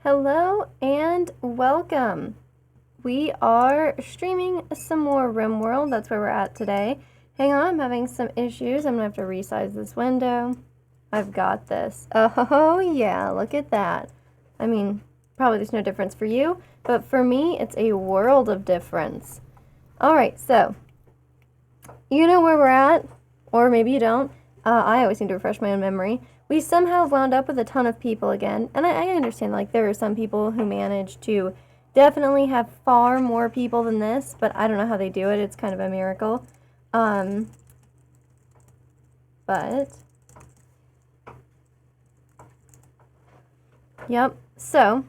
Hello and welcome. We are streaming some more Rimworld. That's where we're at today. Hang on, I'm having some issues. I'm gonna have to resize this window. I've got this. Oh yeah, look at that. I mean, probably there's no difference for you, but for me, it's a world of difference. Alright, so, you know where we're at, or maybe you don't. I always seem to refresh my own memory. We somehow wound up with a ton of people again, and I understand, like, there are some people who manage to definitely have far more people than this, but I don't know how they do it. It's kind of a miracle. But, yep, so,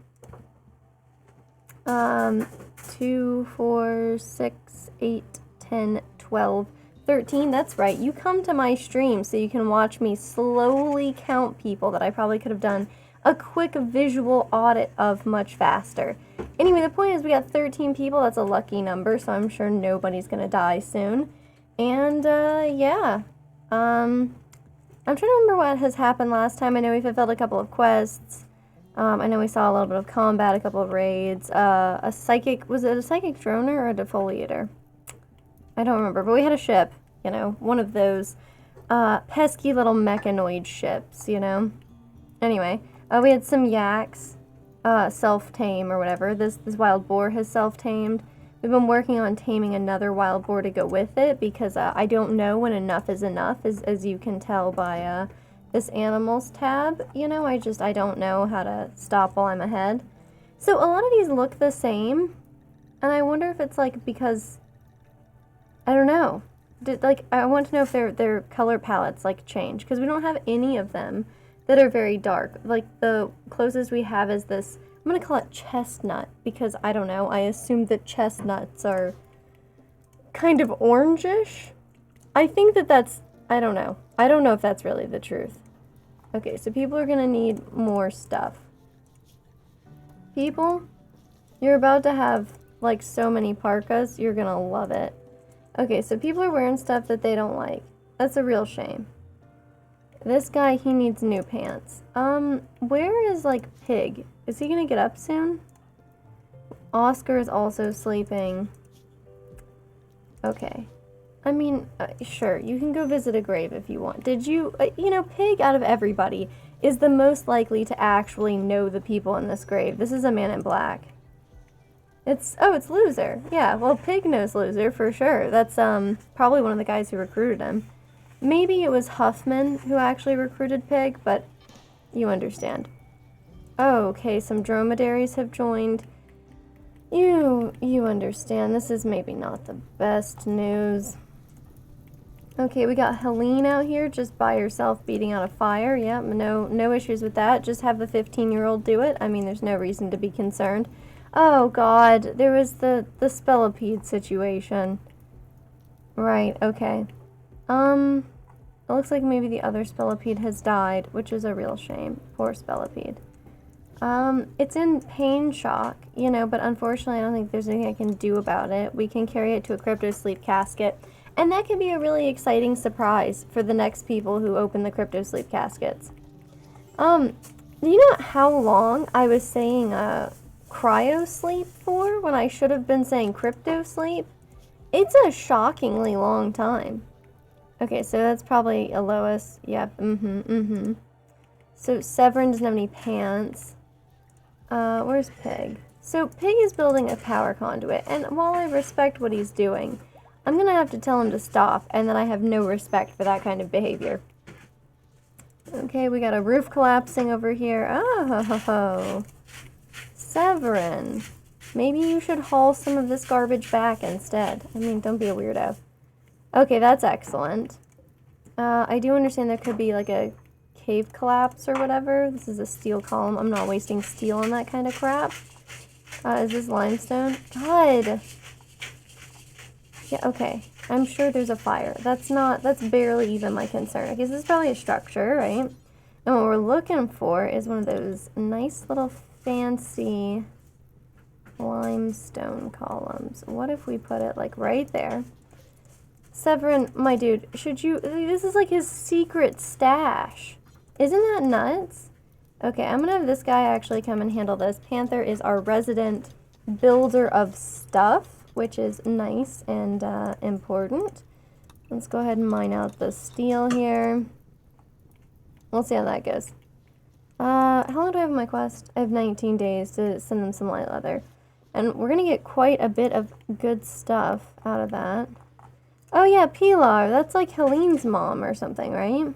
2, 4, 6, 8, 10, 12, 13, that's right. You come to my stream so you can watch me slowly count people that I probably could have done a quick visual audit of much faster. Anyway, the point is we got 13 people. That's a lucky number, so I'm sure nobody's gonna die soon. And, yeah. I'm trying to remember what has happened last time. I know we fulfilled a couple of quests. I know we saw a little bit of combat, a couple of raids. A psychic, was it a psychic droner or a defoliator? I don't remember, but we had a ship, you know, one of those pesky little mechanoid ships, you know. Anyway, we had some yaks, self-tame or whatever. This wild boar has self-tamed. We've been working on taming another wild boar to go with it because I don't know when enough is enough, as you can tell by this animals tab. You know, I don't know how to stop while I'm ahead. So a lot of these look the same, and I wonder if it's like because I don't know. I want to know if their color palettes like change because we don't have any of them that are very dark. Like the closest we have is this. I'm gonna call it chestnut because I don't know. I assume that chestnuts are kind of orangish. I think that's. I don't know. I don't know if that's really the truth. Okay, so people are gonna need more stuff. People, you're about to have like so many parkas. You're gonna love it. Okay, so people are wearing stuff that they don't like. That's a real shame. This guy, he needs new pants. Where is, like, Pig? Is he gonna get up soon? Oscar is also sleeping. Okay. I mean, sure, you can go visit a grave if you want. Did you, you know, Pig, out of everybody, is the most likely to actually know the people in this grave. This is a man in black. It's Loser. Yeah, well, Pig knows Loser for sure. That's, probably one of the guys who recruited him. Maybe it was Huffman who actually recruited Pig, but you understand. Oh, okay, some dromedaries have joined. You understand. This is maybe not the best news. Okay, we got Helene out here just by herself beating out a fire. Yeah, no issues with that. Just have the 15-year-old do it. I mean, there's no reason to be concerned. Oh god, there was the spellipede situation. Right, okay. It looks like maybe the other spellipede has died, which is a real shame. Poor spellipede. It's in pain shock, you know, but unfortunately I don't think there's anything I can do about it. We can carry it to a crypto sleep casket, and that can be a really exciting surprise for the next people who open the crypto sleep caskets. Do you know how long I was saying, cryo sleep for when I should have been saying crypto sleep? It's a shockingly long time. Okay, so that's probably a Lois. Yep, So Severin doesn't have any pants. Where's Pig? So Pig is building a power conduit, and while I respect what he's doing, I'm gonna have to tell him to stop, and then I have no respect for that kind of behavior. Okay, we got a roof collapsing over here. Oh, ho, ho, ho. Severin, maybe you should haul some of this garbage back instead. I mean, don't be a weirdo. Okay, that's excellent. I do understand there could be like a cave collapse or whatever. This is a steel column. I'm not wasting steel on that kind of crap. Is this limestone? God! Yeah, okay. I'm sure there's a fire. That's barely even my concern. I guess this is probably a structure, right? And what we're looking for is one of those nice little fancy limestone columns. What if we put it like right there? Severin, my dude, this is like his secret stash. Isn't that nuts? Okay, I'm gonna have this guy actually come and handle this. Panther is our resident builder of stuff, which is nice and important. Let's go ahead and mine out the steel here. We'll see how that goes. How long do I have in my quest? I have 19 days to send them some light leather. And we're gonna get quite a bit of good stuff out of that. Oh yeah, Pilar. That's like Helene's mom or something, right?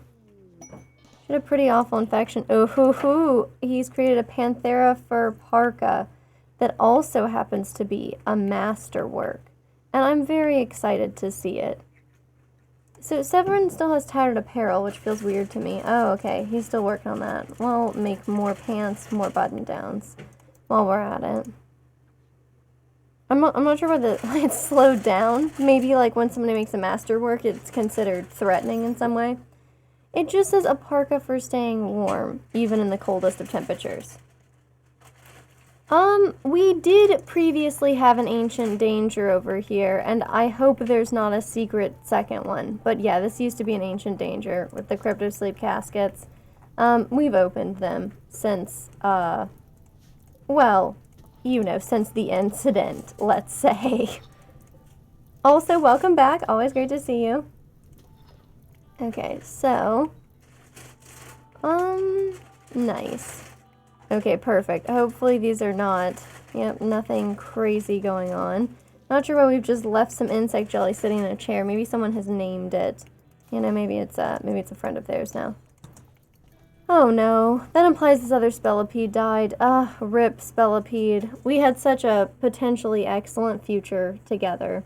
She had a pretty awful infection. Oh, hoo, hoo. He's created a Panthera fur parka that also happens to be a masterwork. And I'm very excited to see it. So Severin still has tattered apparel, which feels weird to me. Oh, okay. He's still working on that. We'll make more pants, more button-downs while we're at it. I'm not sure why it's slowed down. Maybe like when somebody makes a masterwork, it's considered threatening in some way. It just says a parka for staying warm, even in the coldest of temperatures. We did previously have an ancient danger over here, and I hope there's not a secret second one. But yeah, this used to be an ancient danger with the crypto sleep caskets. We've opened them since, well, you know, since the incident, let's say. Also, welcome back. Always great to see you. Okay, so, nice. Okay, perfect. Hopefully these are not, yep, nothing crazy going on. Not sure why we've just left some insect jelly sitting in a chair. Maybe someone has named it. You know, maybe it's a friend of theirs now. Oh no, that implies this other Spellipede died. Rip Spellipede. We had such a potentially excellent future together.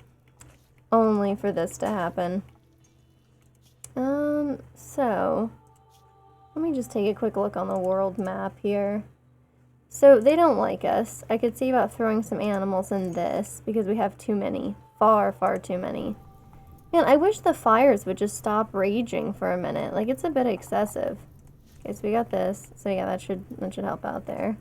Only for this to happen. So, let me just take a quick look on the world map here. So, they don't like us. I could see about throwing some animals in this, because we have too many. Far, far too many. Man, I wish the fires would just stop raging for a minute. Like, it's a bit excessive. Okay, so we got this. So yeah, that should help out there.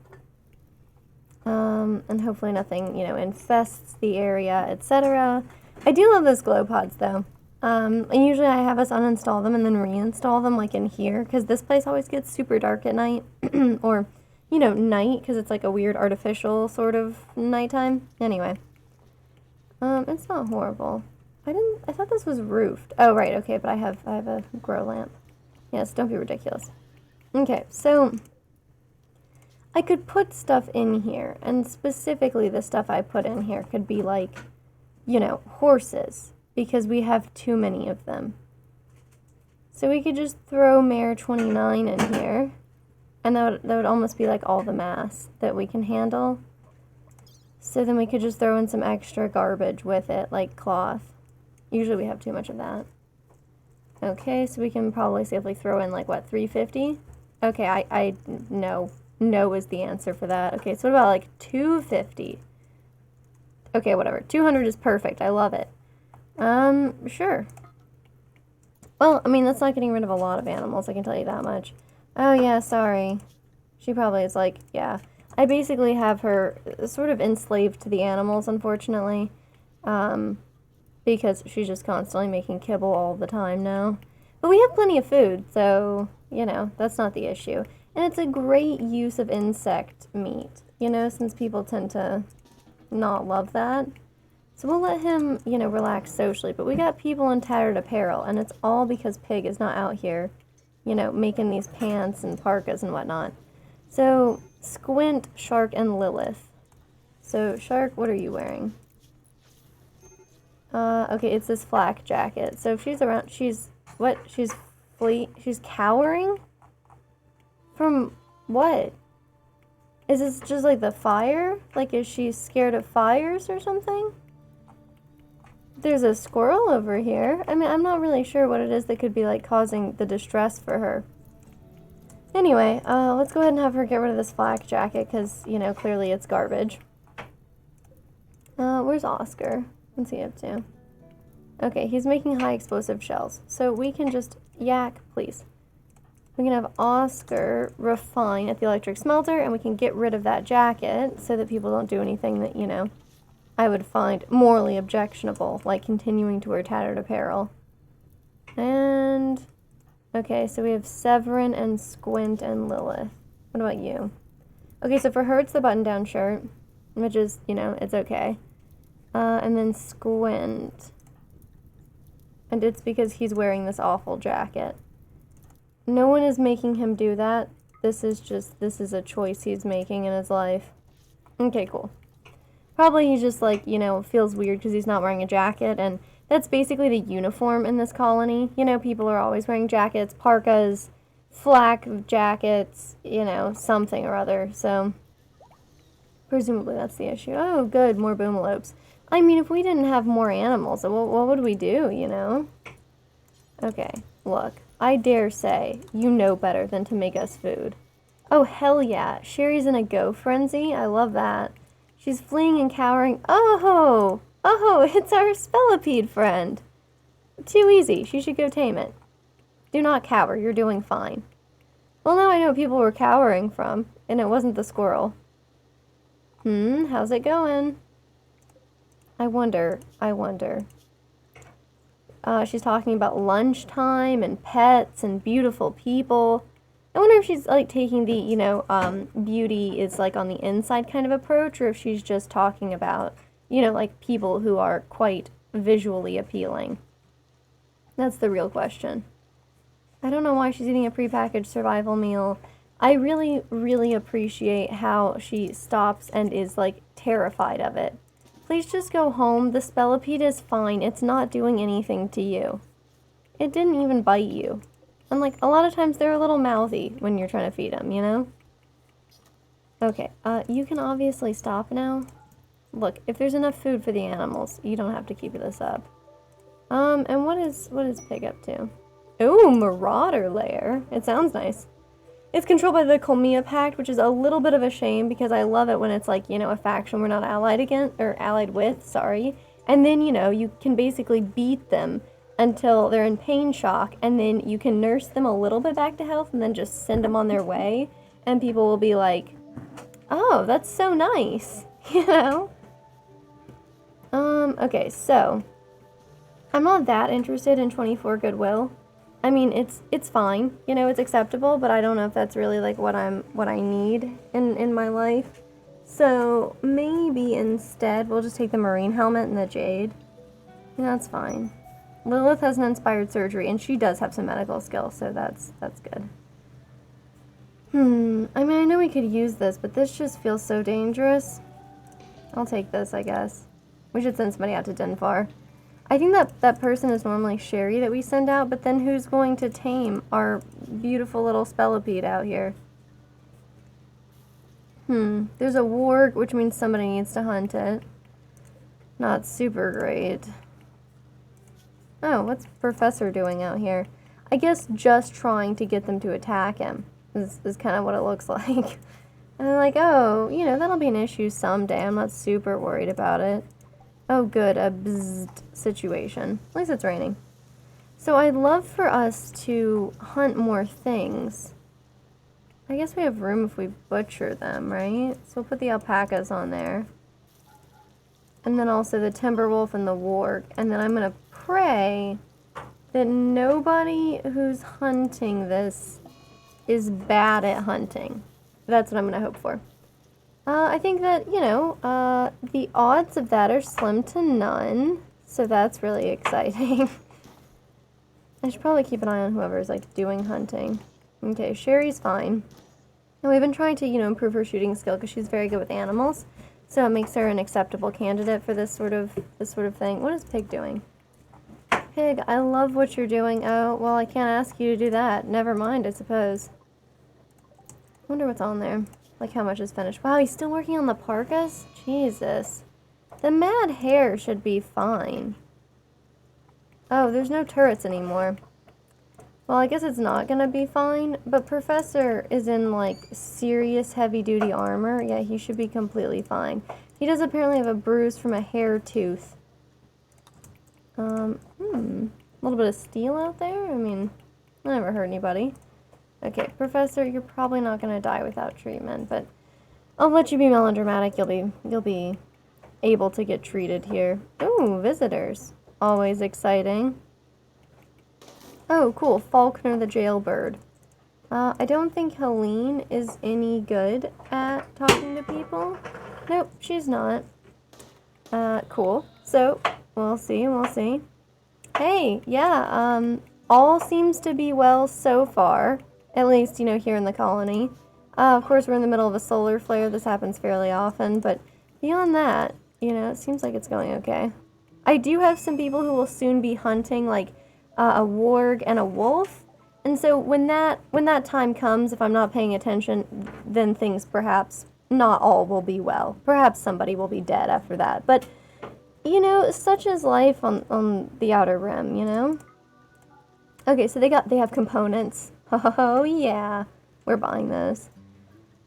And hopefully nothing, you know, infests the area, etc. I do love those glow pods, though. And usually I have us uninstall them and then reinstall them, like in here, because this place always gets super dark at night. Or, you know, night, because it's like a weird artificial sort of nighttime. Anyway. It's not horrible. I thought this was roofed. Oh, right, okay, but I have a grow lamp. Yes, don't be ridiculous. Okay, so I could put stuff in here, and specifically the stuff I put in here could be like, you know, horses, because we have too many of them. So we could just throw Mare 29 in here, and that would almost be like all the mass that we can handle. So then we could just throw in some extra garbage with it, like cloth. Usually we have too much of that. Okay, so we can probably safely throw in like, what, 350? Okay, no is the answer for that. Okay, so what about like 250? Okay, whatever. 200 is perfect. I love it. Sure. Well, I mean, that's not getting rid of a lot of animals, I can tell you that much. Oh, yeah, sorry. She probably is like, yeah. I basically have her sort of enslaved to the animals, unfortunately. Because she's just constantly making kibble all the time now. But we have plenty of food, so, you know, that's not the issue. And it's a great use of insect meat, you know, since people tend to not love that. So we'll let him, you know, relax socially. But we got people in tattered apparel, and it's all because Pig is not out here, you know, making these pants and parkas and whatnot. So, Squint, Shark, and Lilith. So, Shark, what are you wearing? Okay, it's this flak jacket. So if she's around, she's cowering? From what? Is this just like the fire? Like, is she scared of fires or something? There's a squirrel over here. I mean, I'm not really sure what it is that could be, like, causing the distress for her. Anyway, let's go ahead and have her get rid of this flak jacket, because, you know, clearly it's garbage. Where's Oscar? What's he up to? Okay, he's making high explosive shells. So we can just, yak, please. We can have Oscar refine at the electric smelter, and we can get rid of that jacket so that people don't do anything that, you know, I would find morally objectionable, like continuing to wear tattered apparel. And, okay, so we have Severin and Squint and Lilith. What about you? Okay, so for her, it's the button-down shirt, which is, you know, it's okay. And then Squint. And it's because he's wearing this awful jacket. No one is making him do that. This is a choice he's making in his life. Okay, cool. Probably he just, like, you know, feels weird because he's not wearing a jacket, and that's basically the uniform in this colony. You know, people are always wearing jackets, parkas, flak jackets, you know, something or other, so presumably that's the issue. Oh, good, more boomalopes. I mean, if we didn't have more animals, what would we do, you know? Okay, look, I dare say you know better than to make us food. Oh, hell yeah, Sherry's in a go frenzy, I love that. She's fleeing and cowering. Oh, it's our spellipede friend. Too easy, she should go tame it. Do not cower, you're doing fine. Well, now I know people were cowering from, and it wasn't the squirrel. How's it going? I wonder. She's talking about lunchtime and pets and beautiful people. I wonder if she's, like, taking the, you know, beauty is, like, on the inside kind of approach, or if she's just talking about, you know, like, people who are quite visually appealing. That's the real question. I don't know why she's eating a prepackaged survival meal. I really, really appreciate how she stops and is, like, terrified of it. Please just go home. The spellipede is fine. It's not doing anything to you. It didn't even bite you. And, like, a lot of times they're a little mouthy when you're trying to feed them, you know? Okay, you can obviously stop now. Look, if there's enough food for the animals, you don't have to keep this up. And what is Pig up to? Ooh, Marauder Lair. It sounds nice. It's controlled by the Colmia Pact, which is a little bit of a shame because I love it when it's like, you know, a faction we're not allied against, or allied with, sorry. And then, you know, you can basically beat them until they're in pain shock, and then you can nurse them a little bit back to health and then just send them on their way. And people will be like, oh, that's so nice, you know? Okay, so I'm not that interested in 24 Goodwill. I mean, it's fine, you know, it's acceptable, but I don't know if that's really, like, what I need in my life. So maybe instead we'll just take the marine helmet and the jade. And that's fine. Lilith has an inspired surgery, and she does have some medical skills, so that's good. I mean, I know we could use this, but this just feels so dangerous. I'll take this, I guess. We should send somebody out to Denfar. I think that person is normally Sherry that we send out, but then who's going to tame our beautiful little spellipede out here? There's a warg, which means somebody needs to hunt it. Not super great. Oh, what's Professor doing out here? I guess just trying to get them to attack him is kind of what it looks like. And they're like, oh, you know, that'll be an issue someday. I'm not super worried about it. Oh, good, a bzzzt situation. At least it's raining. So I'd love for us to hunt more things. I guess we have room if we butcher them, right? So we'll put the alpacas on there. And then also the timber wolf and the warg. And then I'm going to pray that nobody who's hunting this is bad at hunting. That's what I'm going to hope for. I think that, you know, the odds of that are slim to none, so that's really exciting. I should probably keep an eye on whoever's, like, doing hunting. Okay, Sherry's fine. And we've been trying to, you know, improve her shooting skill because she's very good with animals, so it makes her an acceptable candidate for this sort of thing. What is Pig doing? Pig, I love what you're doing. Oh, well, I can't ask you to do that. Never mind, I suppose. I wonder what's on there. Like, how much is finished. Wow, he's still working on the parkas? Jesus. The mad hare should be fine. Oh, there's no turrets anymore. Well, I guess it's not gonna be fine, but Professor is in, like, serious heavy-duty armor. Yeah, he should be completely fine. He does apparently have a bruise from a hair tooth. A little bit of steel out there? I mean, I never hurt anybody. Okay, Professor, you're probably not going to die without treatment, but I'll let you be melodramatic. You'll be able to get treated here. Ooh, visitors. Always exciting. Oh, cool. Faulkner the jailbird. I don't think Helene is any good at talking to people. Nope, she's not. Cool. So, we'll see, we'll see. Hey, yeah, all seems to be well so far. At least, you know, here in the colony. Of course, we're in the middle of a solar flare. This happens fairly often, but beyond that, you know, it seems like it's going okay. I do have some people who will soon be hunting, like, a warg and a wolf. And so when that time comes, if I'm not paying attention, then things perhaps not all will be well. Perhaps somebody will be dead after that. But, you know, such is life on the Outer Rim, you know? Okay, so they have components. Oh, yeah. We're buying those.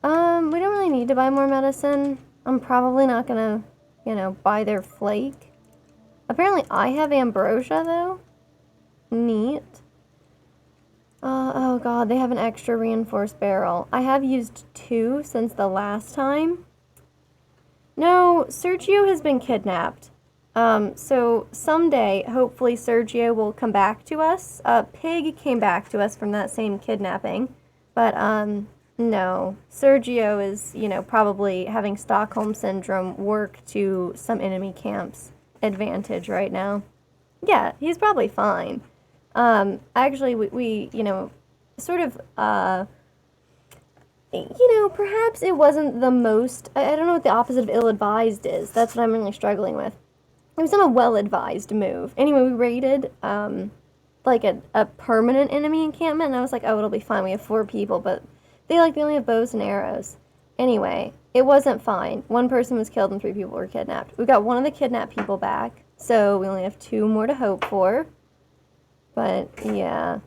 We don't really need to buy more medicine. I'm probably not gonna, you know, buy their flake. Apparently I have ambrosia, though. Neat. Oh god, they have an extra reinforced barrel. I have used 2 since the last time. No, Sergio has been kidnapped. So someday, hopefully Sergio will come back to us. Pig came back to us from that same kidnapping. But, no. Sergio is, you know, probably having Stockholm Syndrome work to some enemy camp's advantage right now. Yeah, he's probably fine. Actually, we you know, sort of, you know, perhaps it wasn't the most, I don't know what the opposite of ill-advised is. That's what I'm really struggling with. It was not a well-advised move. Anyway, we raided, like a permanent enemy encampment, and I was like, oh, it'll be fine. We have 4 people, but they only have bows and arrows. Anyway, it wasn't fine. 1 person was killed and 3 people were kidnapped. We got one of the kidnapped people back, so we only have 2 more to hope for. But, yeah.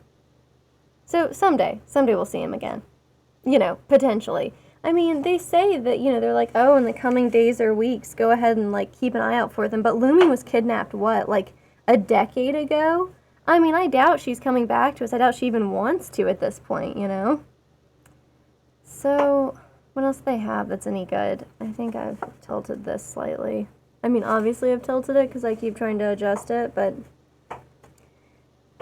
So, someday we'll see him again. You know, potentially. I mean, they say that, you know, they're like, oh, in the coming days or weeks, go ahead and, like, keep an eye out for them. But Lumi was kidnapped, what, like, a decade ago? I mean, I doubt she's coming back to us. I doubt she even wants to at this point, you know? So, what else do they have that's any good? I think I've tilted this slightly. I mean, obviously I've tilted it because I keep trying to adjust it, but...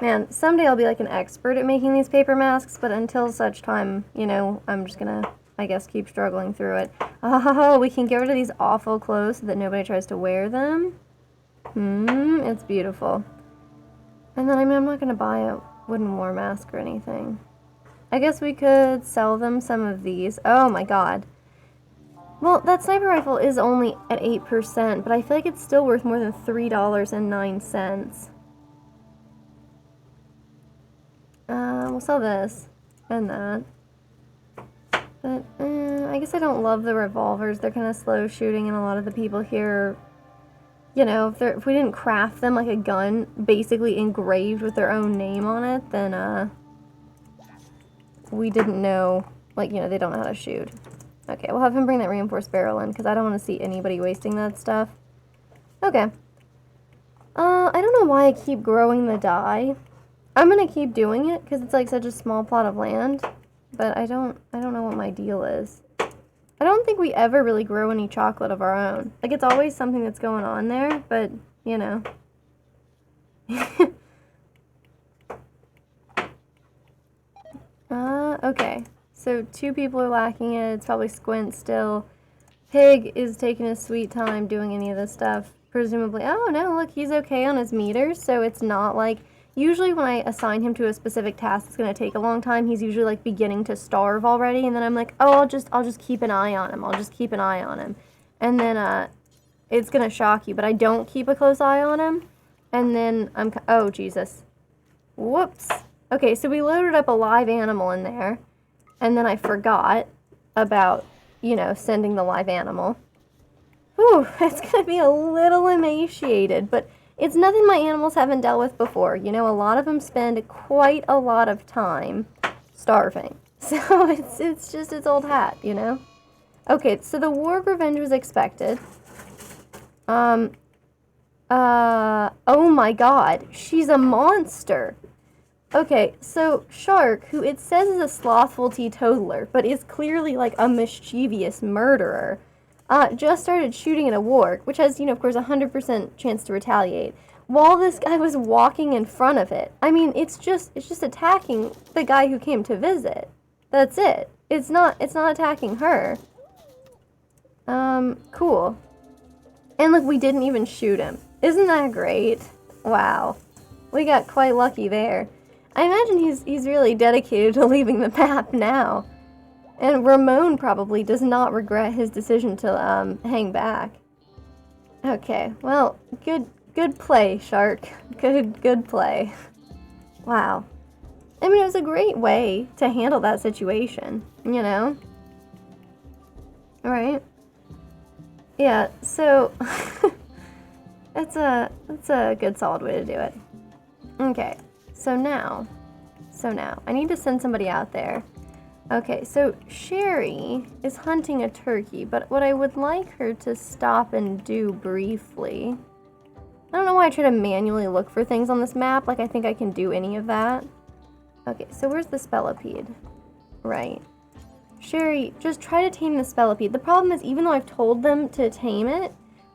Man, someday I'll be like an expert at making these paper masks, but until such time, you know, I'm just gonna, I guess, keep struggling through it. Oh, we can get rid of these awful clothes so that nobody tries to wear them. It's beautiful. And then, I mean, I'm not gonna buy a wooden war mask or anything. I guess we could sell them some of these. Oh my god. Well, that sniper rifle is only at 8%, but I feel like it's still worth more than $3.09. We'll sell this and that. But, I guess I don't love the revolvers. They're kind of slow shooting, and a lot of the people here, you know, if we didn't craft them like a gun, basically engraved with their own name on it, then, we didn't know, like, you know, they don't know how to shoot. Okay, we'll have him bring that reinforced barrel in, because I don't want to see anybody wasting that stuff. Okay. I don't know why I keep growing the dye. I'm gonna keep doing it because it's like such a small plot of land, but I don't know what my deal is. I don't think we ever really grow any chocolate of our own. Like, it's always something that's going on there, but, you know. Okay. So 2 people are lacking it. It's probably Squint still. Pig is taking his sweet time doing any of this stuff. Presumably, oh no, look, he's okay on his meters, so it's not like... Usually when I assign him to a specific task that's going to take a long time, he's usually like beginning to starve already, and then I'm like, oh, I'll just keep an eye on him. I'll just keep an eye on him. And then it's going to shock you, but I don't keep a close eye on him. And then oh, Jesus. Whoops. Okay, so we loaded up a live animal in there, and then I forgot about, you know, sending the live animal. Whew, it's going to be a little emaciated, but it's nothing my animals haven't dealt with before. You know, a lot of them spend quite a lot of time starving. So it's old hat, you know? Okay, so the War of Revenge was expected. Oh my god, she's a monster. Okay, so Shark, who it says is a slothful teetotaler, but is clearly like a mischievous murderer, just started shooting at a warg, which has, you know, of course, 100% chance to retaliate, while this guy was walking in front of it. I mean, it's just attacking the guy who came to visit. That's it. It's not attacking her. Cool. And look, we didn't even shoot him. Isn't that great? Wow. We got quite lucky there. I imagine he's really dedicated to leaving the map now. And Ramon probably does not regret his decision to hang back. Okay, well, good play, Shark. Good play. Wow. I mean, it was a great way to handle that situation, you know? Alright. Yeah, so that's a good solid way to do it. Okay, so now I need to send somebody out there. Okay, so Sherry is hunting a turkey, but what I would like her to stop and do briefly, I don't know why I try to manually look for things on this map, like I think I can do any of that. Okay, so where's the spellipede? Right. Sherry, just try to tame the spellipede. The problem is, even though I've told them to tame it,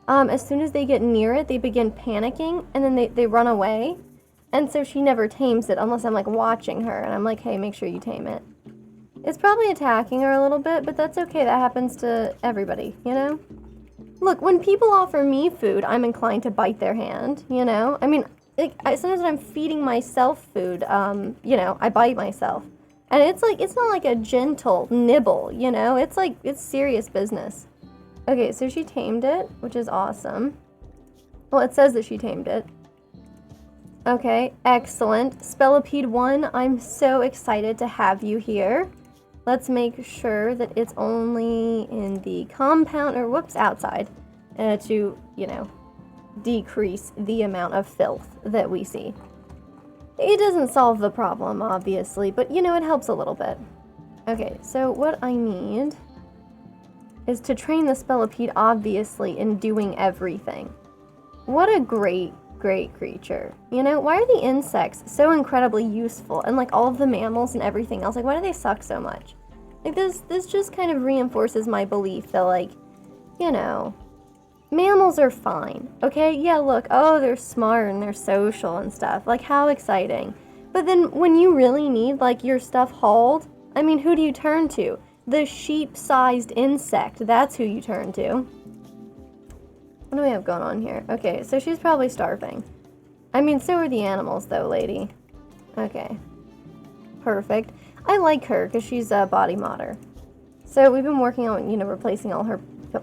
as soon as they get near it, they begin panicking, and then they run away. And so she never tames it unless I'm like watching her, and I'm like, hey, make sure you tame it. It's probably attacking her a little bit, but that's okay. That happens to everybody, you know? Look, when people offer me food, I'm inclined to bite their hand, you know? I mean, sometimes when I'm feeding myself food, you know, I bite myself. And it's not like a gentle nibble, you know? It's like, it's serious business. Okay, so she tamed it, which is awesome. Well, it says that she tamed it. Okay, excellent. Spellipede 1, I'm so excited to have you here. Let's make sure that it's only in the compound, or whoops, outside, to, you know, decrease the amount of filth that we see. It doesn't solve the problem, obviously, but, you know, it helps a little bit. Okay, so what I need is to train the spellipede, obviously, in doing everything. What a great creature. You know, why are the insects so incredibly useful, and like all of the mammals and everything else, like why do they suck so much? Like this just kind of reinforces my belief that, like, you know, mammals are fine, okay? Yeah, look, oh, they're smart and they're social and stuff, like how exciting. But then when you really need like your stuff hauled, I mean, who do you turn to? The sheep-sized insect, that's who you turn to. What do we have going on here? Okay, so she's probably starving. I mean, so are the animals, though, lady. Okay. Perfect. I like her, because she's a body modder. So we've been working on, you know, replacing all her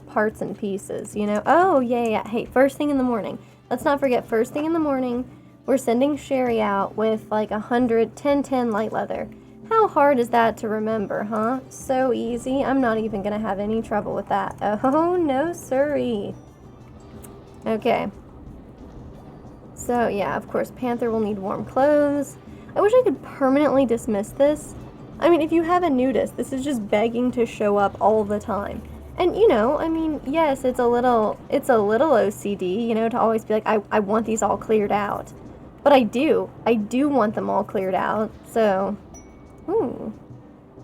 parts and pieces, you know? Oh, yeah. Hey, first thing in the morning. Let's not forget, first thing in the morning, we're sending Sherry out with, like, 10 light leather. How hard is that to remember, huh? So easy. I'm not even going to have any trouble with that. Oh, no, siree. Okay. So, yeah, of course, Panther will need warm clothes. I wish I could permanently dismiss this. I mean, if you have a nudist, this is just begging to show up all the time. And, you know, I mean, yes, it's a little OCD, you know, to always be like, I want these all cleared out. But I do want them all cleared out, so... Ooh.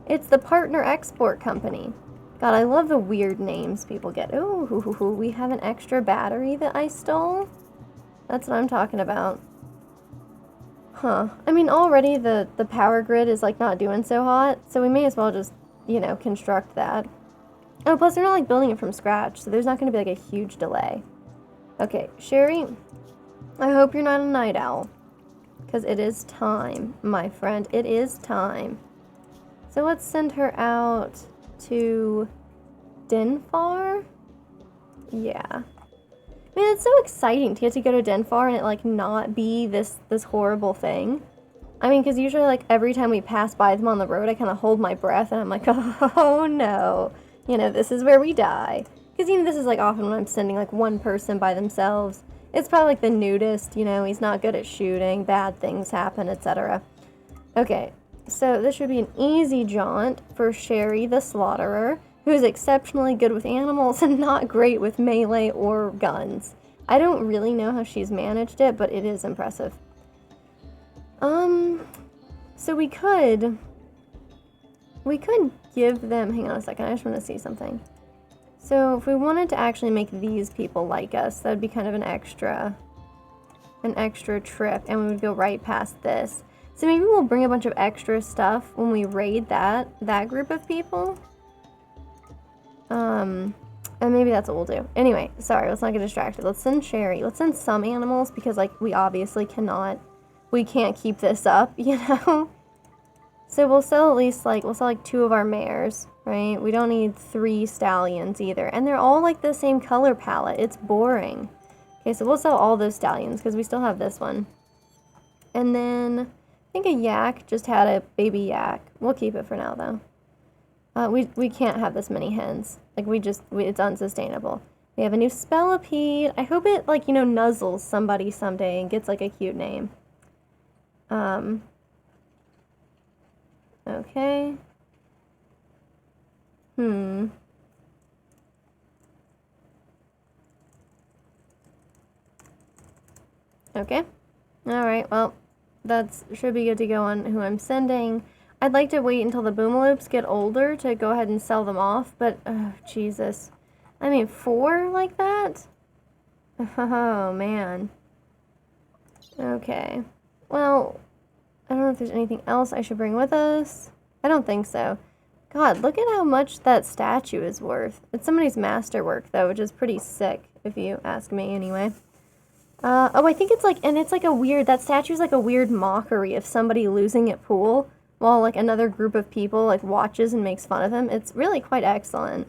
It's the Partner Export Company. God, I love the weird names people get. Ooh, we have an extra battery that I stole? That's what I'm talking about. Huh. I mean, already the power grid is, like, not doing so hot, so we may as well just, you know, construct that. Oh, plus they're not, like, building it from scratch, so there's not going to be, like, a huge delay. Okay, Sherry, I hope you're not a night owl, because it is time, my friend. It is time. So let's send her out to Denfar? Yeah. I mean, it's so exciting to get to go to Denfar and it, like, not be this horrible thing. I mean, because usually, like, every time we pass by them on the road, I kind of hold my breath and I'm like, oh no. You know, this is where we die. Because, you know, this is, like, often when I'm sending, like, one person by themselves. It's probably, like, the nudist, you know, he's not good at shooting, bad things happen, etc. Okay, so this should be an easy jaunt for Sherry the Slaughterer, who's exceptionally good with animals and not great with melee or guns. I don't really know how she's managed it, but it is impressive. So we could give them, hang on a second, I just want to see something. So if we wanted to actually make these people like us, that'd be kind of an extra trip, and we would go right past this. So maybe we'll bring a bunch of extra stuff when we raid that group of people. And maybe that's what we'll do. Anyway, sorry, let's not get distracted. Let's send Sherry. Let's send some animals because, like, we obviously we can't keep this up, you know? So we'll sell at least, like, we'll sell, like, 2 of our mares, right? We don't need 3 stallions either. And they're all, like, the same color palette. It's boring. Okay, so we'll sell all those stallions because we still have this one. And then, I think a yak just had a baby yak. We'll keep it for now, though. We can't have this many hens. Like, it's unsustainable. We have a new spellipede. I hope it, like, you know, nuzzles somebody someday and gets, like, a cute name. Okay. Okay. Alright, well, should be good to go on who I'm sending. I'd like to wait until the boomaloops get older to go ahead and sell them off, but, oh, Jesus. I mean, 4 like that? Oh, man. Okay. Well, I don't know if there's anything else I should bring with us. I don't think so. God, look at how much that statue is worth. It's somebody's masterwork, though, which is pretty sick, if you ask me, anyway. Oh, I think it's like, and it's like that statue's like a weird mockery of somebody losing at pool, while, like, another group of people, like, watches and makes fun of him. It's really quite excellent.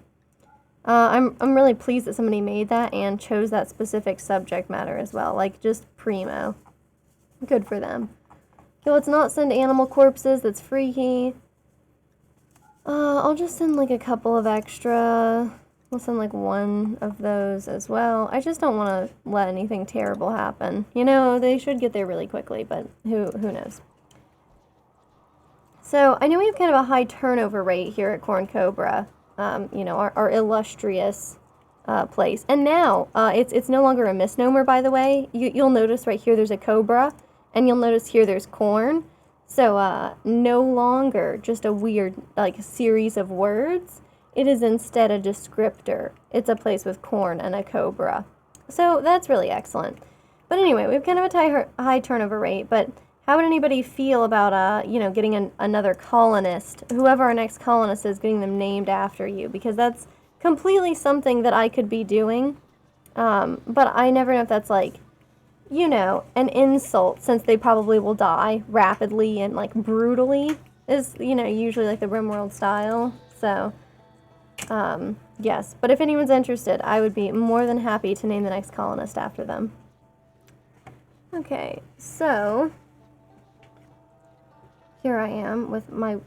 I'm really pleased that somebody made that and chose that specific subject matter as well. Like, just primo. Good for them. Okay, let's not send animal corpses. That's freaky. I'll just send, like, a couple of extra. We'll send, like, 1 of those as well. I just don't want to let anything terrible happen. You know, they should get there really quickly, but who knows. So, I know we have kind of a high turnover rate here at Corn Cobra. You know, our illustrious place. And now, it's no longer a misnomer, by the way. You'll notice right here there's a cobra, and you'll notice here there's corn. So, no longer just a weird, like, series of words. It is instead a descriptor. It's a place with corn and a cobra. So, that's really excellent. But anyway, we have kind of a high turnover rate, but how would anybody feel about, you know, getting another colonist, whoever our next colonist is, getting them named after you? Because that's completely something that I could be doing, but I never know if that's, like, you know, an insult, since they probably will die rapidly and, like, brutally, is, you know, usually, like, the Rimworld style. So, yes. But if anyone's interested, I would be more than happy to name the next colonist after them. Okay, so here I am with my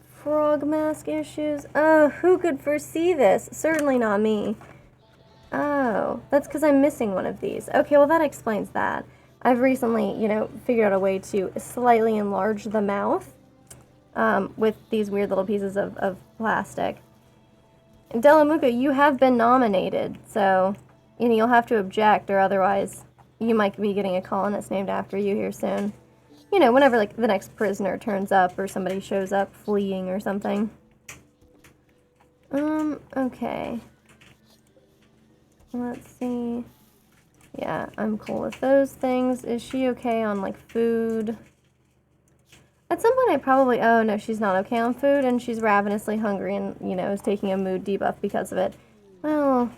frog mask issues. Oh, who could foresee this? Certainly not me. Oh, that's because I'm missing one of these. Okay, well, that explains that. I've recently, you know, figured out a way to slightly enlarge the mouth with these weird little pieces of plastic. Delamuka, you have been nominated, so, you know, you'll have to object, or otherwise you might be getting a colonist named after you here soon. You know, whenever, like, the next prisoner turns up or somebody shows up fleeing or something. Okay. Let's see. Yeah, I'm cool with those things. Is she okay on, like, food? At some point I probably... Oh, no, she's not okay on food, and she's ravenously hungry and, you know, is taking a mood debuff because of it. Well,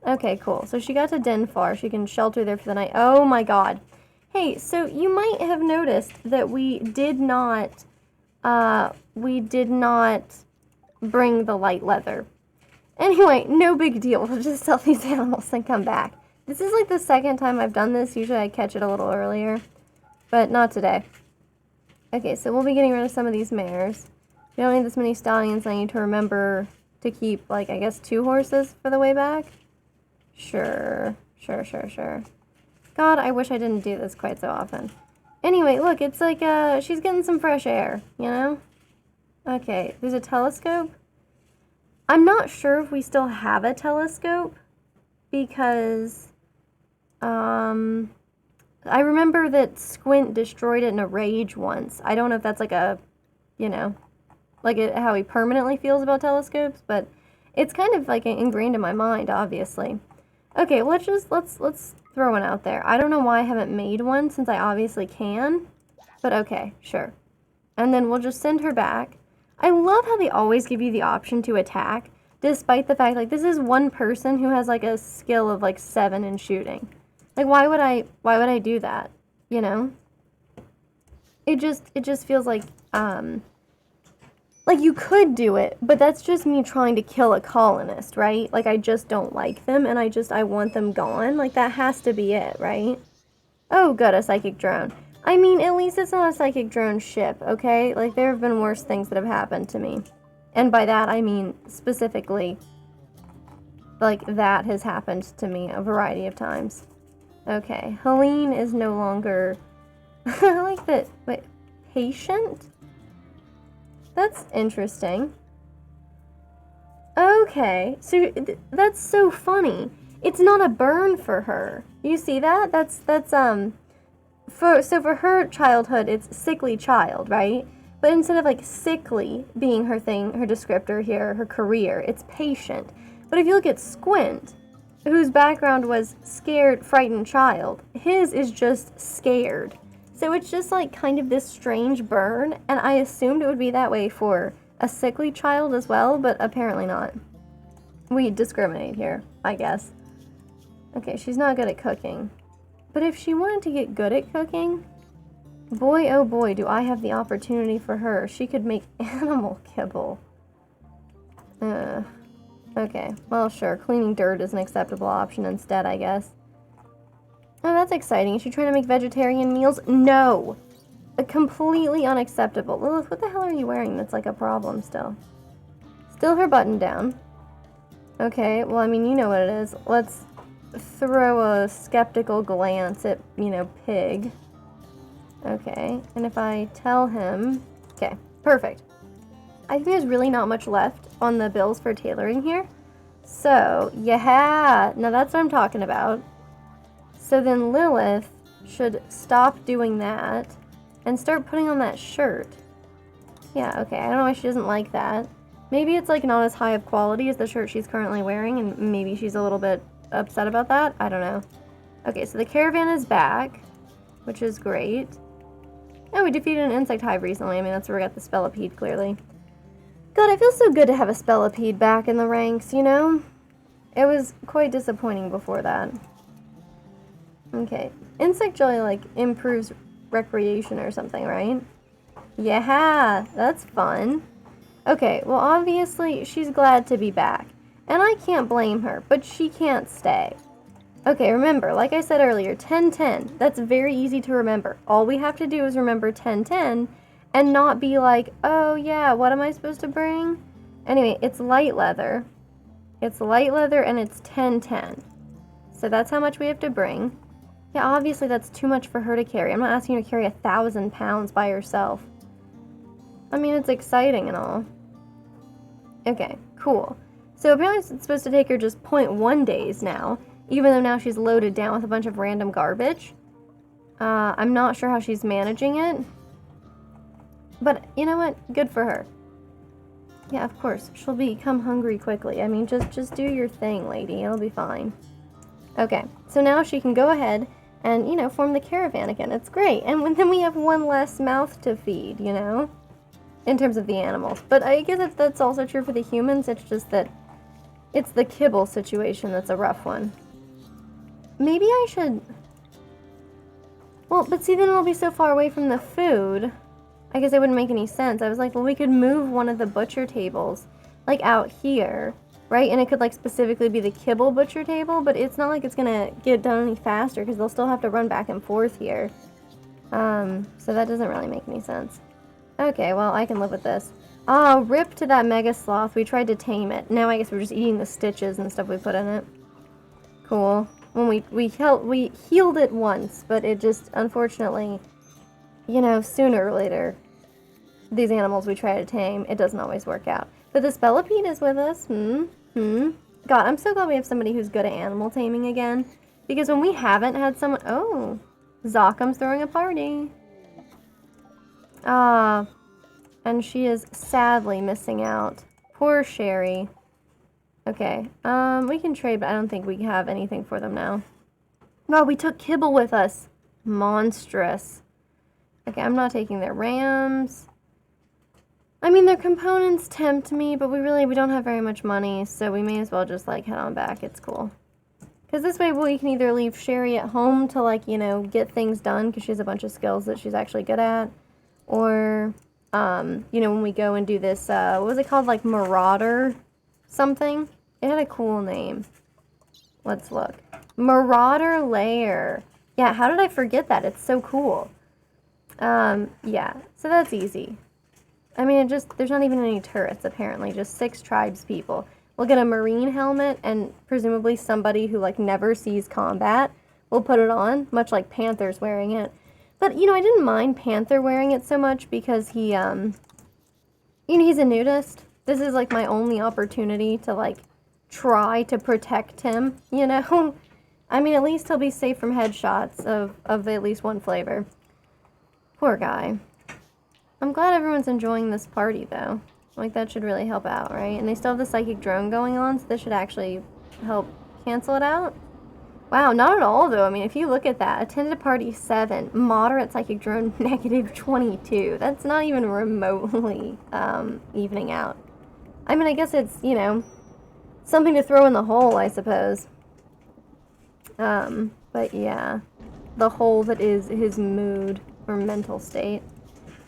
okay, cool. So she got to Denfar. She can shelter there for the night. Oh, my God. Hey, so you might have noticed that we did not bring the light leather. Anyway, no big deal. We'll just sell these animals and come back. This is like the second time I've done this. Usually I catch it a little earlier, but not today. Okay, so we'll be getting rid of some of these mares. We don't need this many stallions. I need to remember to keep, like, I guess 2 horses for the way back. Sure. God, I wish I didn't do this quite so often. Anyway, look, it's like, she's getting some fresh air, you know? Okay, there's a telescope. I'm not sure if we still have a telescope, because, I remember that Squint destroyed it in a rage once. I don't know if that's like a, you know, like how he permanently feels about telescopes, but it's kind of like ingrained in my mind, obviously. Okay, let's throw one out there. I don't know why I haven't made one, since I obviously can. But okay, sure. And then we'll just send her back. I love how they always give you the option to attack, despite the fact, like, this is one person who has, like, a skill of, like, 7 in shooting. Like, why would I do that, you know? It just feels like you could do it, but that's just me trying to kill a colonist, right? Like, I just don't like them, and I want them gone. Like, that has to be it, right? Oh, good, a psychic drone. I mean, at least it's not a psychic drone ship, okay? Like, there have been worse things that have happened to me. And by that, I mean, specifically, like, that has happened to me a variety of times. Okay, Helene is no longer... I like that... Wait, patient? That's interesting. Okay, so that's so funny. It's not a burn for her. You see that? For her childhood, it's sickly child, right? But instead of, like, sickly being her thing, her descriptor here, her career, it's patient. But if you look at Squint, whose background was scared, frightened child, his is just scared. So it's just, like, kind of this strange burn, and I assumed it would be that way for a sickly child as well, but apparently not. We discriminate here, I guess. Okay, she's not good at cooking. But if she wanted to get good at cooking, boy oh boy do I have the opportunity for her. She could make animal kibble. Okay, well sure, cleaning dirt is an acceptable option instead, I guess. Oh, that's exciting. Is she trying to make vegetarian meals? No! Completely unacceptable. Lilith, what the hell are you wearing that's like a problem still? Still her button down. Okay, well, I mean, you know what it is. Let's throw a skeptical glance at, you know, Pig. Okay, and if I tell him... Okay, perfect. I think there's really not much left on the bills for tailoring here. So, yeah, now that's what I'm talking about. So then Lilith should stop doing that and start putting on that shirt. Yeah, okay, I don't know why she doesn't like that. Maybe it's, like, not as high of quality as the shirt she's currently wearing, and maybe she's a little bit upset about that. I don't know. Okay, so the caravan is back, which is great. Oh, we defeated an insect hive recently. I mean, that's where we got the Spellipede, clearly. God, it feels so good to have a Spellipede back in the ranks, you know? It was quite disappointing before that. Okay. Insect jelly, like, improves recreation or something, right? Yeah, that's fun. Okay, well, obviously, she's glad to be back. And I can't blame her, but she can't stay. Okay, remember, like I said earlier, 10-10. That's very easy to remember. All we have to do is remember 10-10 and not be like, oh, yeah, what am I supposed to bring? Anyway, it's light leather. It's light leather and it's 10-10. So that's how much we have to bring. Yeah, obviously that's too much for her to carry. I'm not asking her to carry 1,000 pounds by herself. I mean, it's exciting and all. Okay, cool. So apparently it's supposed to take her just 0.1 days now, even though now she's loaded down with a bunch of random garbage. I'm not sure how she's managing it. But you know what? Good for her. Yeah, of course. She'll become hungry quickly. I mean, just do your thing, lady. It'll be fine. Okay, so now she can go ahead and, you know, form the caravan again. It's great. And then we have one less mouth to feed, you know? In terms of the animals. But I guess that's also true for the humans. It's just that it's the kibble situation that's a rough one. Maybe I should... Well, but see, then it'll be so far away from the food. I guess it wouldn't make any sense. I was like, well, we could move one of the butcher tables, like, out here, right? And it could, like, specifically be the kibble butcher table, but it's not like it's gonna get done any faster, because they'll still have to run back and forth here. So that doesn't really make any sense. Okay, well, I can live with this. Oh, rip to that mega sloth. We tried to tame it. Now I guess we're just eating the stitches and stuff we put in it. Cool. When we healed it once, but it just, unfortunately, you know, sooner or later, these animals we try to tame, it doesn't always work out. But the Spellipede is with us. God, I'm so glad we have somebody who's good at animal taming again. Because when we haven't had someone... Oh, Zockum's throwing a party. And she is sadly missing out. Poor Sherry. Okay, we can trade, but I don't think we have anything for them now. Oh, we took Kibble with us. Monstrous. Okay, I'm not taking their rams. I mean, their components tempt me, but we don't have very much money, so we may as well just, like, head on back. It's cool. Because this way we can either leave Sherry at home to, like, you know, get things done, because she has a bunch of skills that she's actually good at, or, you know, when we go and do this, what was it called, like, Marauder something? It had a cool name. Let's look. Marauder Lair. Yeah, how did I forget that? It's so cool. Yeah, so that's easy. I mean, there's not even any turrets, apparently, just 6 tribes people. We'll get a marine helmet, and presumably somebody who, like, never sees combat will put it on, much like Panther's wearing it. But, you know, I didn't mind Panther wearing it so much because he, you know, he's a nudist. This is, like, my only opportunity to, like, try to protect him, you know? I mean, at least he'll be safe from headshots of at least one flavor. Poor guy. I'm glad everyone's enjoying this party, though. Like, that should really help out, right? And they still have the psychic drone going on, so this should actually help cancel it out. Wow, not at all, though. I mean, if you look at that, attended party 7, moderate psychic drone negative 22. That's not even remotely evening out. I mean, I guess it's, you know, something to throw in the hole, I suppose. But yeah, the hole that is his mood or mental state.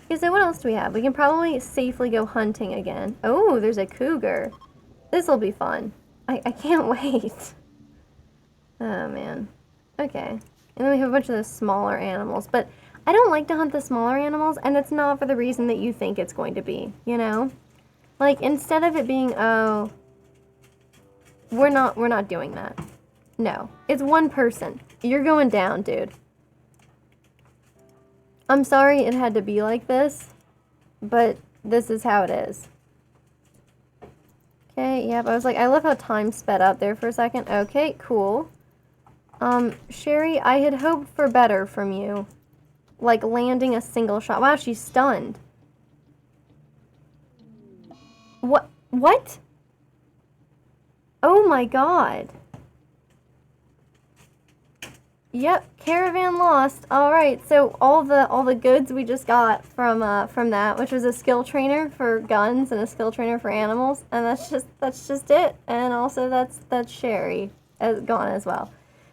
Okay, so what else do we have? We can probably safely go hunting again. Oh, there's a cougar. This'll be fun. I can't wait. Oh, man. Okay. And then we have a bunch of the smaller animals. But I don't like to hunt the smaller animals, and it's not for the reason that you think it's going to be, you know? Like, instead of it being, oh, we're not doing that. No. It's one person. You're going down, dude. I'm sorry it had to be like this, but this is how it is. Okay, yep, I was like, I love how time sped up there for a second. Okay, cool. Sherry, I had hoped for better from you. Like, landing a single shot. Wow, she's stunned. What? Oh my god. Yep, caravan lost. Alright, so all the goods we just got from that, which was a skill trainer for guns and a skill trainer for animals, and that's just it. And also that's Sherry gone as well.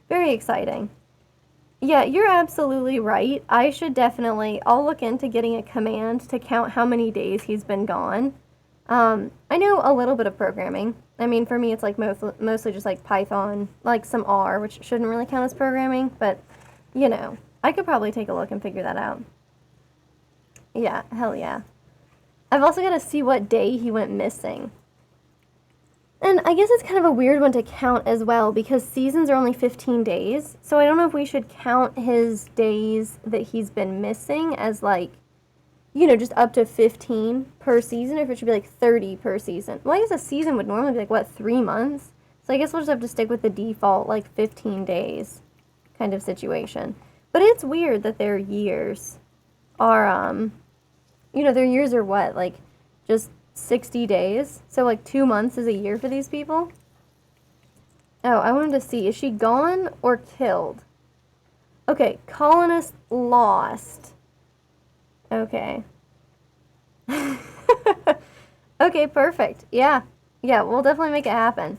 Very exciting. Yeah, you're absolutely right. I'll look into getting a command to count how many days he's been gone. I know a little bit of programming. I mean, for me, it's like mostly just like Python, like some R, which shouldn't really count as programming, but, you know, I could probably take a look and figure that out. Yeah, hell yeah. I've also got to see what day he went missing. And I guess it's kind of a weird one to count as well, because seasons are only 15 days, so I don't know if we should count his days that he's been missing as, like, you know, just up to 15 per season, or if it should be like 30 per season. Well, I guess a season would normally be like, what, 3 months? So I guess we'll just have to stick with the default, like, 15 days kind of situation. But it's weird that their years are, you know, their years are what, like, just 60 days? So, like, 2 months is a year for these people? Oh, I wanted to see, is she gone or killed? Okay, colonist lost. Okay. Okay, perfect. Yeah. Yeah, we'll definitely make it happen.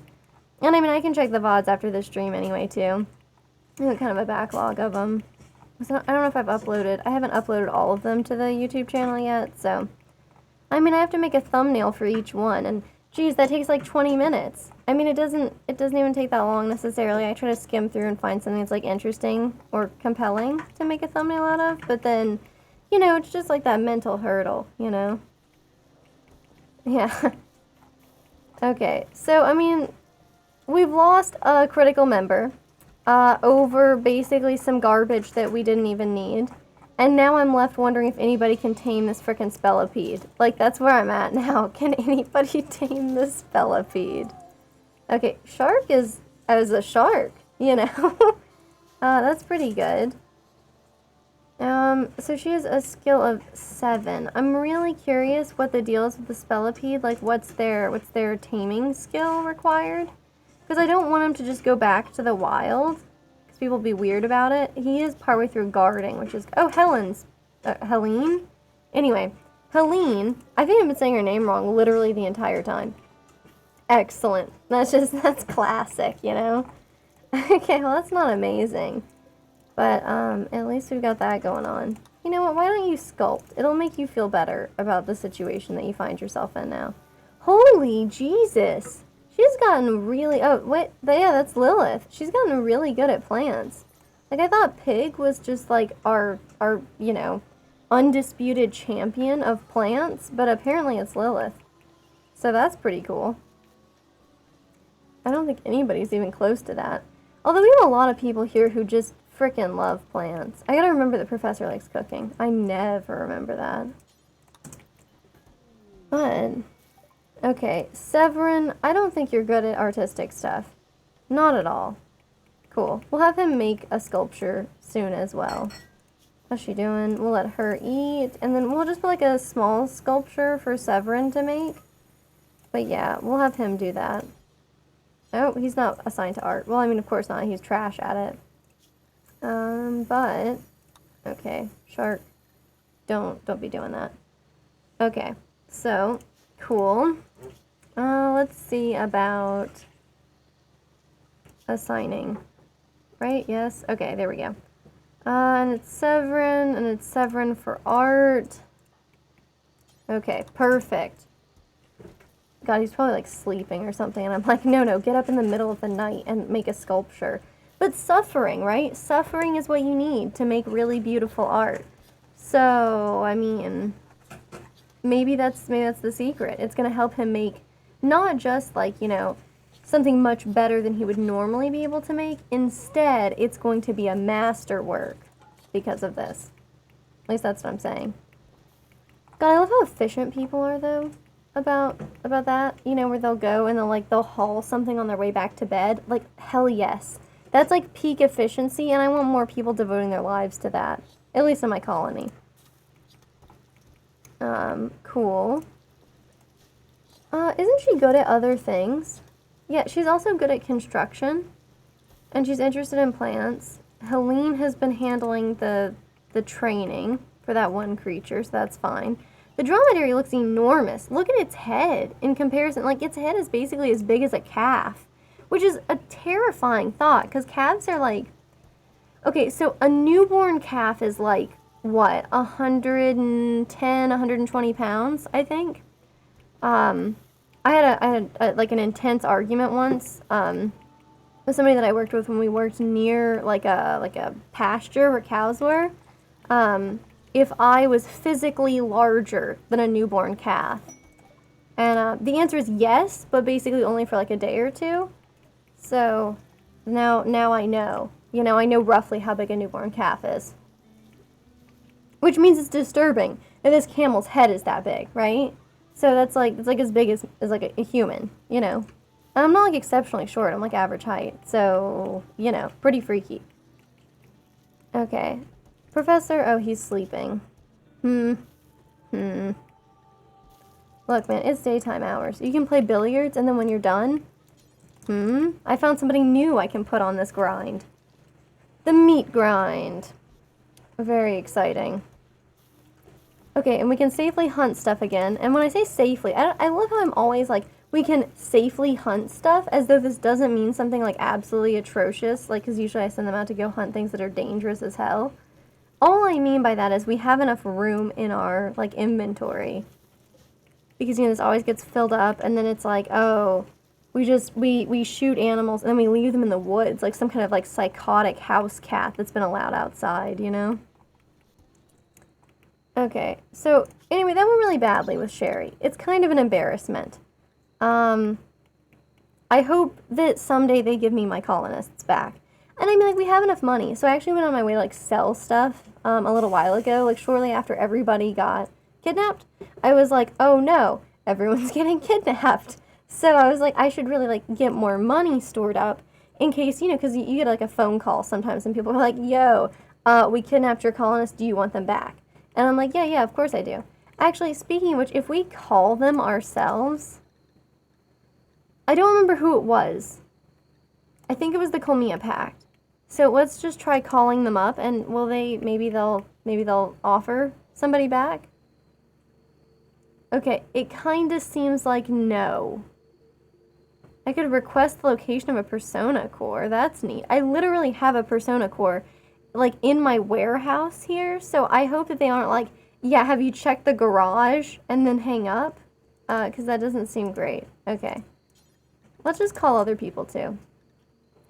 And I mean, I can check the VODs after this stream anyway, too. I have kind of a backlog of them. So I don't know if I haven't uploaded all of them to the YouTube channel yet, so. I mean, I have to make a thumbnail for each one, and geez, that takes like 20 minutes. I mean, it doesn't even take that long necessarily. I try to skim through and find something that's like interesting or compelling to make a thumbnail out of, but then, you know, it's just like that mental hurdle, you know? Yeah. Okay, so, I mean, we've lost a critical member over basically some garbage that we didn't even need. And now I'm left wondering if anybody can tame this frickin' Spellipede. Like, that's where I'm at now. Can anybody tame this Spellipede? Okay, shark is as a shark, you know? That's pretty good. So she has a skill of 7. I'm really curious what the deal is with the Spellipede. Like, what's their taming skill required? Because I don't want him to just go back to the wild. Because people will be weird about it. He is partway through guarding, which is... Oh, Helen's Helene? Anyway, Helene, I think I've been saying her name wrong literally the entire time. Excellent. That's classic, you know? Okay, well, that's not amazing. But, at least we've got that going on. You know what, why don't you sculpt? It'll make you feel better about the situation that you find yourself in now. Holy Jesus! She's gotten really, oh, wait, yeah, that's Lilith. She's gotten really good at plants. Like, I thought Pig was just, like, our, you know, undisputed champion of plants, but apparently it's Lilith. So that's pretty cool. I don't think anybody's even close to that. Although we have a lot of people here who just frickin' love plants. I gotta remember that Professor likes cooking. I never remember that. But, okay, Severin, I don't think you're good at artistic stuff. Not at all. Cool. We'll have him make a sculpture soon as well. How's she doing? We'll let her eat, and then we'll just put like a small sculpture for Severin to make. But yeah, we'll have him do that. Oh, he's not assigned to art. Well, I mean, of course not. He's trash at it. But, okay, shark, don't be doing that. Okay, so, cool. Let's see about assigning. Right, yes? Okay, there we go. And it's Severin for art. Okay, perfect. God, he's probably like sleeping or something, and I'm like, no, get up in the middle of the night and make a sculpture. But suffering, right? Suffering is what you need to make really beautiful art. So, I mean, maybe that's the secret. It's gonna help him make not just like, you know, something much better than he would normally be able to make. Instead, it's going to be a masterwork because of this. At least that's what I'm saying. God, I love how efficient people are though about that. You know, where they'll go and they'll haul something on their way back to bed. Like, hell yes. That's like peak efficiency, and I want more people devoting their lives to that. At least in my colony. Cool. Isn't she good at other things? Yeah, she's also good at construction. And she's interested in plants. Helene has been handling the training for that one creature, so that's fine. The dromedary looks enormous. Look at its head in comparison. Like, its head is basically as big as a calf. Which is a terrifying thought, because calves are like... Okay, so a newborn calf is like, what, 110, 120 pounds, I think? I had like an intense argument once, with somebody that I worked with when we worked near like a pasture where cows were, if I was physically larger than a newborn calf. And the answer is yes, but basically only for like a day or two. So now I know. You know, I know roughly how big a newborn calf is. Which means it's disturbing that this camel's head is that big, right? So that's like, it's like as big as like a human, you know. And I'm not like exceptionally short, I'm like average height. So, you know, pretty freaky. Okay. Professor, oh, he's sleeping. Look, man, it's daytime hours. You can play billiards, and then when you're done, I found somebody new I can put on this grind. The meat grind. Very exciting. Okay, and we can safely hunt stuff again. And when I say safely, I love how I'm always like, we can safely hunt stuff, as though this doesn't mean something like absolutely atrocious, like, because usually I send them out to go hunt things that are dangerous as hell. All I mean by that is we have enough room in our, like, inventory. Because, you know, this always gets filled up, and then it's like, oh, we shoot animals, and then we leave them in the woods, like some kind of, like, psychotic house cat that's been allowed outside, you know? Okay, so, anyway, that went really badly with Sherry. It's kind of an embarrassment. I hope that someday they give me my colonists back. And I mean, like, we have enough money, so I actually went on my way to, like, sell stuff, a little while ago, like, shortly after everybody got kidnapped. I was like, oh no, everyone's getting kidnapped. So I was like, I should really, like, get more money stored up in case, you know, because you get, like, a phone call sometimes, and people are like, yo, we kidnapped your colonists, do you want them back? And I'm like, yeah, of course I do. Actually, speaking of which, if we call them ourselves, I don't remember who it was. I think it was the Colmia Pact. So let's just try calling them up, and will they, maybe they'll offer somebody back? Okay, it kind of seems like no. I could request the location of a persona core. That's neat. I literally have a persona core, like, in my warehouse here, so I hope that they aren't like, yeah, have you checked the garage, and then hang up? Because that doesn't seem great. Okay. Let's just call other people, too.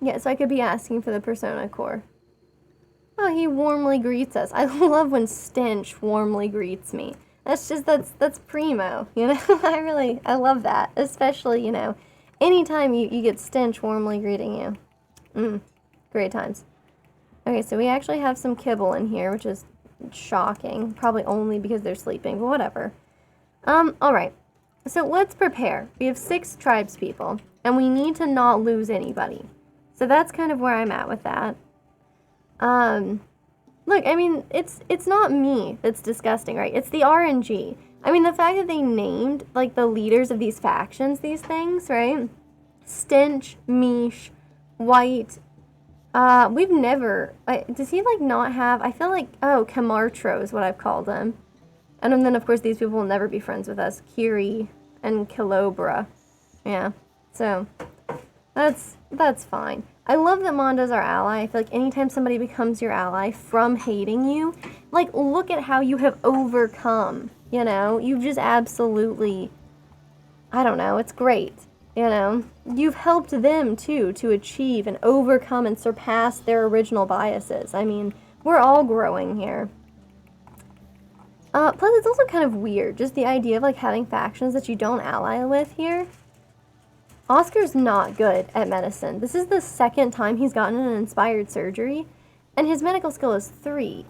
Yeah, so I could be asking for the persona core. Oh, he warmly greets us. I love when Stench warmly greets me. That's primo, you know? I love that. Especially, you know, anytime you get Stench warmly greeting you. Great times. Okay, so we actually have some kibble in here, which is shocking. Probably only because they're sleeping, but whatever. Alright. So let's prepare. We have 6 tribespeople, and we need to not lose anybody. So that's kind of where I'm at with that. Look, I mean, it's not me that's disgusting, right? It's the RNG. I mean, the fact that they named, like, the leaders of these factions, these things, right? Stench, Mish, White. We've never... does he, like, not have... I feel like... Oh, Camartro is what I've called him. And then, of course, these people will never be friends with us. Kiri and Kilobra. Yeah. So, that's fine. I love that Monda's our ally. I feel like anytime somebody becomes your ally from hating you, like, look at how you have overcome, you know? You've just absolutely... I don't know. It's great, you know? You've helped them, too, to achieve and overcome and surpass their original biases. I mean, we're all growing here. Plus, it's also kind of weird, just the idea of, like, having factions that you don't ally with here. Oscar's not good at medicine. This is the 2nd time he's gotten an inspired surgery, and his medical skill is 3.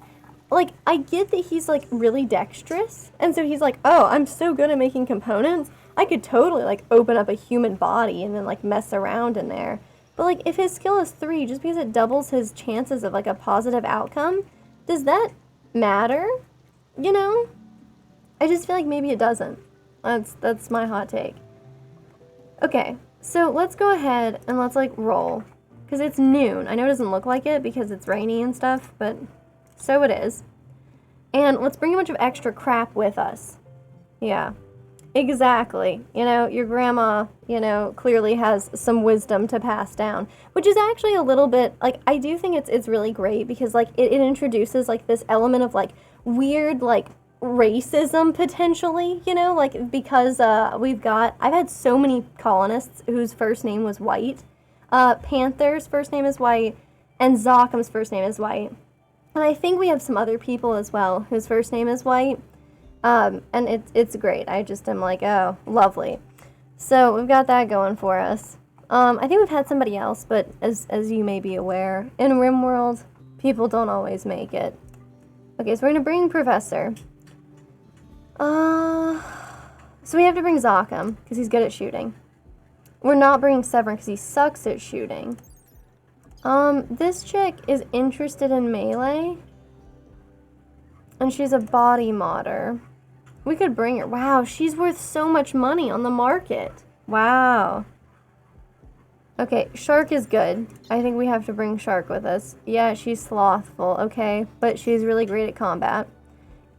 Like, I get that he's, like, really dexterous, and so he's like, oh, I'm so good at making components, I could totally, like, open up a human body and then, like, mess around in there. But, like, if his skill is 3, just because it doubles his chances of, like, a positive outcome, does that matter? You know? I just feel like maybe it doesn't. That's my hot take. Okay, so let's go ahead and let's, like, roll. Because it's noon. I know it doesn't look like it because it's rainy and stuff, but so it is. And let's bring a bunch of extra crap with us. Yeah, exactly. You know, your grandma, you know, clearly has some wisdom to pass down. Which is actually a little bit, like, I do think it's really great because, like, it introduces, like, this element of, like, weird, like, racism potentially, you know, like, because I've had so many colonists whose first name was White. Panther's first name is White, and Zocham's first name is White. And I think we have some other people as well whose first name is White. And it's great. I just am like, oh, lovely. So we've got that going for us. I think we've had somebody else, but as you may be aware, in Rimworld, people don't always make it. Okay, so we're gonna bring Professor. So we have to bring Zocham, because he's good at shooting. We're not bringing Severin, because he sucks at shooting. This chick is interested in melee. And she's a body modder. We could bring her. Wow, she's worth so much money on the market. Wow. Okay, Shark is good. I think we have to bring Shark with us. Yeah, she's slothful, okay. But she's really great at combat.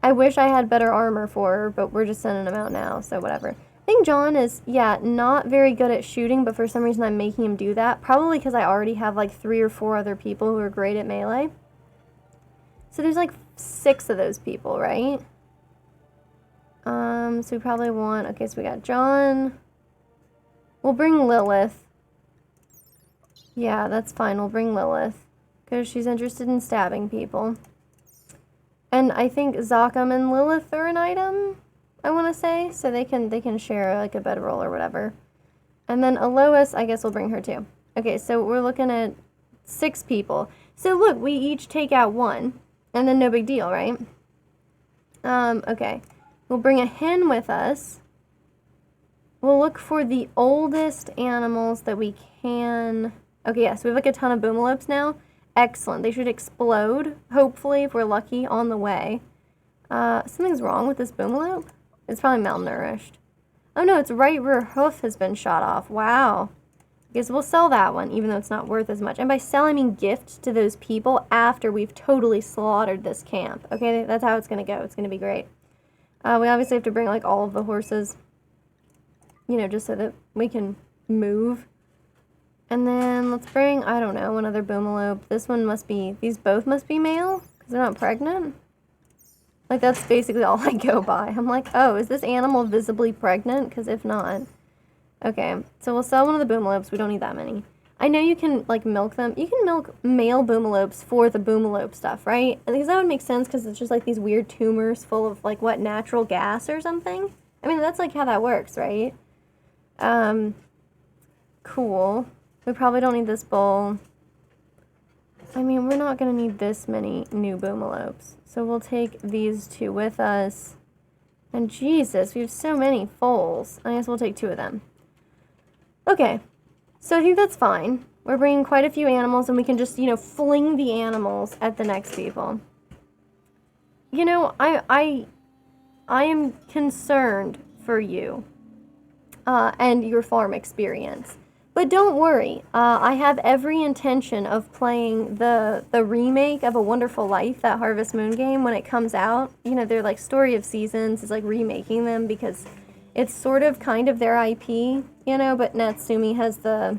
I wish I had better armor for her, but we're just sending them out now, so whatever. I think John is, yeah, not very good at shooting, but for some reason I'm making him do that. Probably because I already have like 3 or 4 other people who are great at melee. So there's like 6 of those people, right? So we probably want, okay, so we got John. We'll bring Lilith. Yeah, that's fine, we'll bring Lilith. Because she's interested in stabbing people. And I think Zocham and Lilith are an item, I want to say. So they can share like a bedroll or whatever. And then Alois, I guess we'll bring her too. Okay, so we're looking at 6 people. So look, we each take out 1. And then no big deal, right? Okay. We'll bring a hen with us. We'll look for the oldest animals that we can... Okay, yeah, so we have like a ton of boomalopes now. Excellent. They should explode, hopefully, if we're lucky, on the way. Something's wrong with this boomalope? It's probably malnourished. Oh no, its right rear hoof has been shot off. Wow. Because we'll sell that one, even though it's not worth as much. And by sell, I mean gift to those people after we've totally slaughtered this camp. Okay, that's how it's going to go. It's going to be great. We obviously have to bring, like, all of the horses, you know, just so that we can move. And then let's bring, I don't know, another boomalope. This one must be, these both must be male, because they're not pregnant. Like, that's basically all I go by. I'm like, oh, is this animal visibly pregnant? Because if not... Okay, so we'll sell one of the boomalopes. We don't need that many. I know you can, like, milk them. You can milk male boomalopes for the boomalope stuff, right? And because that would make sense because it's just, like, these weird tumors full of, like, what, natural gas or something? I mean, that's, like, how that works, right? Cool. We probably don't need this bull. I mean, we're not going to need this many new boomalopes. So we'll take these two with us. And Jesus, we have so many foals. I guess we'll take two of them. Okay, so I think that's fine. We're bringing quite a few animals, and we can just, you know, fling the animals at the next people. You know, I am concerned for you and your farm experience. But don't worry, I have every intention of playing the remake of A Wonderful Life, that Harvest Moon game, when it comes out. You know, they're like Story of Seasons is like remaking them because it's sort of kind of their IP, you know, but Natsumi has the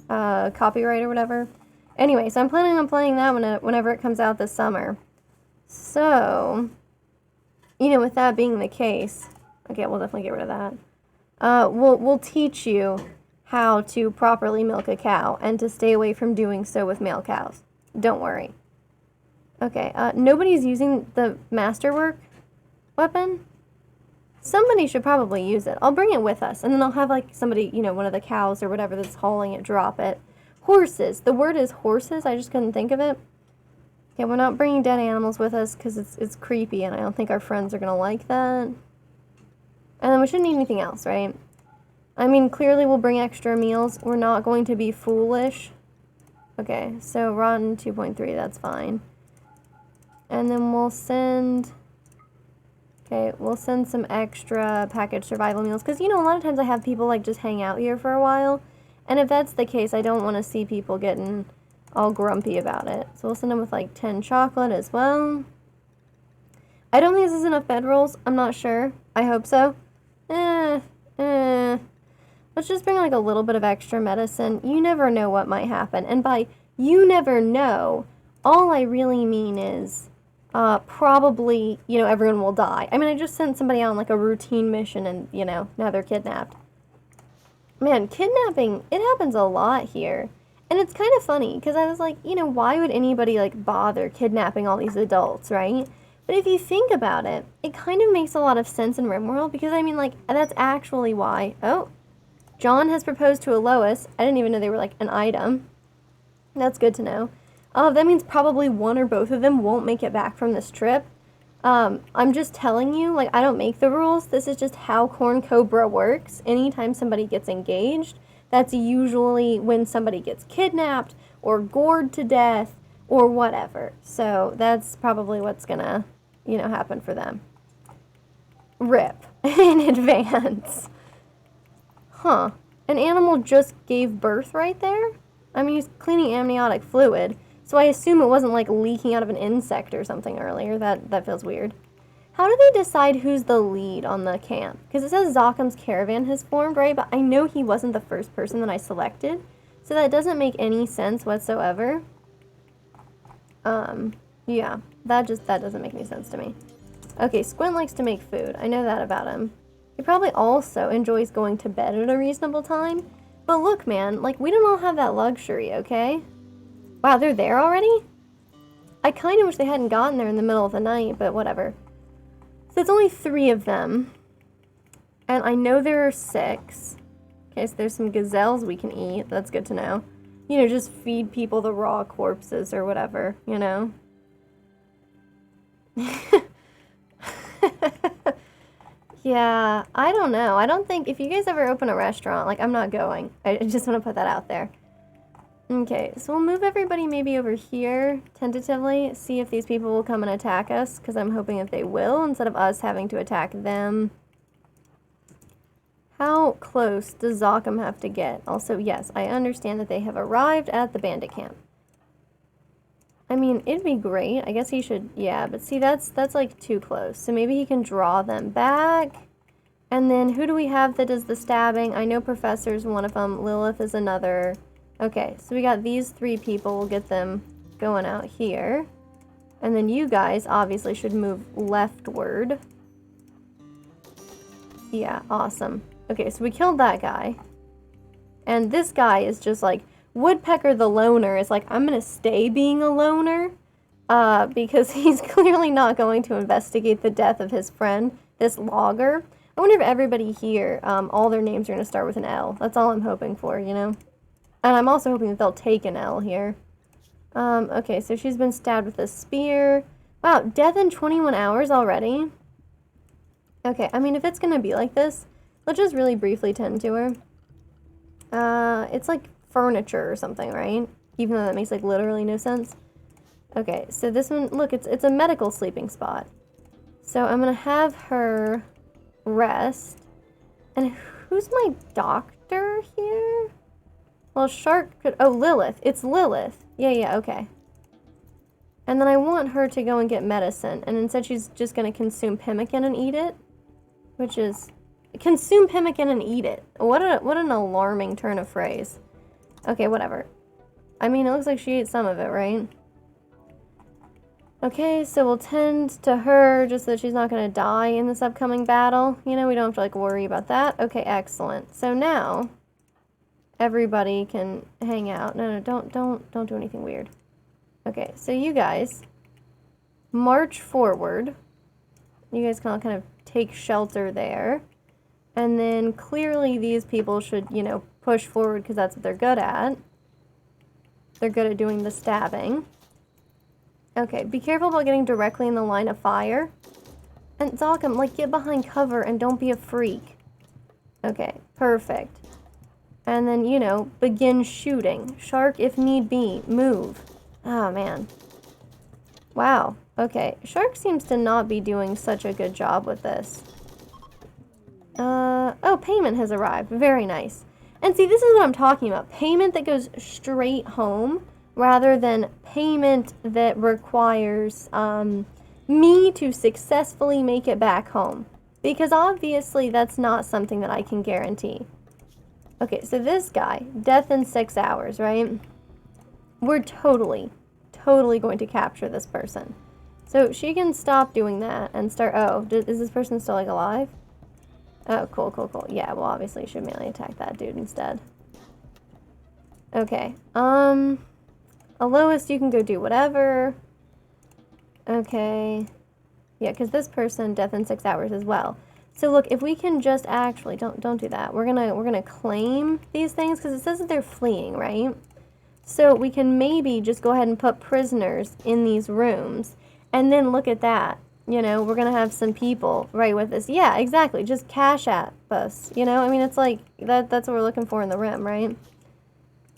copyright or whatever. Anyway, so I'm planning on playing that whenever it comes out this summer. So, you know, with that being the case, okay, we'll definitely get rid of that. We'll teach you how to properly milk a cow and to stay away from doing so with male cows. Don't worry. Okay, nobody's using the masterwork weapon? Somebody should probably use it. I'll bring it with us, and then I'll have, like, somebody, you know, one of the cows or whatever that's hauling it, drop it. Horses. The word is horses. I just couldn't think of it. Okay, we're not bringing dead animals with us because it's creepy, and I don't think our friends are going to like that. And then we shouldn't need anything else, right? I mean, clearly we'll bring extra meals. We're not going to be foolish. Okay, so rotten 2.3, that's fine. And then we'll send... Okay, we'll send some extra packaged survival meals. Because, you know, a lot of times I have people, like, just hang out here for a while. And if that's the case, I don't want to see people getting all grumpy about it. So we'll send them with, like, 10 chocolate as well. I don't think this is enough bedrolls. I'm not sure. I hope so. Let's just bring, like, a little bit of extra medicine. You never know what might happen. And by you never know, all I really mean is... probably, you know, everyone will die. I mean, I just sent somebody on, like, a routine mission and, you know, now they're kidnapped. Man, kidnapping, it happens a lot here. And it's kind of funny, because I was like, you know, why would anybody, like, bother kidnapping all these adults, right? But if you think about it, it kind of makes a lot of sense in Rimworld, because, I mean, like, that's actually why... Oh, John has proposed to a Lois. I didn't even know they were, like, an item. That's good to know. That means probably one or both of them won't make it back from this trip. I'm just telling you, like, I don't make the rules. This is just how Corn Cobra works. Anytime somebody gets engaged, that's usually when somebody gets kidnapped or gored to death or whatever. So that's probably what's gonna, you know, happen for them. RIP in advance. Huh. An animal just gave birth right there? I mean, he's cleaning amniotic fluid. So I assume it wasn't, like, leaking out of an insect or something earlier. That feels weird. How do they decide who's the lead on the camp? Because it says Zocham's caravan has formed, right? But I know he wasn't the first person that I selected. So that doesn't make any sense whatsoever. Yeah. That doesn't make any sense to me. Okay, Squint likes to make food. I know that about him. He probably also enjoys going to bed at a reasonable time. But look, man, like, we don't all have that luxury, okay? Wow, they're there already? I kind of wish they hadn't gotten there in the middle of the night, but whatever. So it's only 3 of them. And I know there are 6. Okay, so there's some gazelles we can eat. That's good to know. You know, just feed people the raw corpses or whatever, you know? Yeah, I don't know. I don't think, if you guys ever open a restaurant, like, I'm not going. I just want to put that out there. Okay, so we'll move everybody maybe over here, tentatively, see if these people will come and attack us, because I'm hoping that they will, instead of us having to attack them. How close does Zokum have to get? Also, yes, I understand that they have arrived at the bandit camp. I mean, it'd be great. I guess he should, yeah, but see, that's like too close. So maybe he can draw them back. And then who do we have that does the stabbing? I know Professor's one of them. Lilith is another. Okay, so we got these 3 people. We'll get them going out here. And then you guys obviously should move leftward. Yeah, awesome. Okay, so we killed that guy. And this guy is just like, Woodpecker the loner is like, I'm gonna stay being a loner. Because he's clearly not going to investigate the death of his friend, this logger. I wonder if everybody here, all their names are gonna start with an L. That's all I'm hoping for, you know? And I'm also hoping that they'll take an L here. Okay, so she's been stabbed with a spear. Wow, death in 21 hours already? Okay, I mean, if it's gonna be like this, let's just really briefly tend to her. It's like furniture or something, right? Even though that makes, like, literally no sense. Okay, so this one, look, it's a medical sleeping spot. So I'm gonna have her rest. And who's my doctor here? Well, Shark could, oh, Lilith. It's Lilith. Yeah, okay. And then I want her to go and get medicine. And instead she's just gonna consume pemmican and eat it. Which is, consume pemmican and eat it. What an alarming turn of phrase. Okay, whatever. I mean, it looks like she ate some of it, right? Okay, so we'll tend to her just so that she's not going to die in this upcoming battle. You know, we don't have to, like, worry about that. Okay, excellent. So now, everybody can hang out. No, don't do anything weird. Okay, so you guys march forward. You guys can all kind of take shelter there. And then clearly these people should, you know, push forward because that's what they're good at. They're good at doing the stabbing. Okay, be careful about getting directly in the line of fire. And Zokum, like, get behind cover and don't be a freak. Okay, perfect. And then, you know, begin shooting. Shark, if need be, move. Oh, man. Wow. Okay, Shark seems to not be doing such a good job with this. Oh, payment has arrived. Very nice. And see, this is what I'm talking about. Payment that goes straight home rather than payment that requires me to successfully make it back home. Because obviously that's not something that I can guarantee. Okay, so this guy, death in 6 hours, right? We're totally going to capture this person. So she can stop doing that and start, oh, is this person still, like, alive? Oh, cool. Yeah, well, obviously you should melee attack that dude instead. Okay, Alois, you can go do whatever. Okay. Yeah, because this person, death in 6 hours as well. So look, if we can just actually, don't do that. We're gonna claim these things, because it says that they're fleeing, right? So we can maybe just go ahead and put prisoners in these rooms, and then look at that. You know, we're gonna have some people right with this. Yeah, exactly. Just cash at us. You know, I mean, it's like that's what we're looking for in the rim, right?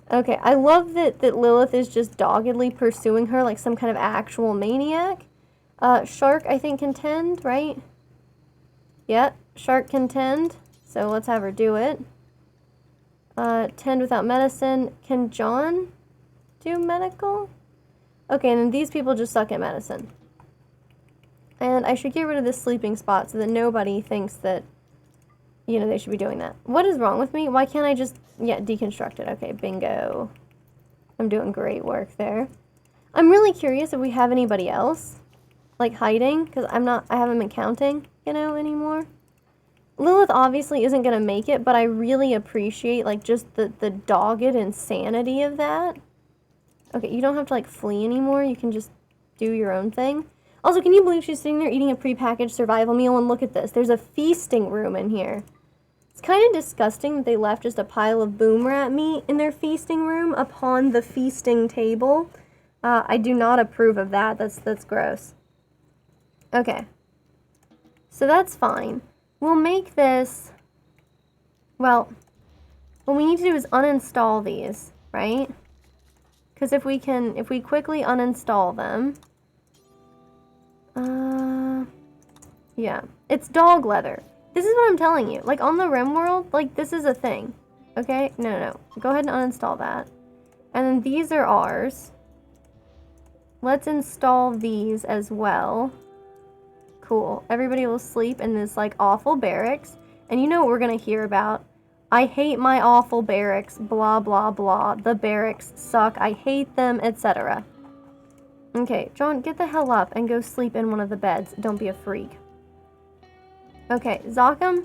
Okay, I love that Lilith is just doggedly pursuing her like some kind of actual maniac. Shark, I think, can tend, right? Yeah, Shark can tend. So let's have her do it. Tend without medicine. Can John do medical? Okay, and then these people just suck at medicine. And I should get rid of this sleeping spot so that nobody thinks that, you know, they should be doing that. What is wrong with me? Why can't I just, yeah, deconstruct it? Okay, bingo. I'm doing great work there. I'm really curious if we have anybody else, like, hiding, because I haven't been counting, you know, anymore. Lilith obviously isn't going to make it, but I really appreciate, like, just the dogged insanity of that. Okay, you don't have to, like, flee anymore. You can just do your own thing. Also, can you believe she's sitting there eating a prepackaged survival meal? And look at this. There's a feasting room in here. It's kind of disgusting that they left just a pile of boom rat meat in their feasting room upon the feasting table. I do not approve of that. That's gross. Okay. So that's fine. We'll make this... Well, what we need to do is uninstall these, right? Because if we quickly uninstall them... yeah. It's dog leather. This is what I'm telling you. Like, on the Rimworld, like, this is a thing. Okay? No. Go ahead and uninstall that. And then these are ours. Let's install these as well. Cool. Everybody will sleep in this, like, awful barracks. And you know what we're gonna hear about? I hate my awful barracks, blah, blah, blah. The barracks suck. I hate them, etc. Okay, John, get the hell up and go sleep in one of the beds. Don't be a freak. Okay, Zokum,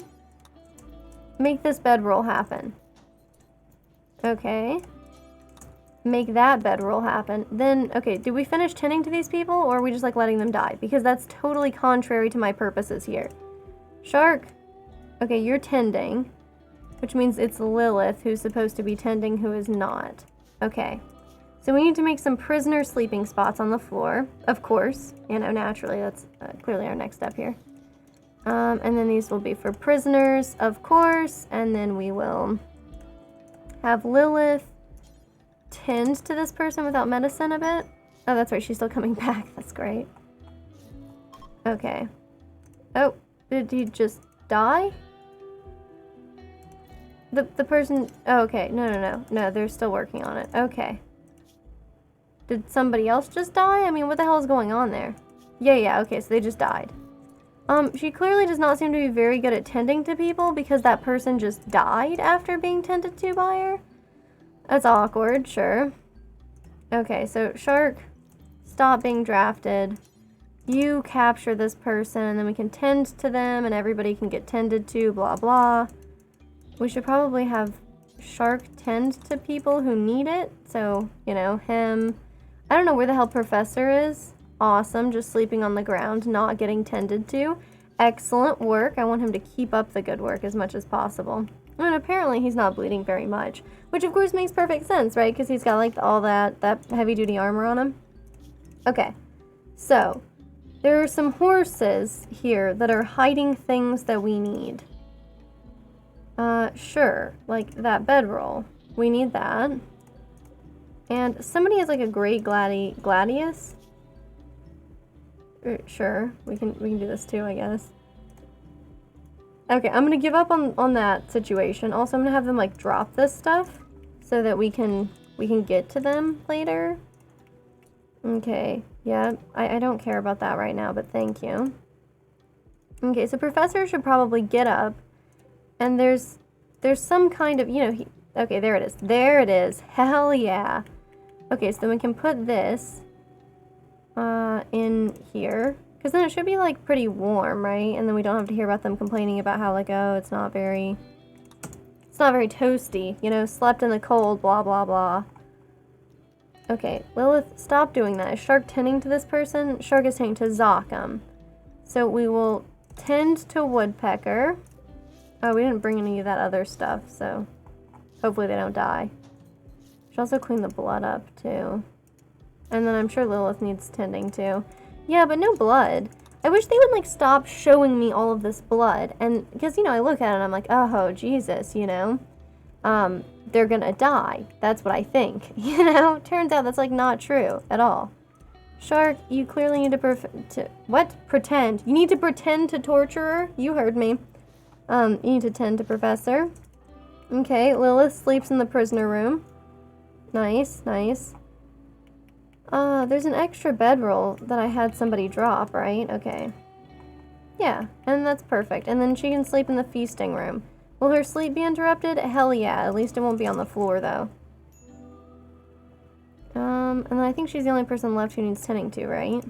make this bedroll happen. Okay. Make that bedroll happen. Then, okay, did we finish tending to these people, or are we just, like, letting them die? Because that's totally contrary to my purposes here. Shark. Okay, you're tending, which means it's Lilith who's supposed to be tending who is not. Okay. So we need to make some prisoner sleeping spots on the floor, of course. You know, naturally, that's clearly our next step here. And then these will be for prisoners, of course, and then we will have Lilith tend to this person without medicine a bit. Oh, that's right, she's still coming back. That's great. Okay. Oh, did he just die? The person... Oh, okay. No, they're still working on it. Okay. Did somebody else just die? I mean, what the hell is going on there? Yeah, okay, so they just died. She clearly does not seem to be very good at tending to people because that person just died after being tended to by her. That's awkward, sure. Okay, so Shark, stop being drafted. You capture this person, and then we can tend to them, and everybody can get tended to, blah, blah. We should probably have Shark tend to people who need it. So, you know, him. I don't know where the hell Professor is. Awesome, just sleeping on the ground, not getting tended to. Excellent work. I want him to keep up the good work as much as possible. And apparently he's not bleeding very much, which of course makes perfect sense, right? Because he's got like all that heavy-duty armor on him. Okay, so there are some horses here that are hiding things that we need. Sure, like that bedroll. We need that. And somebody has like a great gladius. Sure, we can do this too, I guess. Okay, I'm gonna give up on that situation. Also, I'm gonna have them like drop this stuff so that we can get to them later. Okay, yeah, I don't care about that right now, but thank you. Okay, so Professor should probably get up, and there's some kind of, you know, okay, there it is. There it is. Hell yeah. Okay, so then we can put this in here. Because then it should be, like, pretty warm, right? And then we don't have to hear about them complaining about how, like, oh, it's not very toasty. You know, slept in the cold, blah, blah, blah. Okay, Lilith, stop doing that. Is Shark tending to this person? Shark is tending to Zokum. So we will tend to Woodpecker. Oh, we didn't bring any of that other stuff, so hopefully they don't die. Should also clean the blood up, too. And then I'm sure Lilith needs tending, too. Yeah, but no blood. I wish they would, like, stop showing me all of this blood. And, because, you know, I look at it and I'm like, oh, Jesus, you know? They're gonna die. That's what I think. You know? Turns out that's, like, not true at all. Shark, you clearly need to pretend. You need to pretend to torturer. You heard me. You need to tend to Professor. Okay, Lilith sleeps in the prisoner room. Nice, nice. There's an extra bedroll that I had somebody drop, right? Okay. Yeah, and that's perfect. And then she can sleep in the feasting room. Will her sleep be interrupted? Hell yeah, at least it won't be on the floor, though. And then I think she's the only person left who needs tending to, right?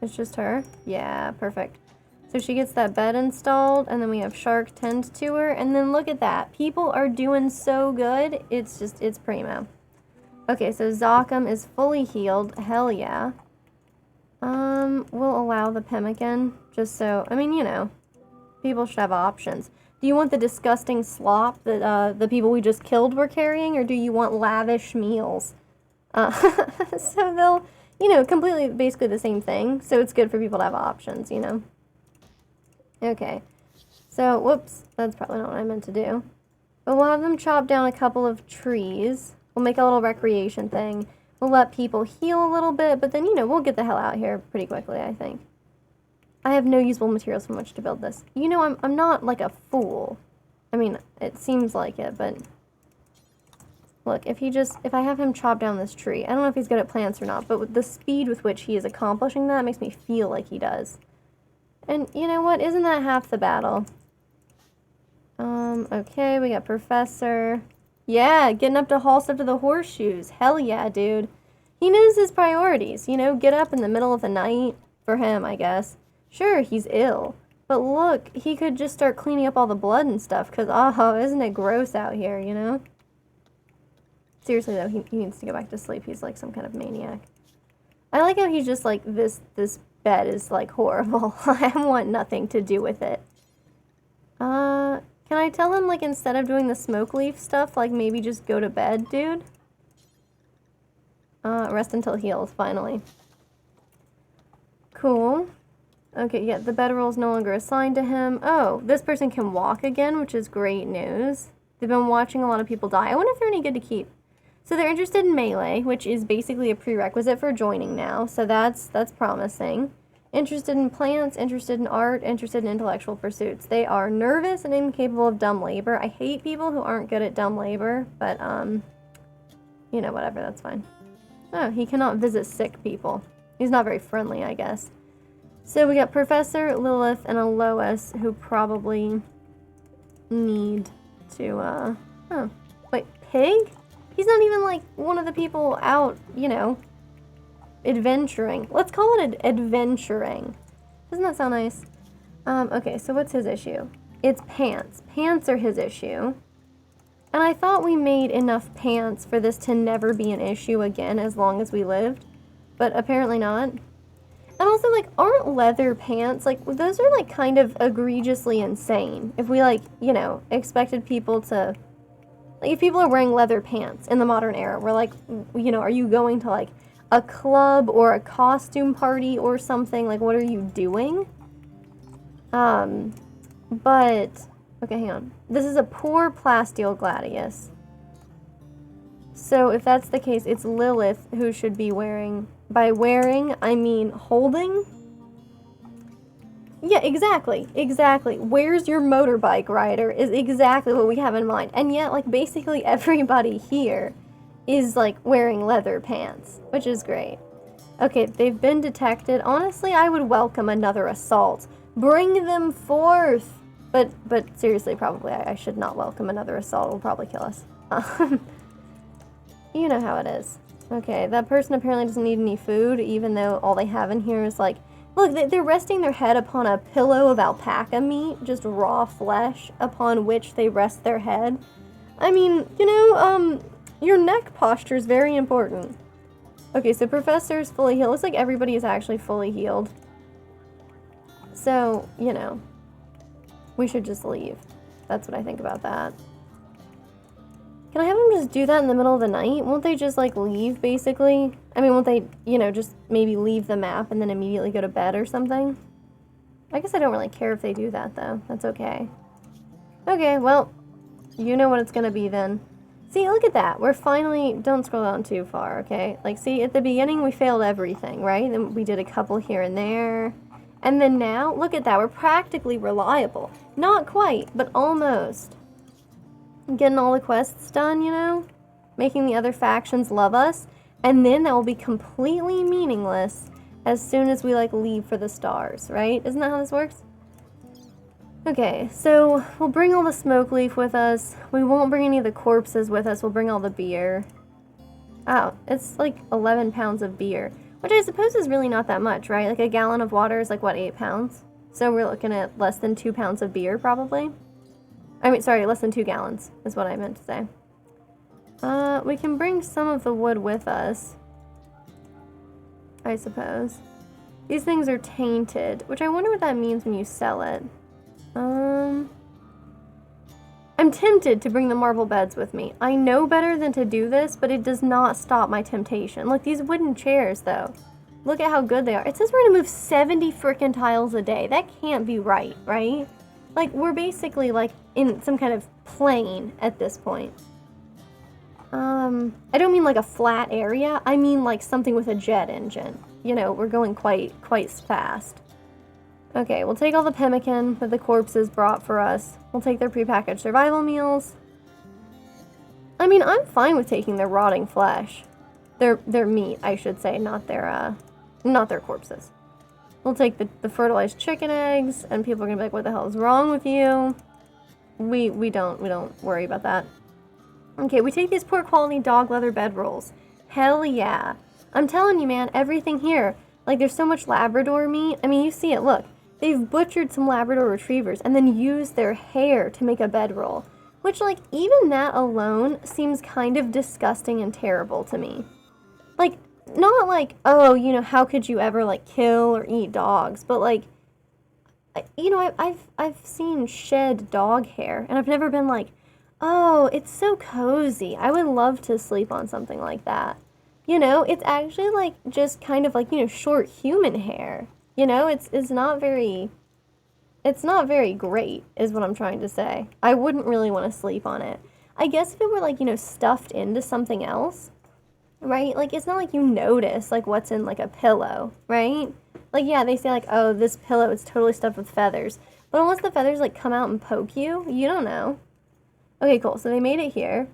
It's just her? Yeah, perfect. So she gets that bed installed, and then we have Shark tend to her, and then look at that. People are doing so good. It's primo. Okay, so Zokum is fully healed. Hell yeah. We'll allow the pemmican, just so, I mean, you know, people should have options. Do you want the disgusting slop that the people we just killed were carrying, or do you want lavish meals? So they'll, you know, completely, basically the same thing, so it's good for people to have options, you know? Okay, so, whoops, that's probably not what I meant to do. But we'll have them chop down a couple of trees. We'll make a little recreation thing. We'll let people heal a little bit, but then, you know, we'll get the hell out of here pretty quickly, I think. I have no usable materials from which to build this. You know, I'm not like a fool. I mean, it seems like it, but look, if I have him chop down this tree, I don't know if he's good at plants or not, but with the speed with which he is accomplishing that makes me feel like he does. And you know what? Isn't that half the battle? Okay, we got Professor. Yeah, getting up to haul stuff to the horseshoes. Hell yeah, dude. He knows his priorities, you know, get up in the middle of the night, for him, I guess. Sure, he's ill, but look, he could just start cleaning up all the blood and stuff, because, oh, isn't it gross out here, you know? Seriously, though, he needs to go back to sleep. He's like some kind of maniac. I like how he's just like, this bed is, like, horrible. I want nothing to do with it. Can I tell him, like, instead of doing the smoke leaf stuff, like, maybe just go to bed, dude? Rest until healed, finally. Cool. Okay, yeah, the bedroll is no longer assigned to him. Oh, this person can walk again, which is great news. They've been watching a lot of people die. I wonder if they're any good to keep. So they're interested in melee, which is basically a prerequisite for joining now, so that's promising. Interested in plants, interested in art, interested in intellectual pursuits. They are nervous and incapable of dumb labor. I hate people who aren't good at dumb labor, but, you know, whatever, that's fine. Oh, he cannot visit sick people. He's not very friendly, I guess. So we got Professor, Lilith, and a Lois who probably need to, oh, wait, Pig? He's not even, like, one of the people out, you know, adventuring. Let's call it adventuring. Doesn't that sound nice? Okay, so what's his issue? It's pants. Pants are his issue. And I thought we made enough pants for this to never be an issue again as long as we lived. But apparently not. And also, like, aren't leather pants, like, those are, like, kind of egregiously insane. If we, like, you know, expected people to... Like, if people are wearing leather pants in the modern era, we're like, you know, are you going to, like, a club or a costume party or something? Like, what are you doing? But... Okay, hang on. This is a poor plasteel gladius. So if that's the case, it's Lilith who should be wearing... By wearing, I mean holding? Yeah, exactly. Exactly. Where's your motorbike rider is exactly what we have in mind. And yet, like, basically everybody here is, like, wearing leather pants, which is great. Okay, they've been detected. Honestly, I would welcome another assault. Bring them forth! But seriously, probably I should not welcome another assault. It'll probably kill us. You know how it is. Okay, that person apparently doesn't need any food, even though all they have in here is like... Look, they're resting their head upon a pillow of alpaca meat, just raw flesh, upon which they rest their head. I mean, you know, your neck posture is very important. Okay, so Professor's fully healed. Looks like everybody is actually fully healed. So, you know, we should just leave. That's what I think about that. Can I have them just do that in the middle of the night? Won't they just, like, leave, basically? I mean, won't they, you know, just maybe leave the map and then immediately go to bed or something? I guess I don't really care if they do that, though. That's okay. Okay, well, you know what it's gonna be then. See, look at that. We're finally... Don't scroll down too far, okay? Like, see, at the beginning we failed everything, right? Then we did a couple here and there. And then now, look at that. We're practically reliable. Not quite, but almost. Getting all the quests done, you know? Making the other factions love us. And then that will be completely meaningless as soon as we, like, leave for the stars, right? Isn't that how this works? Okay, so we'll bring all the smoke leaf with us. We won't bring any of the corpses with us. We'll bring all the beer. Oh, it's like 11 pounds of beer, which I suppose is really not that much, right? Like a gallon of water is like, what, 8 pounds? So we're looking at less than 2 pounds of beer, probably. I mean, sorry, less than 2 gallons is what I meant to say. We can bring some of the wood with us, I suppose. These things are tainted, which I wonder what that means when you sell it. I'm tempted to bring the marble beds with me. I know better than to do this, but it does not stop my temptation. Look, these wooden chairs, though. Look at how good they are. It says we're gonna move 70 frickin' tiles a day. That can't be right, right? Like, we're basically, like, in some kind of plane at this point. I don't mean like a flat area. I mean like something with a jet engine. You know, we're going quite fast. Okay, we'll take all the pemmican that the corpses brought for us. We'll take their prepackaged survival meals. I mean, I'm fine with taking their rotting flesh. Their meat, I should say, not their corpses. We'll take the fertilized chicken eggs, and people are gonna be like, what the hell is wrong with you? We don't worry about that. Okay, we take these poor quality dog leather bedrolls. Hell yeah. I'm telling you, man, everything here. Like, there's so much Labrador meat. I mean, you see it, look. They've butchered some Labrador retrievers and then used their hair to make a bedroll. Which, like, even that alone seems kind of disgusting and terrible to me. Like, not like, oh, you know, how could you ever, like, kill or eat dogs? But, like, you know, I've seen shed dog hair, and I've never been like, oh, it's so cozy. I would love to sleep on something like that. You know, it's actually, like, just kind of like, you know, short human hair. You know, it's not very great, is what I'm trying to say. I wouldn't really want to sleep on it. I guess if it were, like, you know, stuffed into something else, right? Like, it's not like you notice, like, what's in, like, a pillow, right? Like, yeah, they say, like, oh, this pillow is totally stuffed with feathers. But unless the feathers, like, come out and poke you, you don't know. Okay, cool. So they made it here.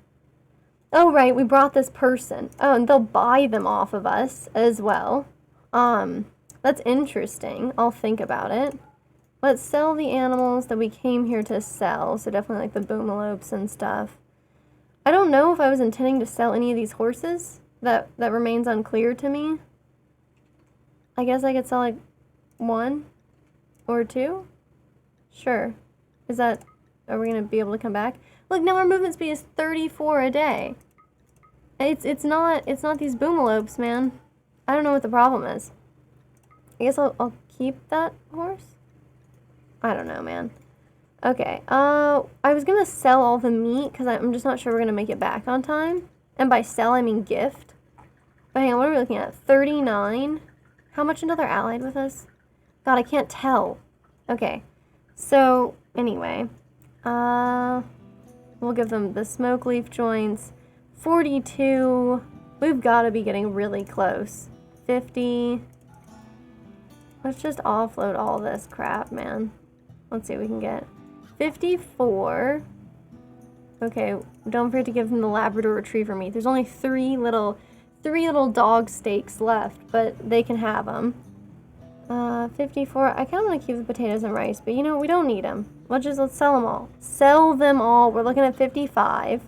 Oh, right, we brought this person. Oh, and they'll buy them off of us as well. That's interesting. I'll think about it. Let's sell the animals that we came here to sell. So definitely, like, the boomalopes and stuff. I don't know if I was intending to sell any of these horses. That remains unclear to me. I guess I could sell, like, 1 or 2? Sure. Are we gonna be able to come back? Look, now our movement speed is 34 a day. It's not these boomalopes, man. I don't know what the problem is. I guess I'll keep that horse? I don't know, man. Okay, I was gonna sell all the meat, because I'm just not sure we're gonna make it back on time. And by sell, I mean gift. But hang on, what are we looking at? 39? How much another allied with us? God, I can't tell. Okay, so, anyway. We'll give them the smoke leaf joints. 42. We've got to be getting really close. 50. Let's just offload all this crap, man. Let's see what we can get. 54. Okay, don't forget to give them the Labrador Retriever meat. There's only three little dog steaks left, but they can have them. 54. I kind of want to keep the potatoes and rice, but you know, we don't need them. Let's sell them all. Sell them all. We're looking at 55.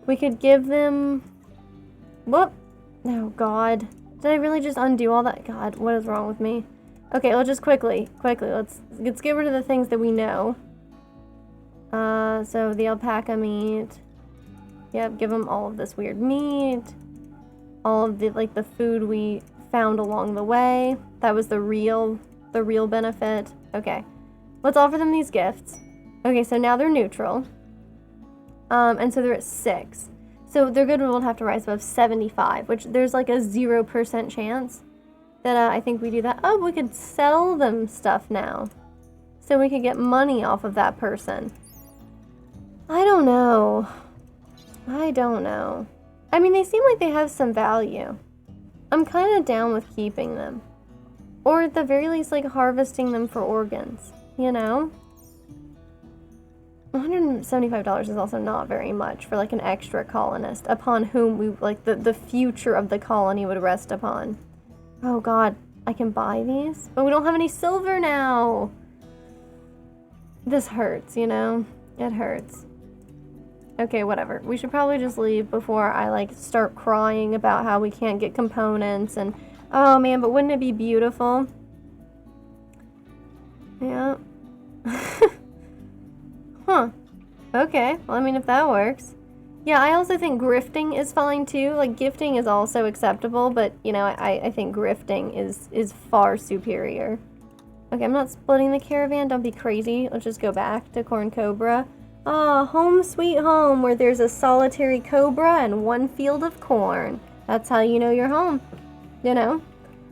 We could give them... Whoop. Oh, God. Did I really just undo all that? God, what is wrong with me? Okay, let's just quickly, let's get rid of the things that we know. So the alpaca meat. Yep, give them all of this weird meat. All of the, like, the food we found along the way. That was the real benefit. Okay. Let's offer them these gifts. Okay, so now they're neutral. And so they're at 6. So their goodwill would have to rise above 75, which there's like a 0% chance that I think we do that. Oh, we could sell them stuff now. So we could get money off of that person. I don't know. I mean, they seem like they have some value. I'm kind of down with keeping them. Or at the very least, like, harvesting them for organs, you know? $175 is also not very much for, like, an extra colonist upon whom we, like, the future of the colony would rest upon. Oh, God, I can buy these? But we don't have any silver now! This hurts, you know? It hurts. Okay, whatever. We should probably just leave before I, like, start crying about how we can't get components and... Oh, man, but wouldn't it be beautiful? Yeah. Huh. Okay. Well, I mean, if that works. Yeah, I also think grifting is fine, too. Like, gifting is also acceptable, but, you know, I think grifting is far superior. Okay, I'm not splitting the caravan. Don't be crazy. Let's just go back to Corn Cobra. Ah, home sweet home, where there's a solitary cobra and one field of corn. That's how you know you're home. You know?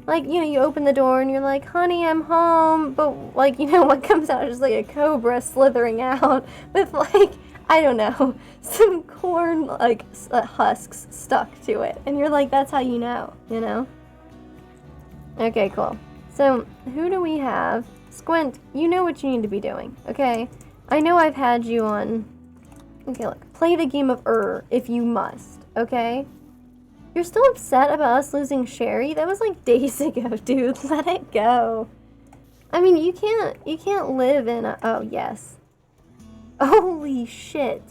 Like, you know, you open the door and you're like, honey, I'm home. But, like, you know, what comes out is just like a cobra slithering out with, like, I don't know, some corn, like, husks stuck to it. And you're like, that's how you know, you know? Okay, cool. So, who do we have? Squint, you know what you need to be doing, okay? I know I've had you on... Okay, look. Play the game of if you must, okay? You're still upset about us losing Sherry? That was like days ago, dude. Let it go. I mean, you can't live in a... Oh, yes. Holy shit.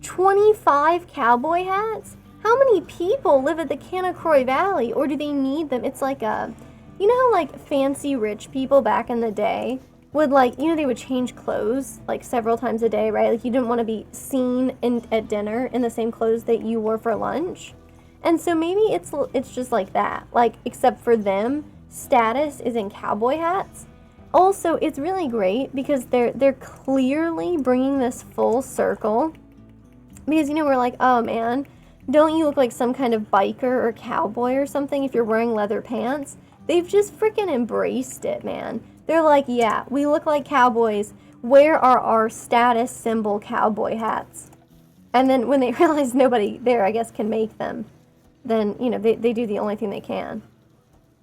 25 cowboy hats? How many people live at the Canacroy Valley? Or do they need them? It's like a... You know how, like, fancy rich people back in the day would, like, you know, they would change clothes, like, several times a day, right? Like, you didn't want to be seen at dinner in the same clothes that you wore for lunch. And so maybe it's just like that. Like, except for them, status is in cowboy hats. Also, it's really great because they're clearly bringing this full circle. Because, you know, we're like, oh, man, don't you look like some kind of biker or cowboy or something if you're wearing leather pants? They've just freaking embraced it, man. They're like, yeah, we look like cowboys. Where are our status symbol cowboy hats? And then when they realize nobody there, I guess, can make them, then, you know, they do the only thing they can.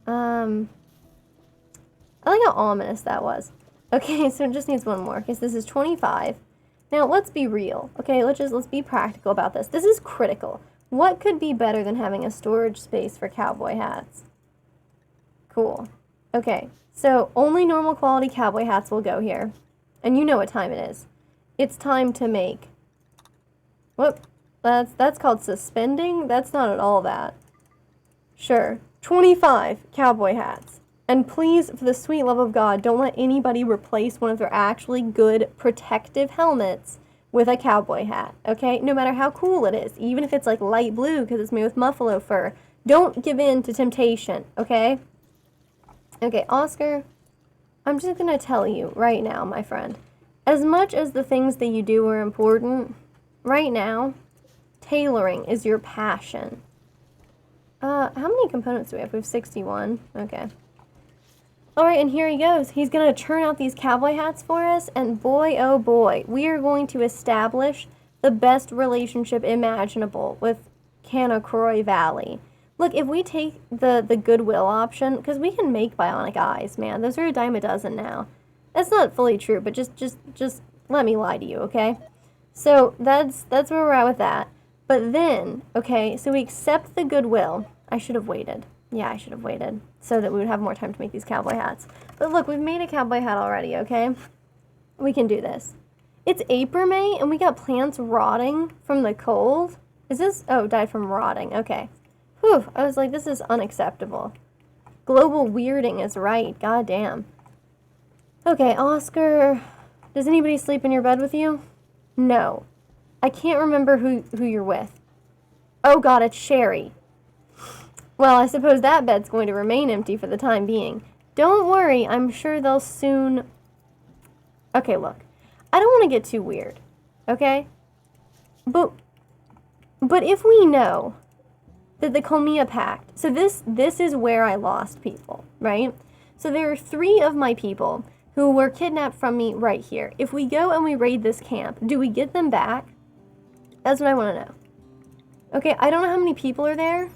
I like how ominous that was. Okay, so it just needs one more, because this is 25. Now, let's be real, okay? Let's be practical about this. This is critical. What could be better than having a storage space for cowboy hats? Cool. Okay, so only normal quality cowboy hats will go here. And you know what time it is. It's time to make... Whoop. That's called suspending? That's not at all that. Sure. 25 cowboy hats. And please, for the sweet love of God, don't let anybody replace one of their actually good protective helmets with a cowboy hat, okay? No matter how cool it is, even if it's like light blue because it's made with buffalo fur. Don't give in to temptation, okay? Okay, Oscar, I'm just going to tell you right now, my friend. As much as the things that you do are important, right now, tailoring is your passion. How many components do we have? We have 61. Okay. Alright, and here he goes. He's going to turn out these cowboy hats for us, and boy, oh boy, we are going to establish the best relationship imaginable with Canacroy Valley. Look, if we take the Goodwill option, because we can make bionic eyes, man. Those are a dime a dozen now. That's not fully true, but just let me lie to you, okay? So that's where we're at with that. But then, okay, so we accept the Goodwill. I should have waited. Yeah, I should have waited so that we would have more time to make these cowboy hats. But look, we've made a cowboy hat already, okay? We can do this. It's April, May, and we got plants rotting from the cold. Is this? Oh, died from rotting. Okay. Whew, I was like, this is unacceptable. Global weirding is right. God damn. Okay, Oscar. Does anybody sleep in your bed with you? No. I can't remember who you're with. Oh god, it's Sherry. Well, I suppose that bed's going to remain empty for the time being. Don't worry, I'm sure they'll soon... Okay, look. I don't want to get too weird. Okay? But if we know that the Colmia Pact... So this is where I lost people, right? So there are 3 of my people who were kidnapped from me right here. If we go and we raid this camp, do we get them back? That's what I want to know. Okay, I don't know how many people are there.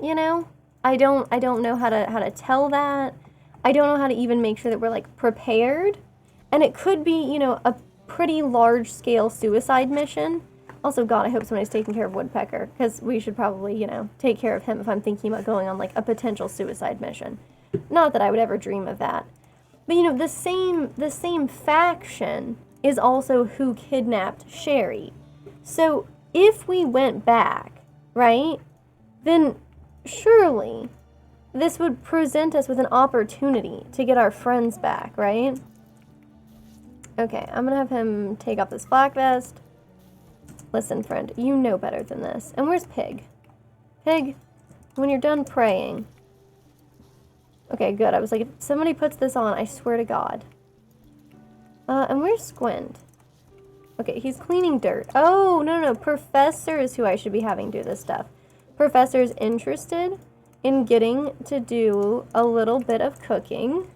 You know? I don't know how to tell that. I don't know how to even make sure that we're, like, prepared. And it could be, you know, a pretty large-scale suicide mission. Also, God, I hope somebody's taking care of Woodpecker, because we should probably, you know, take care of him if I'm thinking about going on, like, a potential suicide mission. Not that I would ever dream of that. But, you know, the same faction is also who kidnapped Sherry. So, if we went back, right, then surely this would present us with an opportunity to get our friends back, right? Okay, I'm gonna have him take off this flak vest. Listen, friend, you know better than this. And where's Pig? Pig, when you're done praying... Okay, good. I was like, if somebody puts this on, I swear to God. And where's Squint? Okay, he's cleaning dirt. Oh, no. Professor is who I should be having do this stuff. Professor is interested in getting to do a little bit of cooking.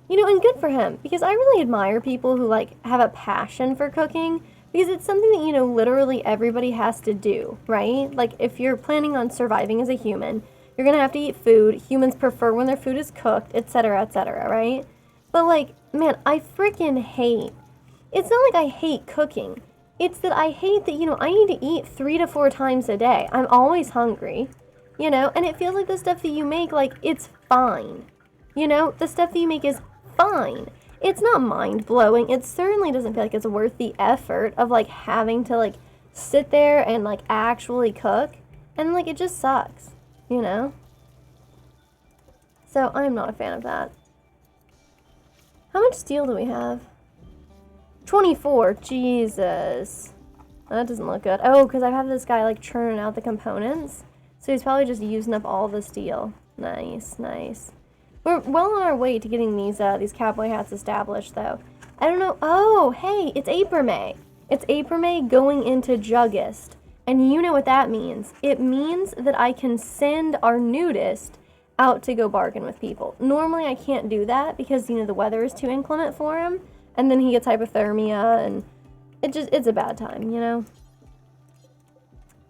You know, and good for him. Because I really admire people who, like, have a passion for cooking. Because it's something that, you know, literally everybody has to do, right? Like, if you're planning on surviving as a human... You're You're gonna have to eat food. Humans prefer when their food is cooked, etc., etc., right? But, like, man, I freaking hate... It's not like I hate cooking. It's that I hate that, you know, I need to eat 3 to 4 times a day. I'm always hungry, you know? And it feels like the stuff that you make, like, it's fine. You know? The stuff that you make is fine. It's not mind-blowing. It certainly doesn't feel like it's worth the effort of, like, having to, like, sit there and, like, actually cook. And, like, it just sucks, you know? So, I'm not a fan of that. How much steel do we have? 24. Jesus. That doesn't look good. Oh, because I have this guy, like, churning out the components. So he's probably just using up all the steel. Nice, nice. We're well on our way to getting these cowboy hats established, though. I don't know. Oh, hey, it's April May. It's April May going into Juggist. And you know what that means. It means that I can send our nudist out to go bargain with people. Normally, I can't do that because, you know, the weather is too inclement for him. And then he gets hypothermia, and it's a bad time, you know?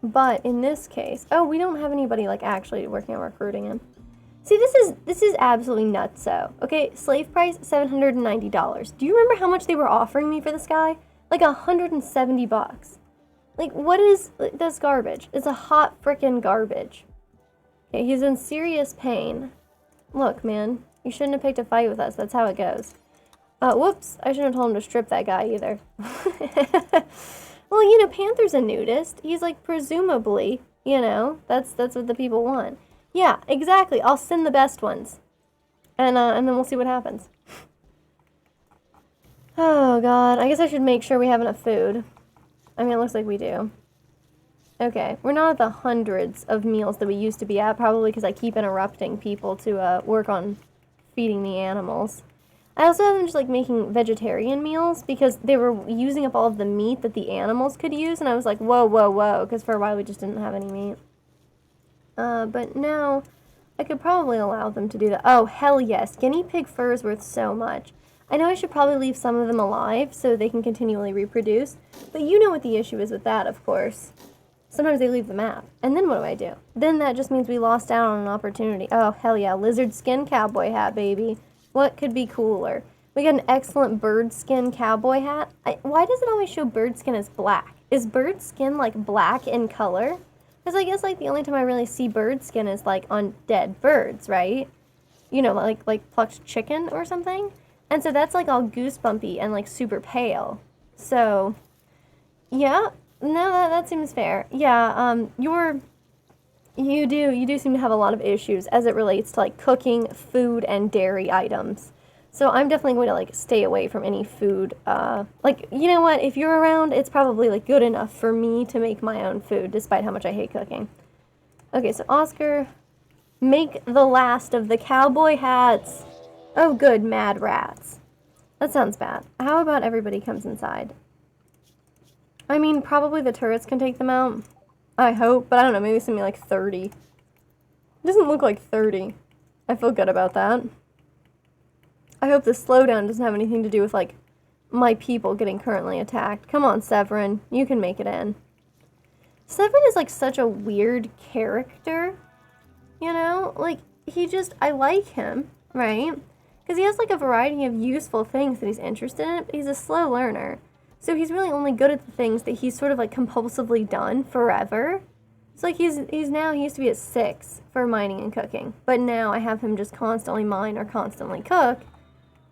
But in this case, oh, we don't have anybody, like, actually working on recruiting him. See, this is absolutely nutso. Okay, slave price, $790. Do you remember how much they were offering me for this guy? Like, $170. Like, what is this garbage? It's a hot frickin' garbage. Okay, he's in serious pain. Look, man, you shouldn't have picked a fight with us. That's how it goes. Whoops, I shouldn't have told him to strip that guy either. Well, you know, Panther's a nudist. He's, like, presumably, you know, that's what the people want. Yeah, exactly. I'll send the best ones. And then we'll see what happens. Oh, God. I guess I should make sure we have enough food. I mean, it looks like we do. Okay, we're not at the hundreds of meals that we used to be at, probably because I keep interrupting people to work on feeding the animals. I also have them just, like, making vegetarian meals because they were using up all of the meat that the animals could use, and I was like, whoa, whoa, whoa, because for a while we just didn't have any meat. But now, I could probably allow them to do that. Oh, hell yes, guinea pig fur is worth so much. I know I should probably leave some of them alive so they can continually reproduce, but you know what the issue is with that, of course. Sometimes they leave the map, and then what do? Then that just means we lost out on an opportunity. Oh, hell yeah, lizard skin cowboy hat, baby. What could be cooler? We got an excellent bird skin cowboy hat. Why does it always show bird skin as black? Is bird skin, like, black in color? Because I guess, like, the only time I really see bird skin is, like, on dead birds, right? You know, like plucked chicken or something. And so that's, like, all goosebumpy and, like, super pale. So, yeah, no, that seems fair. Yeah, you do seem to have a lot of issues as it relates to, like, cooking, food, and dairy items. So I'm definitely going to, like, stay away from any food. Like, you know what? If you're around, it's probably, like, good enough for me to make my own food, despite how much I hate cooking. Okay, so Oscar, make the last of the cowboy hats. Oh, good, mad rats. That sounds bad. How about everybody comes inside? I mean, probably the turrets can take them out. I hope, but I don't know, maybe something like 30. It doesn't look like 30. I feel good about that. I hope the slowdown doesn't have anything to do with, like, my people getting currently attacked. Come on, Severin. You can make it in. Severin is, like, such a weird character. You know? Like, I like him, right? Because he has, like, a variety of useful things that he's interested in, but he's a slow learner. So he's really only good at the things that he's sort of, like, compulsively done forever. So, like, he used to be at 6 for mining and cooking. But now I have him just constantly mine or constantly cook.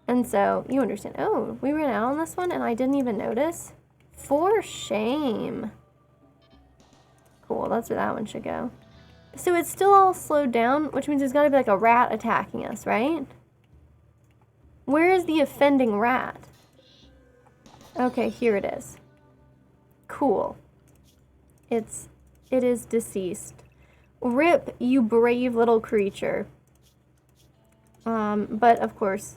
And so, you understand. Oh, we ran out on this one and I didn't even notice. For shame. Cool, that's where that one should go. So it's still all slowed down, which means there's gotta be, like, a rat attacking us, right? Where is the offending rat? Okay, here it is. Cool. It is deceased. Rip, you brave little creature. But of course,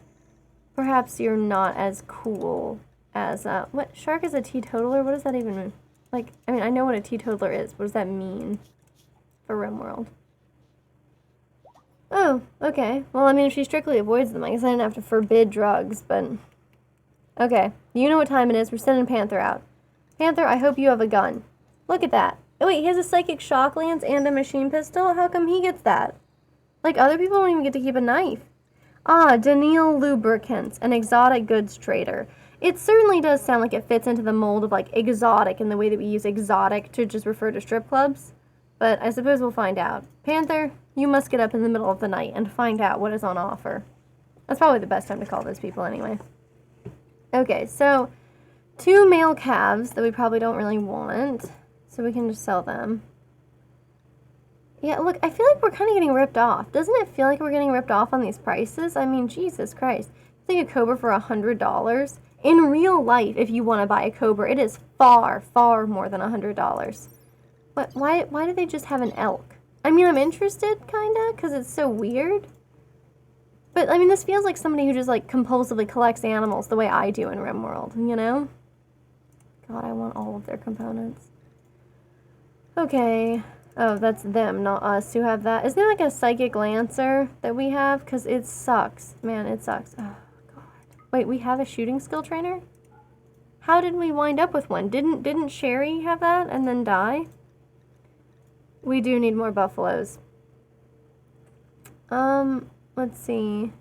perhaps you're not as cool as, what, shark is a teetotaler? What does that even mean? Like, I mean, I know what a teetotaler is. What does that mean for Rimworld? Oh, okay. Well, I mean, if she strictly avoids them, I guess I didn't have to forbid drugs, but... Okay, you know what time it is. We're sending Panther out. Panther, I hope you have a gun. Look at that. Oh, wait, he has a psychic shock lance and a machine pistol? How come he gets that? Like, other people don't even get to keep a knife. Ah, Daniil Lubricants, an exotic goods trader. It certainly does sound like it fits into the mold of, like, exotic in the way that we use exotic to just refer to strip clubs. But I suppose we'll find out. Panther, you must get up in the middle of the night and find out what is on offer. That's probably the best time to call those people anyway. Okay, so 2 male calves that we probably don't really want, so we can just sell them. Yeah, look, I feel like we're kind of getting ripped off. Doesn't it feel like we're getting ripped off on these prices? I mean, Jesus Christ. It's like a cobra for $100. In real life, if you want to buy a cobra, it is far, far more than $100. But why do they just have an elk? I mean, I'm interested, kind of, because it's so weird. But, I mean, this feels like somebody who just, like, compulsively collects animals the way I do in Rimworld, you know? God, I want all of their components. Okay. Oh, that's them, not us, who have that. Isn't there, like, a psychic lancer that we have? Because it sucks. Man, it sucks. Oh, God. Wait, we have a shooting skill trainer? How did we wind up with one? Didn't Sherry have that and then die? We do need more buffaloes. Let's see.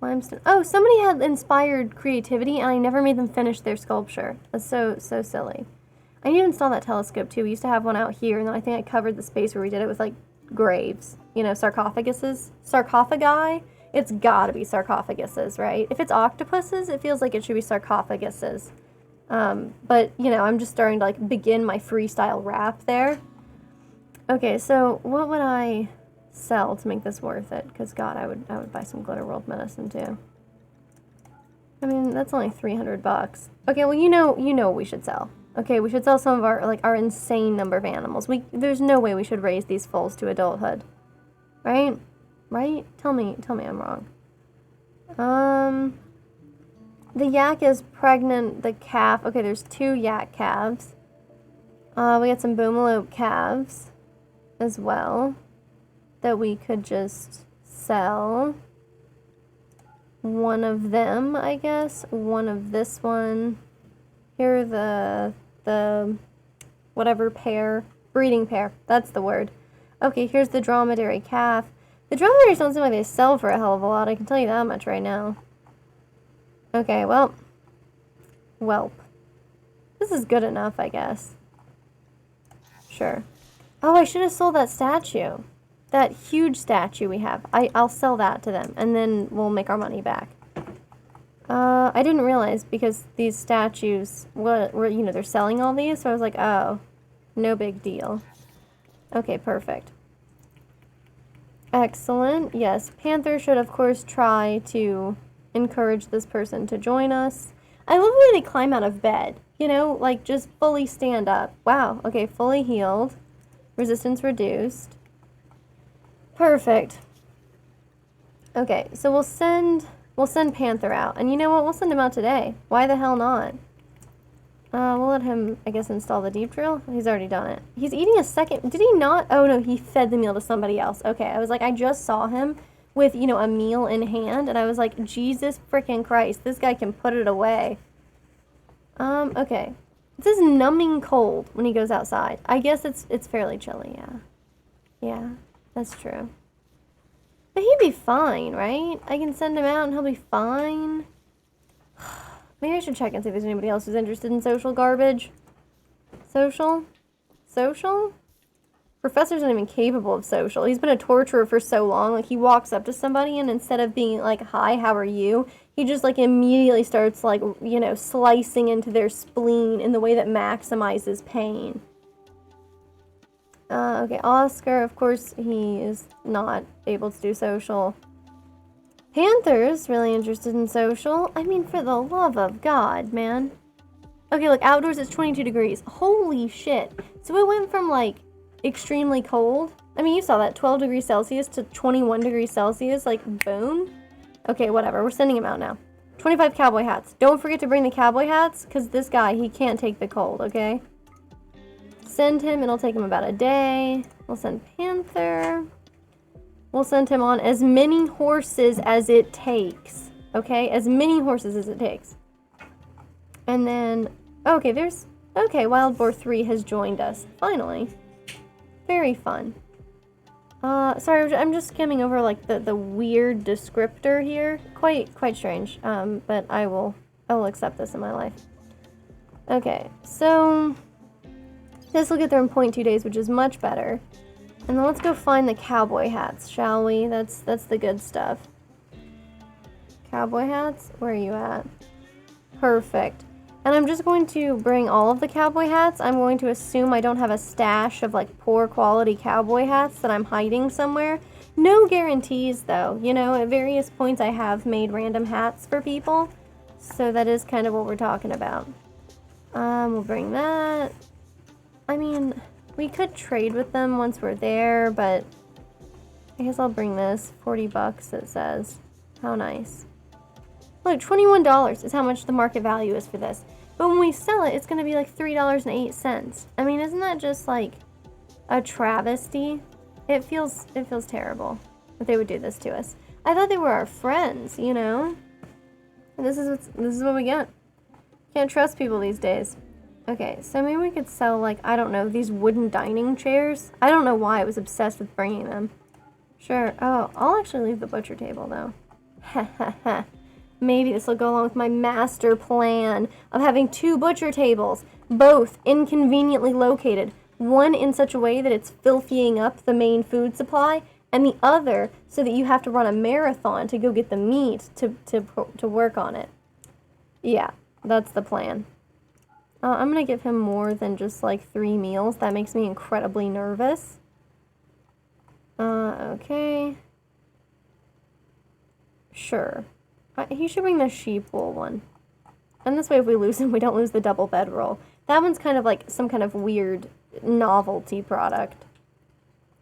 Limestone. Oh, somebody had inspired creativity, and I never made them finish their sculpture. That's so silly. I need to install that telescope, too. We used to have one out here, and then I think I covered the space where we did it with, like, graves. You know, sarcophaguses. Sarcophagi? It's gotta be sarcophaguses, right? If it's octopuses, it feels like it should be sarcophaguses. But, you know, I'm just starting to, like, begin my freestyle rap there. Okay, so what would I sell to make this worth it? Because, God, I would buy some Glitter World medicine, too. I mean, that's only $300. Okay, well, you know what we should sell. Okay, we should sell some of our insane number of animals. There's no way we should raise these foals to adulthood. Right? Right? Tell me I'm wrong. The yak is pregnant, the calf. Okay, there's 2 yak calves. We got some boomalope calves as well that we could just sell. One of them, I guess. One of this one. Here are the whatever pair. Breeding pair. That's the word. Okay, here's the dromedary calf. The dromedaries don't seem like they sell for a hell of a lot. I can tell you that much right now. Okay, well. Welp. This is good enough, I guess. Sure. Oh, I should have sold that statue. That huge statue we have. I'll sell that to them, and then we'll make our money back. I didn't realize, because these statues were, you know, they're selling all these, so I was like, oh, no big deal. Okay, perfect. Excellent. Yes, Panther should, of course, try to encourage this person to join us. I love the way they climb out of bed, you know, like, just fully stand up. Wow, okay, fully healed. Resistance reduced. Perfect. Okay, so we'll send Panther out. And you know what? We'll send him out today. Why the hell not? We'll let him, I guess, install the deep drill. He's already done it. He's eating a second. Did he not? Oh, no, he fed the meal to somebody else. Okay, I was like, I just saw him with, you know, a meal in hand. And I was like, Jesus freaking Christ. This guy can put it away. Okay. It says numbing cold when he goes outside. I guess it's fairly chilly, yeah. Yeah, that's true. But he'd be fine, right? I can send him out and he'll be fine. Maybe I should check and see if there's anybody else who's interested in social garbage. Social? Social? Professor's not even capable of social. He's been a torturer for so long. Like, he walks up to somebody and instead of being like, hi, how are you? He just, like, immediately starts, like, you know, slicing into their spleen in the way that maximizes pain. Okay, Oscar, of course, he is not able to do social. Panther's really interested in social. I mean, for the love of God, man. Okay, look, outdoors it's 22 degrees. Holy shit. So it went from, like, extremely cold. I mean, you saw that, 12 degrees Celsius to 21 degrees Celsius. Like, boom. Okay, whatever. We're sending him out now. 25 cowboy hats. Don't forget to bring the cowboy hats, because this guy, he can't take the cold, okay? Send him. It'll take him about a day. We'll send Panther. We'll send him on as many horses as it takes. Okay? As many horses as it takes. And then... Okay, there's... Okay, Wild Boar 3 has joined us. Finally. Very fun. Sorry, I'm just skimming over, like, the weird descriptor here. Quite strange, but I will accept this in my life. Okay, so this will get there in 0.2 days, which is much better. And then let's go find the cowboy hats, shall we? That's the good stuff. Cowboy hats? Where are you at? Perfect. And I'm just going to bring all of the cowboy hats. I'm going to assume I don't have a stash of, like, poor quality cowboy hats that I'm hiding somewhere. No guarantees, though. You know, at various points I have made random hats for people. So that is kind of what we're talking about. We'll bring that. I mean, we could trade with them once we're there, but I guess I'll bring this. 40 bucks, it says. How nice. Look, $21 is how much the market value is for this. But when we sell it, it's going to be like $3.08. I mean, isn't that just like a travesty? It feels terrible that they would do this to us. I thought they were our friends, you know? And this is what we get. Can't trust people these days. Okay, so maybe we could sell, like, I don't know, these wooden dining chairs. I don't know why I was obsessed with bringing them. Sure. Oh, I'll actually leave the butcher table, though. Ha ha ha. Maybe this will go along with my master plan of having 2 butcher tables, both inconveniently located. One in such a way that it's filthying up the main food supply, and the other so that you have to run a marathon to go get the meat to work on it. Yeah, that's the plan. I'm going to give him more than just like 3 meals. That makes me incredibly nervous. Okay. Sure. He should bring the sheep wool one. And this way if we lose him, we don't lose the double bedroll. That one's kind of like some kind of weird novelty product.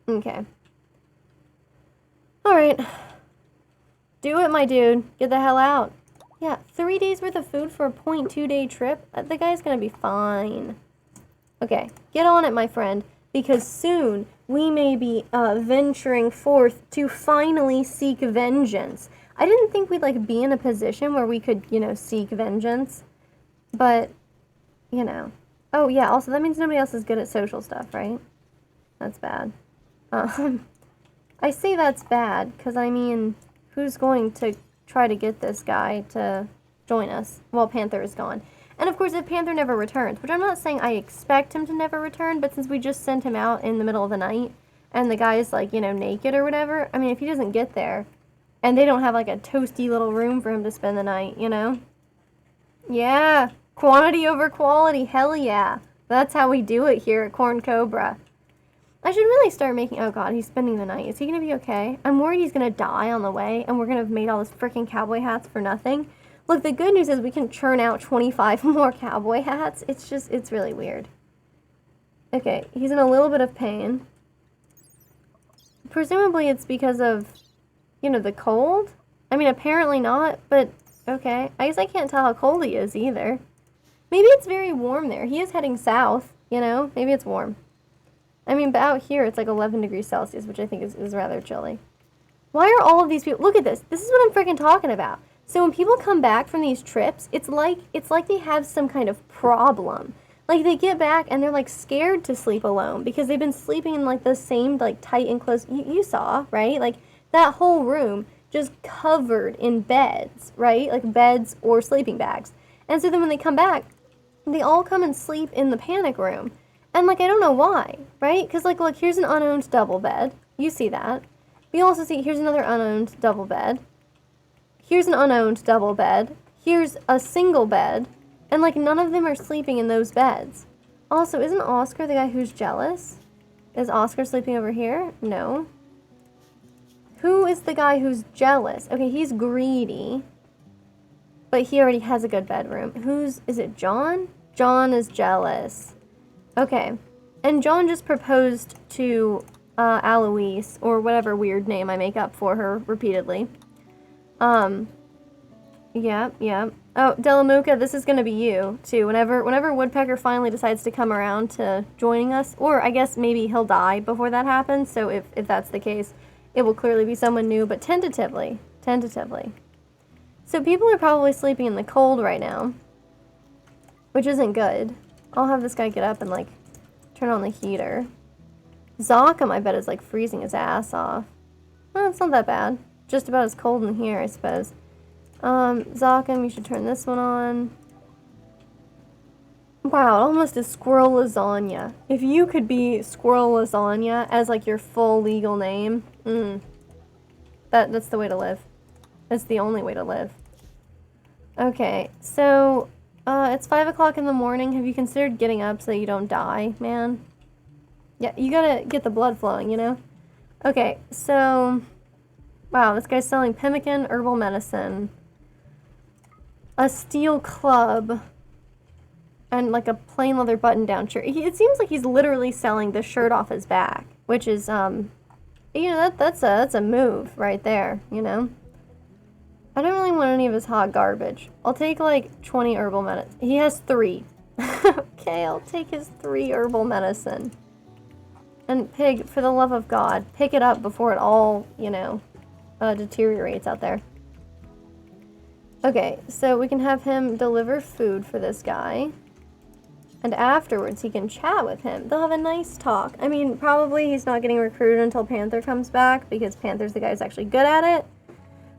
Okay. Alright. Do it, my dude. Get the hell out. Yeah, 3 days worth of food for a 0.2 day trip? The guy's gonna be fine. Okay, get on it, my friend, because soon we may be venturing forth to finally seek vengeance. I didn't think we'd, like, be in a position where we could, you know, seek vengeance. But, you know. Oh, yeah, also that means nobody else is good at social stuff, right? That's bad. I say that's bad, because, I mean, who's going to try to get this guy to join us while Panther is gone? And, of course, if Panther never returns, which I'm not saying I expect him to never return, but since we just sent him out in the middle of the night, and the guy's, like, you know, naked or whatever, I mean, if he doesn't get there, and they don't have, like, a toasty little room for him to spend the night, you know? Yeah, quantity over quality, hell yeah. That's how we do it here at Corn Cobra. I should really start making... Oh, God, he's spending the night. Is he going to be okay? I'm worried he's going to die on the way, and we're going to have made all this freaking cowboy hats for nothing. Look, the good news is we can churn out 25 more cowboy hats. It's just... It's really weird. Okay, he's in a little bit of pain. Presumably it's because of, you know, the cold? I mean, apparently not, but okay. I guess I can't tell how cold he is either. Maybe it's very warm there. He is heading south, you know? Maybe it's warm. I mean, but out here it's like 11 degrees Celsius, which I think is rather chilly. Why are all of these people... Look at this. This is what I'm freaking talking about. So when people come back from these trips, it's like they have some kind of problem. Like, they get back and they're, like, scared to sleep alone because they've been sleeping in, like, the same, like, tight and close... You saw, right? Like, that whole room just covered in beds, right? Like, beds or sleeping bags. And so then when they come back, they all come and sleep in the panic room. And, like, I don't know why, right? Because, like, look, here's an unowned double bed. You see that. We also see, here's another unowned double bed. Here's an unowned double bed. Here's a single bed. And, like, none of them are sleeping in those beds. Also, isn't Oscar the guy who's jealous? Is Oscar sleeping over here? No. Who is the guy who's jealous? Okay, he's greedy. But he already has a good bedroom. Is it John? John is jealous. Okay. And John just proposed to Aloise, or whatever weird name I make up for her repeatedly. Yeah. Oh, Delamuka, this is gonna be you, too. Whenever Woodpecker finally decides to come around to joining us, or I guess maybe he'll die before that happens, so if that's the case, it will clearly be someone new, but tentatively. So people are probably sleeping in the cold right now, which isn't good. I'll have this guy get up and, like, turn on the heater. Zockham, I bet, is like freezing his ass off. Well, it's not that bad. Just about as cold in here, I suppose. Zockham, you should turn this one on. Wow, it almost is Squirrel Lasagna. If you could be Squirrel Lasagna as like your full legal name, that's the way to live. That's the only way to live. Okay, so it's 5 o'clock in the morning. Have you considered getting up so that you don't die, man? Yeah, you gotta get the blood flowing, you know? Okay, so wow, this guy's selling pemmican, herbal medicine, a steel club, and like a plain leather button-down shirt. It seems like he's literally selling the shirt off his back, which is, you know, that's a move right there, you know? I don't really want any of his hot garbage. I'll take like 20 herbal medicine. He has 3. Okay, I'll take his 3 herbal medicine. And Pig, for the love of God, pick it up before it all, you know, deteriorates out there. Okay, so we can have him deliver food for this guy. And afterwards, he can chat with him. They'll have a nice talk. I mean, probably he's not getting recruited until Panther comes back, because Panther's the guy who's actually good at it.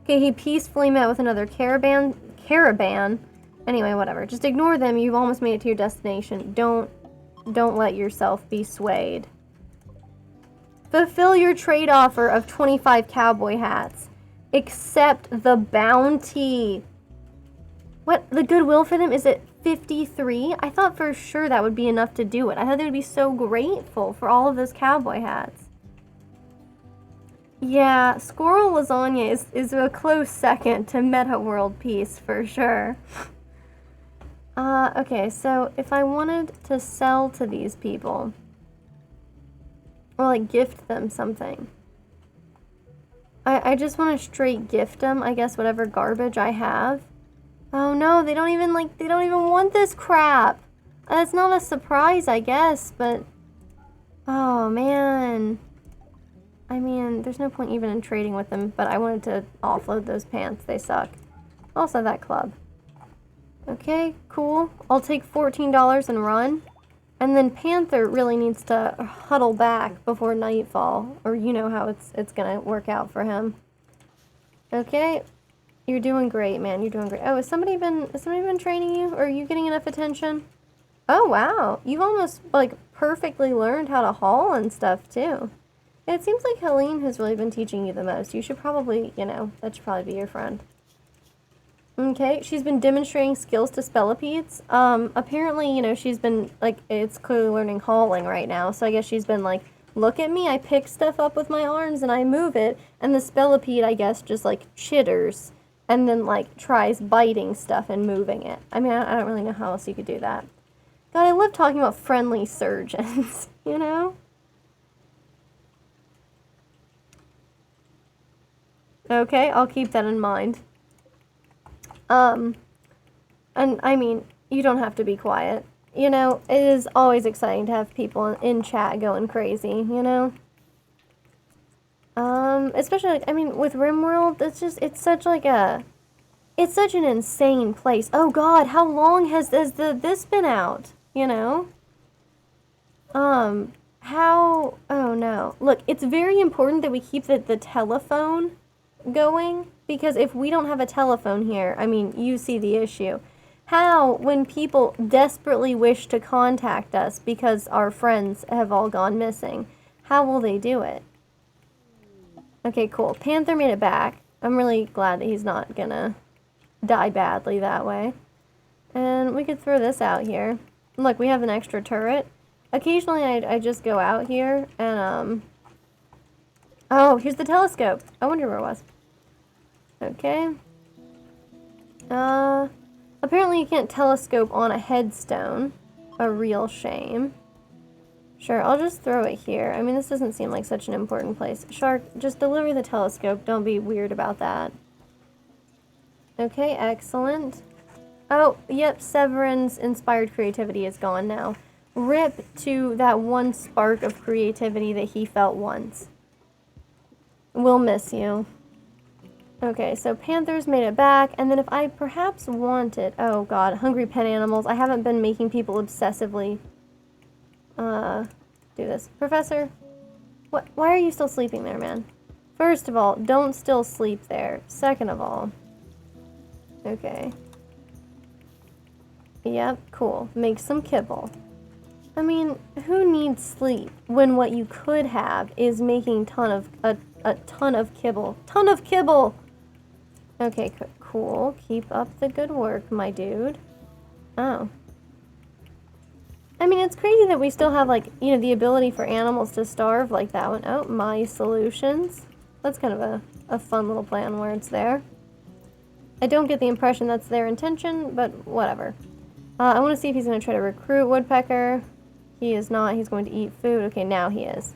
Okay, he peacefully met with another caravan. Anyway, whatever. Just ignore them. You've almost made it to your destination. Don't let yourself be swayed. Fulfill your trade offer of 25 cowboy hats. Accept the bounty. What? The goodwill for them is at 53? I thought for sure that would be enough to do it. I thought they would be so grateful for all of those cowboy hats. Yeah, Squirrel Lasagna is a close second to Meta World Peace for sure. Okay, so if I wanted to sell to these people, or like gift them something, I just want to straight gift them, I guess, whatever garbage I have. Oh no, they don't even want this crap. That's not a surprise, I guess, but oh man. I mean, there's no point even in trading with them, but I wanted to offload those pants. They suck. Also that club. Okay, cool. I'll take $14 and run. And then Panther really needs to huddle back before nightfall, or you know how it's gonna work out for him. Okay. You're doing great, man. You're doing great. Oh, has somebody been training you? Or are you getting enough attention? Oh, wow. You've almost, like, perfectly learned how to haul and stuff, too. It seems like Helene has really been teaching you the most. You should probably, you know, that should probably be your friend. Okay, she's been demonstrating skills to spellipedes. Apparently, you know, she's been, like, it's clearly learning hauling right now. So I guess she's been, like, look at me. I pick stuff up with my arms and I move it. And the spellipede, I guess, just, like, chitters. And then, like, tries biting stuff and moving it. I mean, I don't really know how else you could do that. God, I love talking about friendly surgeons, you know? Okay, I'll keep that in mind. And, I mean, you don't have to be quiet. You know, it is always exciting to have people in chat going crazy, you know? Especially, like, I mean, with Rimworld, it's such an insane place. Oh god, how long has this been out? You know? Oh no. Look, it's very important that we keep the telephone going, because if we don't have a telephone here, I mean, you see the issue. How, when people desperately wish to contact us because our friends have all gone missing, how will they do it? Okay, cool. Panther made it back. I'm really glad that he's not gonna die badly that way. And we could throw this out here. Look, we have an extra turret. Occasionally I just go out here and, oh, here's the telescope. I wonder where it was. Okay. Apparently you can't telescope on a headstone. A real shame. Sure, I'll just throw it here. I mean, this doesn't seem like such an important place. Shark, just deliver the telescope. Don't be weird about that. Okay, excellent. Oh, yep, Severin's inspired creativity is gone now. Rip to that one spark of creativity that he felt once. We'll miss you. Okay, so Panther's made it back, and then if I perhaps wanted... Oh god, hungry pet animals. I haven't been making people obsessively... do this. Professor, What? Why are you still sleeping there, man? First of all, don't still sleep there. Second of all... Okay. Yep, cool. Make some kibble. I mean, who needs sleep when what you could have is making a ton of kibble? Ton of kibble! Okay, cool. Keep up the good work, my dude. Oh. I mean, it's crazy that we still have, like, you know, the ability for animals to starve like that one. Oh, my solutions. That's kind of a fun little play on words there. I don't get the impression that's their intention, but whatever. I want to see if he's going to try to recruit Woodpecker. He is not. He's going to eat food. Okay, now he is.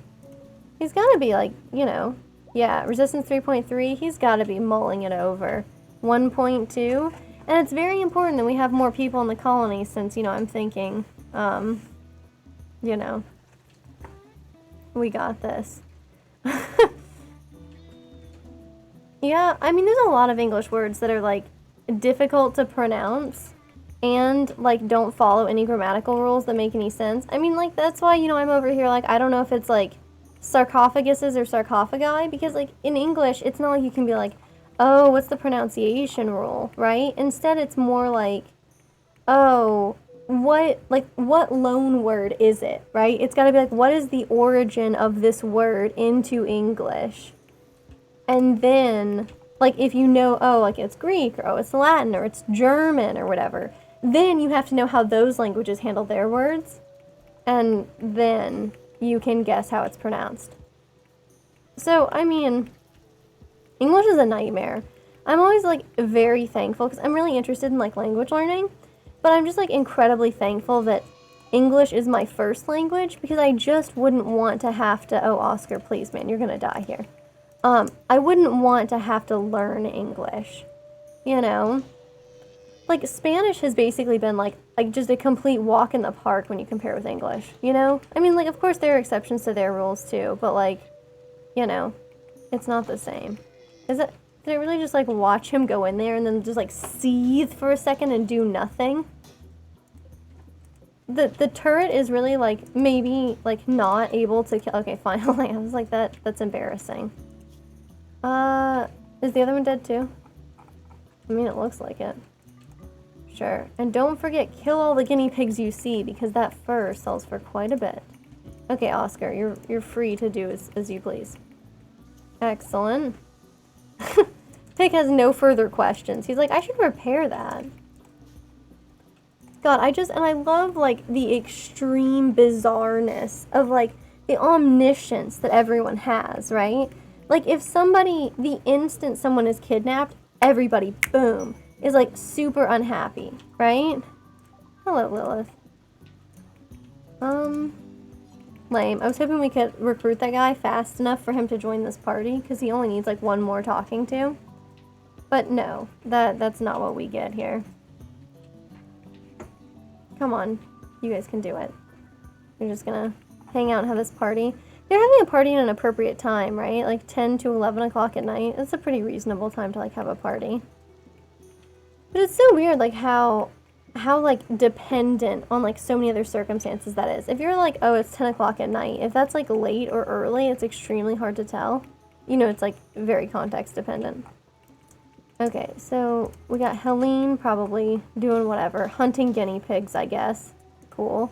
He's got to be, like, you know, yeah, resistance 3.3. He's got to be mulling it over. 1.2. And it's very important that we have more people in the colony since, you know, I'm thinking, you know, we got this. Yeah, I mean, there's a lot of English words that are, like, difficult to pronounce and, like, don't follow any grammatical rules that make any sense. I mean, like, that's why, you know, I'm over here, like, I don't know if it's, like, sarcophaguses or sarcophagi, because, like, in English, it's not like you can be like, oh, what's the pronunciation rule, right? Instead, it's more like, oh, what loan word is it, right? It's gotta be like, what is the origin of this word into English? And then, like, if you know, oh, like, it's Greek, or oh, it's Latin, or it's German, or whatever, then you have to know how those languages handle their words, and then you can guess how it's pronounced. So, I mean, English is a nightmare. I'm always, like, very thankful, because I'm really interested in, like, language learning, but I'm just, like, incredibly thankful that English is my first language, because I just wouldn't want to have to, oh, Oscar, please, man, you're gonna die here. I wouldn't want to have to learn English, you know? Like, Spanish has basically been, like just a complete walk in the park when you compare with English, you know? I mean, like, of course there are exceptions to their rules, too, but, like, you know, it's not the same. Did it really just, like, watch him go in there and then just, like, seethe for a second and do nothing? The turret is really, like, maybe, like, not able to kill. Okay, finally. I was like, that's embarrassing. Is the other one dead too? I mean, it looks like it. Sure. And don't forget, kill all the guinea pigs you see, because that fur sells for quite a bit. Okay, Oscar, you're free to do as you please. Excellent. Pig has no further questions. He's like, I should repair that. God, and I love, like, the extreme bizarreness of, like, the omniscience that everyone has, right? Like, if the instant someone is kidnapped, everybody, boom, is, like, super unhappy, right? Hello, Lilith. Lame. I was hoping we could recruit that guy fast enough for him to join this party, because he only needs, like, one more talking to. But no, that's not what we get here. Come on, you guys can do it. You're just gonna hang out and have this party. They're having a party at an appropriate time, right? Like 10 to 11 o'clock at night. That's a pretty reasonable time to, like, have a party. But it's so weird, like, how like, dependent on, like, so many other circumstances that is. If you're like, oh, it's 10 o'clock at night, if that's, like, late or early, it's extremely hard to tell. You know, it's, like, very context dependent. Okay, so we got Helene probably doing whatever. Hunting guinea pigs, I guess. Cool.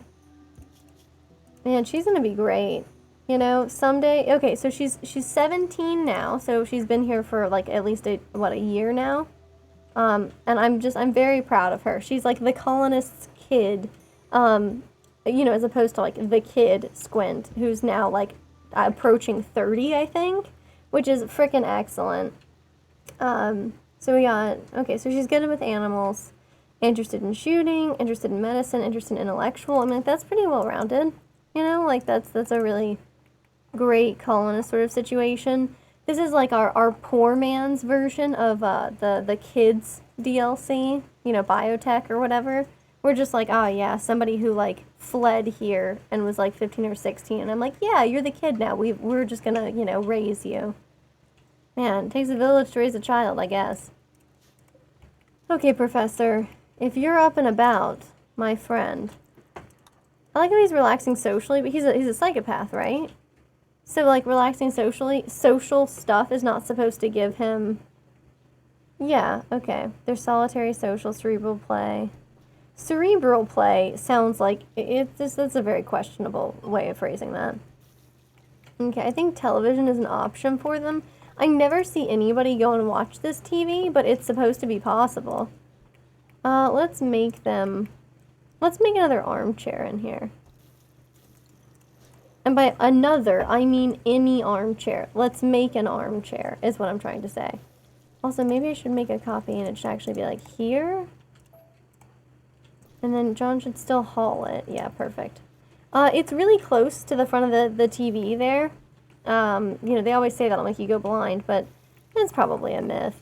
Man, she's gonna be great. You know, someday, okay, so she's 17 now, so she's been here for, like, at least a year now. And I'm very proud of her. She's, like, the colonist's kid, you know, as opposed to, like, the kid Squint, who's now, like, approaching 30, I think, which is frickin' excellent. So we got, okay, so she's good with animals, interested in shooting, interested in medicine, interested in intellectual. I mean, that's pretty well-rounded, you know, like, that's a really great colonist sort of situation. This is, like, our poor man's version of, the kids DLC, you know, biotech or whatever. We're just like, oh, yeah, somebody who, like, fled here and was, like, 15 or 16. And I'm like, yeah, you're the kid now. We're just gonna, you know, raise you. Man, it takes a village to raise a child, I guess. Okay, Professor, if you're up and about, my friend. I like how he's relaxing socially, but he's a psychopath, right? So, like, relaxing social stuff is not supposed to give him... Yeah, okay. There's solitary, social, cerebral play. Cerebral play sounds like... That's a very questionable way of phrasing that. Okay, I think television is an option for them. I never see anybody go and watch this TV, but it's supposed to be possible. Let's make another armchair in here. And by another, I mean any armchair. Let's make an armchair, is what I'm trying to say. Also, maybe I should make a copy and it should actually be like here. And then John should still haul it. Yeah, perfect. It's really close to the front of the TV there. You know, they always say that'll make you go blind, but it's probably a myth.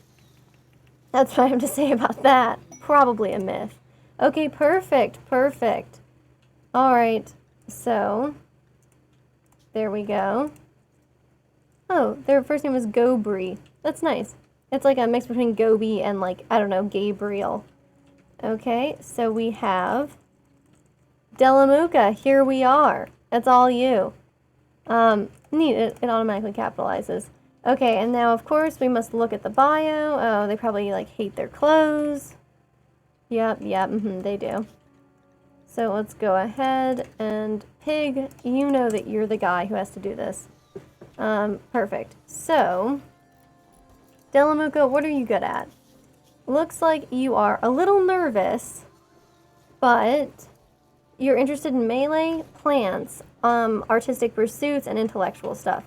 That's what I have to say about that. Probably a myth. Okay, perfect, perfect. Alright, so, there we go. Oh, their first name was Gobri. That's nice. It's like a mix between Gobi and, like, I don't know, Gabriel. Okay, so we have Delamuka. Here we are. That's all you. Neat. It automatically capitalizes. Okay, and now, of course, we must look at the bio. Oh, they probably, like, hate their clothes. Yep, they do. So let's go ahead and Pig, you know that you're the guy who has to do this. Perfect. So, Delamuka, what are you good at? Looks like you are a little nervous, but you're interested in melee, plants, artistic pursuits, and intellectual stuff.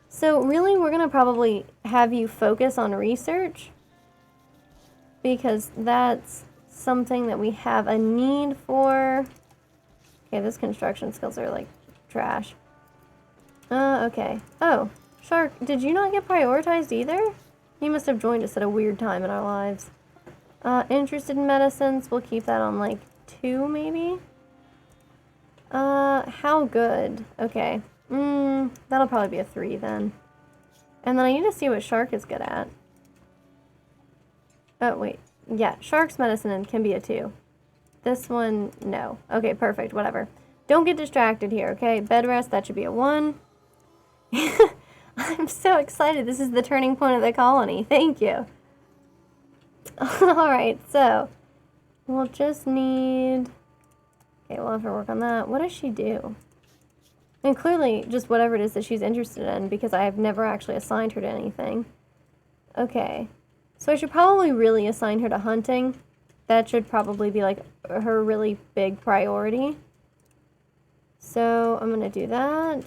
So really, we're going to probably have you focus on research, because that's something that we have a need for. Okay, those construction skills are like trash. Okay. Oh, Shark, did you not get prioritized either? You must have joined us at a weird time in our lives. Interested in medicines, we'll keep that on like 2 maybe? How good? Okay. That'll probably be a 3 then. And then I need to see what Shark is good at. Oh, wait. Yeah, Shark's medicine can be a 2. This one, no. Okay, perfect, whatever. Don't get distracted here, okay? Bed rest, that should be a 1. I'm so excited. This is the turning point of the colony. Thank you. Alright, so we'll just need... Okay, we'll have to work on that. What does she do? And clearly, just whatever it is that she's interested in, because I have never actually assigned her to anything. Okay. So I should probably really assign her to hunting. That should probably be, like, her really big priority. So I'm going to do that.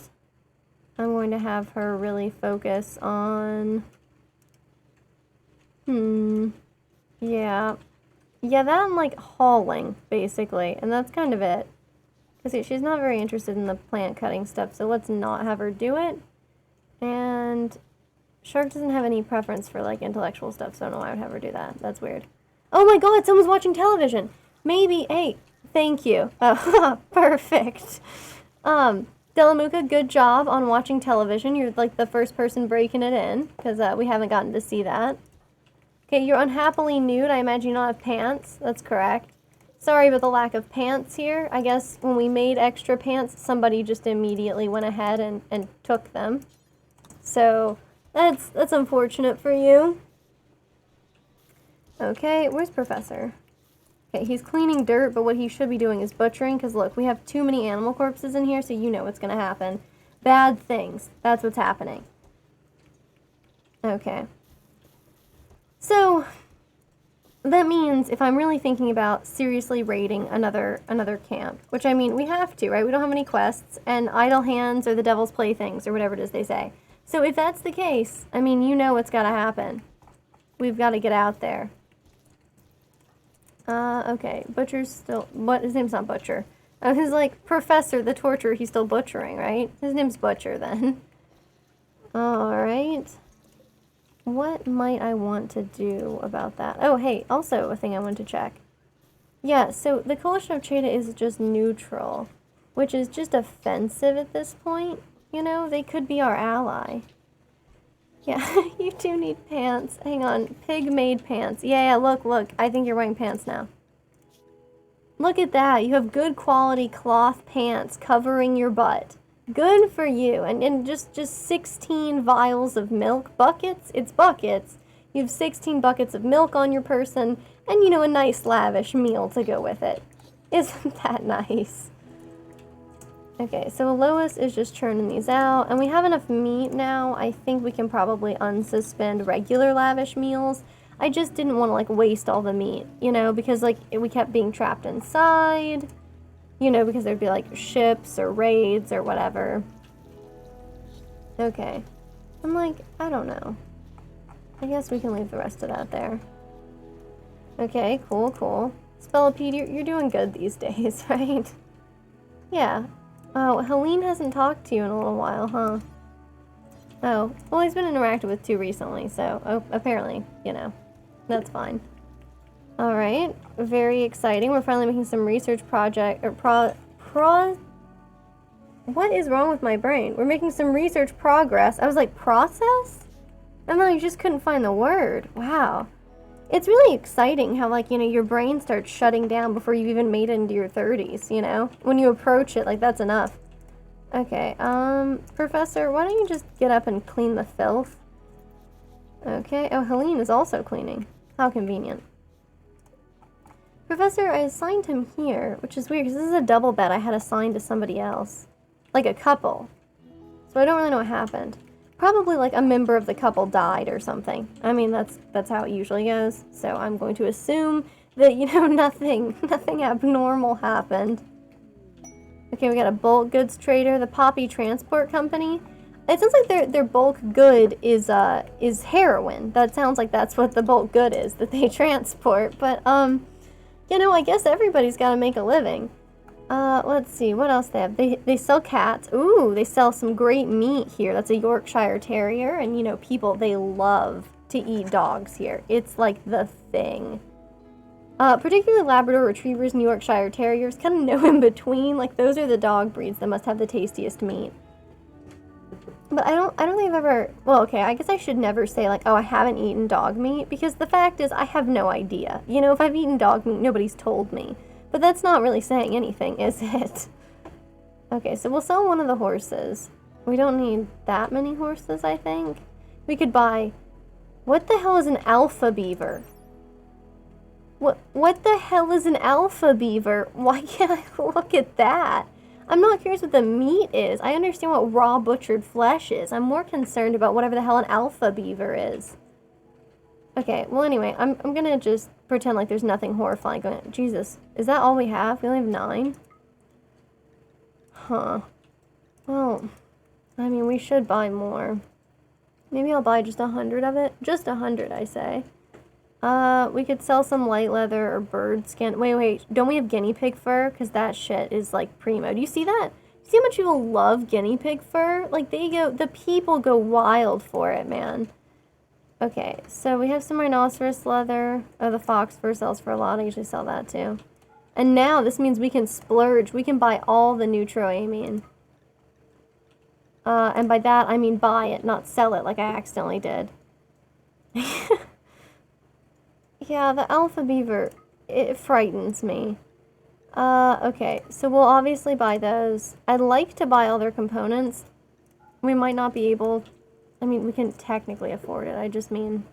I'm going to have her really focus on... Yeah. Yeah, that and, like, hauling, basically. And that's kind of it. Because she's not very interested in the plant cutting stuff, so let's not have her do it. And Shark doesn't have any preference for, like, intellectual stuff, so I don't know why I would have her do that. That's weird. Oh my god, someone's watching television! Maybe, hey, thank you. Oh, perfect. Delamuka, good job on watching television. You're, like, the first person breaking it in, because we haven't gotten to see that. Okay, you're unhappily nude. I imagine you don't have pants. That's correct. Sorry about the lack of pants here. I guess when we made extra pants, somebody just immediately went ahead and took them. So, that's unfortunate for you. Okay, where's Professor? Okay, he's cleaning dirt, but what he should be doing is butchering, because look, we have too many animal corpses in here, so you know what's going to happen. Bad things. That's what's happening. Okay. So, that means if I'm really thinking about seriously raiding another camp, which I mean, we have to, right? We don't have any quests, and idle hands are the devil's playthings, or whatever it is they say. So if that's the case, I mean, you know what's got to happen. We've got to get out there. Okay, Butcher's still, what, his name's not Butcher. He's like, Professor the Torturer, he's still butchering, right? His name's Butcher, then. Alright. What might I want to do about that? Oh, hey, also a thing I want to check. Yeah, so the Coalition of Cheta is just neutral, which is just offensive at this point. You know, they could be our ally. Yeah, you do need pants. Hang on, pig-made pants. Yeah, look, I think you're wearing pants now. Look at that, you have good quality cloth pants covering your butt. Good for you. And just 16 vials of milk. Buckets? It's buckets. You have 16 buckets of milk on your person, and, you know, a nice lavish meal to go with it. Isn't that nice? Okay, so Lois is just churning these out, and we have enough meat now. I think we can probably unsuspend regular lavish meals. I just didn't want to, like, waste all the meat, you know, because, like, we kept being trapped inside, you know, because there'd be, like, ships or raids or whatever. Okay. I'm like, I don't know. I guess we can leave the rest of that there. Okay, cool, cool. Spellipede, you're doing good these days, right? Yeah. Oh, Helene hasn't talked to you in a little while, huh? Oh, well, he's been interacted with too recently, so apparently, you know, that's fine. All right, very exciting. We're finally making some research project, or what is wrong with my brain? We're making some research progress. I was like, process? And then I just couldn't find the word. Wow. It's really exciting how, like, you know, your brain starts shutting down before you've even made it into your 30s, you know? When you approach it, like, that's enough. Okay, Professor, why don't you just get up and clean the filth? Okay, oh, Helene is also cleaning. How convenient. Professor, I assigned him here, which is weird, because this is a double bed I had assigned to somebody else. Like a couple. So I don't really know what happened. Probably like a member of the couple died or something. I mean, that's how it usually goes. So I'm going to assume that, you know, nothing abnormal happened. Okay, we got a bulk goods trader, the Poppy Transport Company. It sounds like their bulk good is heroin. That sounds like that's what the bulk good is that they transport. But you know, I guess everybody's got to make a living. Let's see, what else they have? They sell cats. Ooh, they sell some great meat here. That's a Yorkshire Terrier, and, you know, people, they love to eat dogs here. It's like the thing. Particularly Labrador Retrievers and Yorkshire Terriers, kind of no in between. Like, those are the dog breeds that must have the tastiest meat. But I don't think I've ever, well, okay, I guess I should never say, like, oh, I haven't eaten dog meat, because the fact is, I have no idea. You know, if I've eaten dog meat, nobody's told me. But that's not really saying anything, is it? Okay, so we'll sell one of the horses. We don't need that many horses, I think. We could buy... What the hell is an alpha beaver? What the hell is an alpha beaver? Why can't I look at that? I'm not curious what the meat is. I understand what raw butchered flesh is. I'm more concerned about whatever the hell an alpha beaver is. Okay, well anyway, I'm gonna just pretend like there's nothing horrifying going on. Jesus, is that all we have? We only have 9? Huh. Well, I mean, we should buy more. Maybe I'll buy just 100 of it. Just 100, I say. We could sell some light leather or bird skin. Wait, don't we have guinea pig fur? Because that shit is, like, primo. Do you see that? See how much people love guinea pig fur? Like, the people go wild for it, man. Okay, so we have some rhinoceros leather. Oh, the fox fur sells for a lot. I usually sell that, too. And now, this means we can splurge. We can buy all the neutroamine. And by that, I mean buy it, not sell it like I accidentally did. Yeah, the alpha beaver, it frightens me. Okay, so we'll obviously buy those. I'd like to buy all their components. We might not be able... I mean, we can technically afford it. I just mean...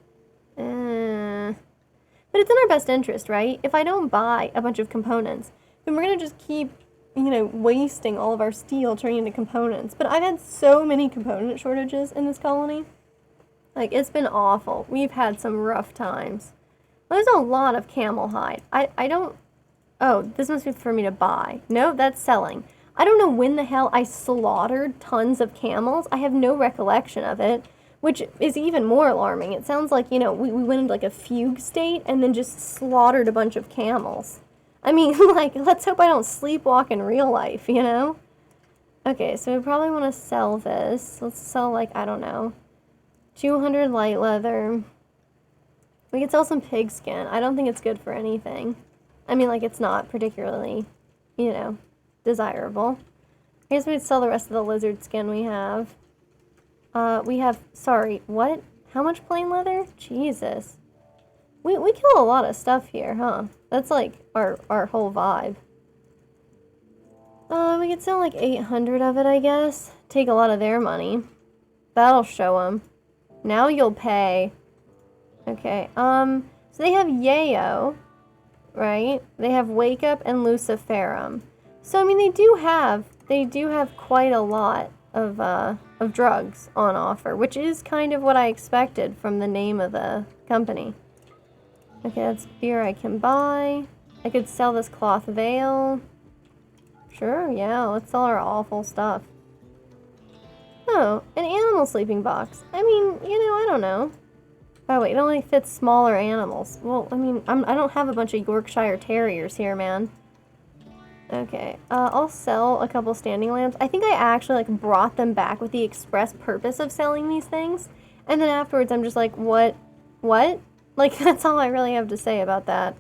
But it's in our best interest, right? If I don't buy a bunch of components, then we're going to just keep, you know, wasting all of our steel turning into components. But I've had so many component shortages in this colony. Like, it's been awful. We've had some rough times. There's a lot of camel hide. I don't... Oh, this must be for me to buy. No, that's selling. I don't know when the hell I slaughtered tons of camels. I have no recollection of it, which is even more alarming. It sounds like, you know, we went into like a fugue state and then just slaughtered a bunch of camels. I mean, like, let's hope I don't sleepwalk in real life, you know? Okay, so we probably want to sell this. Let's sell, like, I don't know, 200 light leather. We could sell some pig skin. I don't think it's good for anything. I mean, like, it's not particularly, you know, desirable. I guess we'd sell the rest of the lizard skin we have. Sorry, what? How much plain leather? Jesus. We kill a lot of stuff here, huh? That's, like, our whole vibe. We could sell like 800 of it, I guess. Take a lot of their money. That'll show them. Now you'll pay. Okay, so they have Yayo, right? They have Wake Up and Luciferum. So, I mean, they do have quite a lot of drugs on offer, which is kind of what I expected from the name of the company. Okay, that's beer I can buy. I could sell this cloth veil. Sure, yeah, let's sell our awful stuff. Oh, an animal sleeping box. I mean, I don't know. Oh, wait, it only fits smaller animals. Well, I mean, I don't have a bunch of Yorkshire Terriers here, man. Okay, I'll sell a couple standing lamps. I think I actually, like, brought them back with the express purpose of selling these things. And then afterwards, I'm just like, what? Like, that's all I really have to say about that.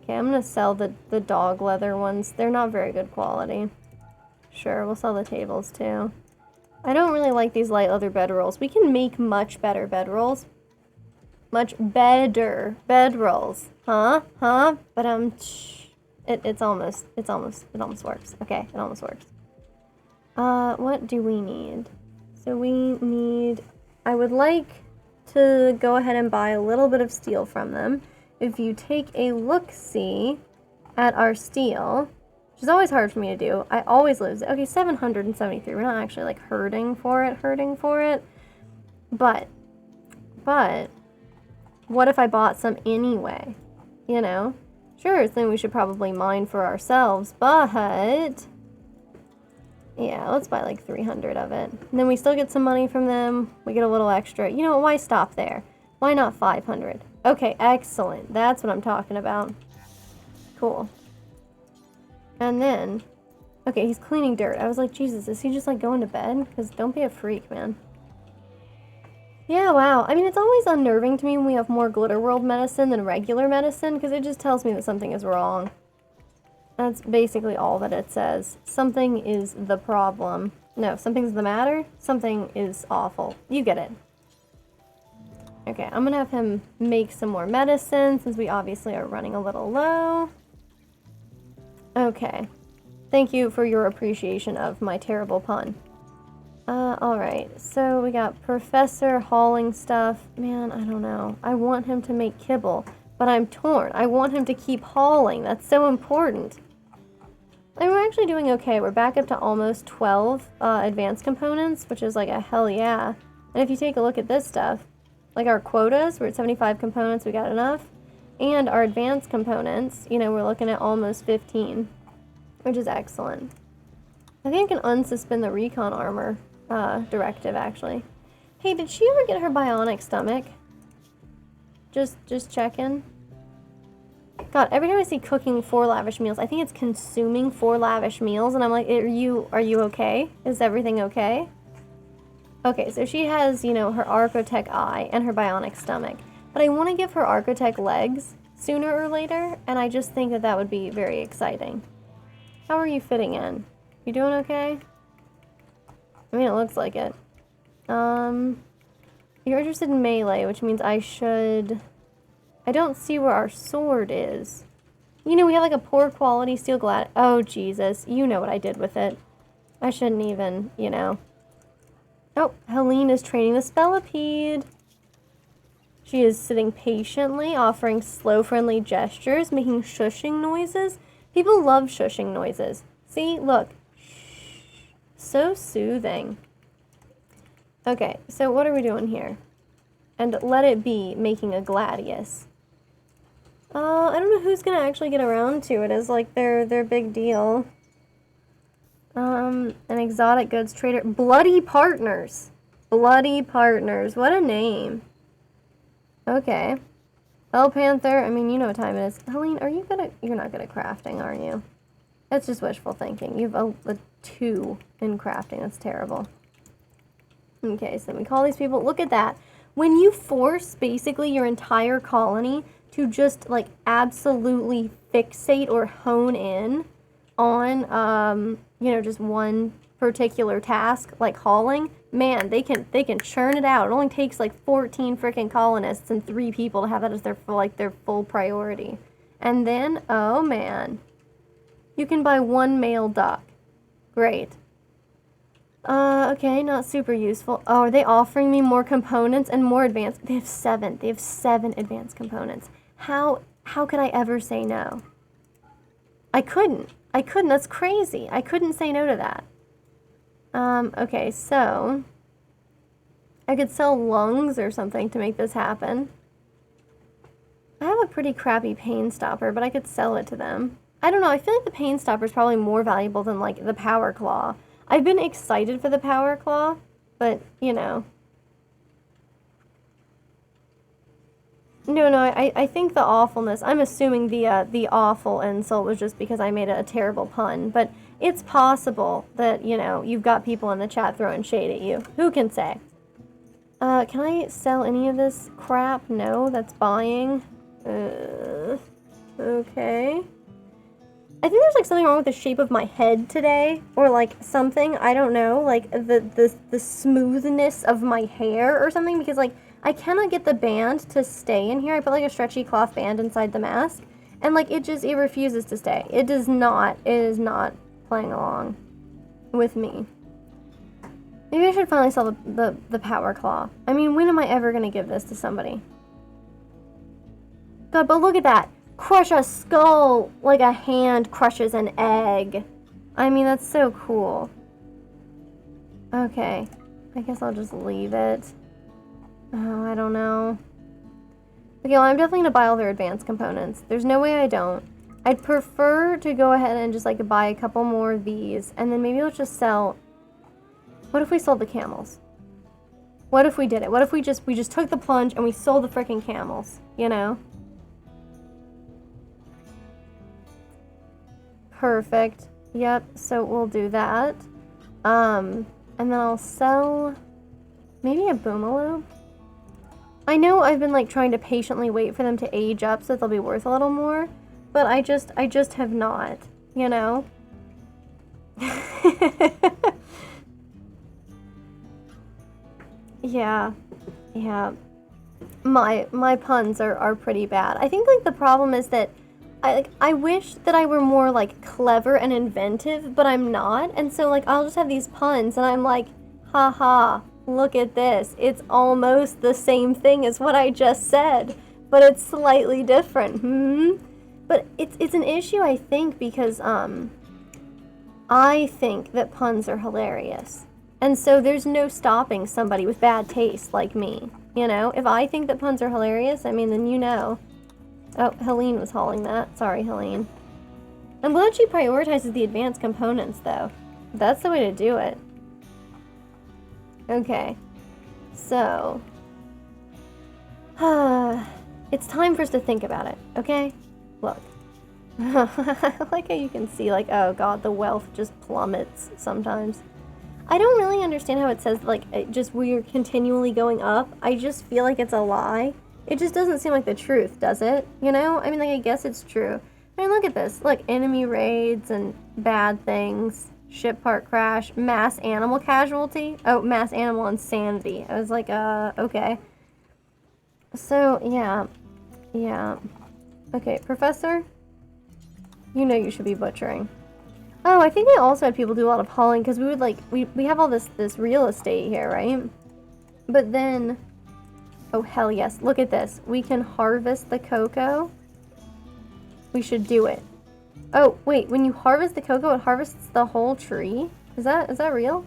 Okay, I'm gonna sell the dog leather ones. They're not very good quality. Sure, we'll sell the tables, too. I don't really like these light leather bedrolls. We can make much better bedrolls. Much better bedrolls. Huh? But, it almost works. Okay, it almost works. What do we need? So we need, I would like to go ahead and buy a little bit of steel from them. If you take a look-see at our steel, which is always hard for me to do, I always lose it. Okay, 773. We're not actually, like, hurting for it. But, what if I bought some anyway? Sure, then we should probably mine for ourselves, but yeah, let's buy like 300 of it. And then we still get some money from them. We get a little extra. You know what? Why stop there? Why not 500? Okay, excellent. That's what I'm talking about. Cool. And then, okay, he's cleaning dirt. I was like, Jesus, is he just like going to bed? Because don't be a freak, man. Yeah, wow. I mean, it's always unnerving to me when we have more Glitter World medicine than regular medicine, because it just tells me that something is wrong. That's basically all that it says. Something is the problem. No, something's the matter. Something is awful. You get it. Okay, I'm gonna have him make some more medicine, since we obviously are running a little low. Okay. Thank you for your appreciation of my terrible pun. Alright, so we got Professor hauling stuff. Man, I don't know. I want him to make kibble, but I'm torn. I want him to keep hauling. That's so important. And we're actually doing okay. We're back up to almost 12 advanced components, which is like a hell yeah. And if you take a look at this stuff, like our quotas, we're at 75 components, we got enough. And our advanced components, we're looking at almost 15, which is excellent. I think I can unsuspend the recon armor directive, actually. Hey, did she ever get her bionic stomach? Just checking. God, every time I see cooking 4 lavish meals, I think it's consuming 4 lavish meals, and I'm like, are you okay? Is everything okay? Okay, so she has, her Archotech eye and her bionic stomach. But I want to give her Archotech legs sooner or later, and I just think that that would be very exciting. How are you fitting in? You doing okay? I mean, it looks like it. You're interested in melee, which means I don't see where our sword is. We have like a poor quality steel glad. Oh, Jesus. You know what I did with it. I shouldn't even, Oh, Helene is training the Spellipede. She is sitting patiently, offering slow, friendly gestures, making shushing noises. People love shushing noises. See, look. So soothing. Okay, so what are we doing here? And let it be making a gladius. I don't know who's gonna actually get around to it as like their big deal. An exotic goods trader. Bloody Partners. Bloody Partners. What a name. Okay. El Panther. I mean, you know what time it is. Helene, you're not good at crafting, are you? That's just wishful thinking. You have a 2 in crafting. That's terrible. Okay, so then we call these people. Look at that. When you force basically your entire colony to just like absolutely fixate or hone in on just one particular task, like hauling, man, they can churn it out. It only takes like 14 freaking colonists and 3 people to have that as their full priority. And then, oh man, you can buy 1 male duck. Great. Okay, not super useful. Oh, are they offering me more components and more advanced? They have 7. They have 7 advanced components. How could I ever say no? I couldn't. That's crazy. I couldn't say no to that. Okay, so I could sell lungs or something to make this happen. I have a pretty crappy pain stopper, but I could sell it to them. I don't know, I feel like the pain stopper is probably more valuable than, like, the power claw. I've been excited for the power claw, but, you know. No, I think the awfulness, I'm assuming the awful insult was just because I made a terrible pun, but it's possible that, you know, you've got people in the chat throwing shade at you. Who can say? Can I sell any of this crap? No, that's buying. Okay. I think there's like something wrong with the shape of my head today, or like something, I don't know, like the smoothness of my hair or something, because like I cannot get the band to stay in here. I put like a stretchy cloth band inside the mask, and like it refuses to stay. It is not playing along with me. Maybe I should finally sell the power claw. I mean, when am I ever gonna give this to somebody? God, but look at that. Crush a skull like a hand crushes an egg. I mean, that's so cool. Okay. I guess I'll just leave it. Oh, I don't know. Okay, well, I'm definitely gonna buy all their advanced components. There's no way I don't. I'd prefer to go ahead and just, like, buy a couple more of these, and then maybe let's just sell... What if we sold the camels? What if we did it? What if we just took the plunge and we sold the frickin' camels, you know? Perfect. Yep, so we'll do that. And then I'll sell maybe a boomaloo. I know I've been like trying to patiently wait for them to age up so that they'll be worth a little more, but I just have not, you know? Yeah. My puns are pretty bad. I think like the problem is that I wish that I were more like clever and inventive, but I'm not. And so like I'll just have these puns and I'm like, haha, look at this. It's almost the same thing as what I just said, but it's slightly different. But it's an issue, I think, because I think that puns are hilarious. And so there's no stopping somebody with bad taste like me. You know, if I think that puns are hilarious, I mean, then you know. Oh, Helene was hauling that. Sorry, Helene. I'm glad she prioritizes the advanced components, though. That's the way to do it. Okay. So. It's time for us to think about it, okay? Look. I like how you can see, like, oh god, the wealth just plummets sometimes. I don't really understand how it says, like, just we're continually going up. I just feel like it's a lie. It just doesn't seem like the truth, does it? You know? I mean, like, I guess it's true. I mean, look at this. Look, enemy raids and bad things. Ship part crash. Mass animal casualty. Oh, mass animal insanity. I was like, okay. So, yeah. Okay, Professor? You know you should be butchering. Oh, I think they also had people do a lot of hauling, because we would, like, we have all this real estate here, right? But then... Oh, hell yes. Look at this. We can harvest the cocoa. We should do it. Oh, wait. When you harvest the cocoa, it harvests the whole tree? Is that real?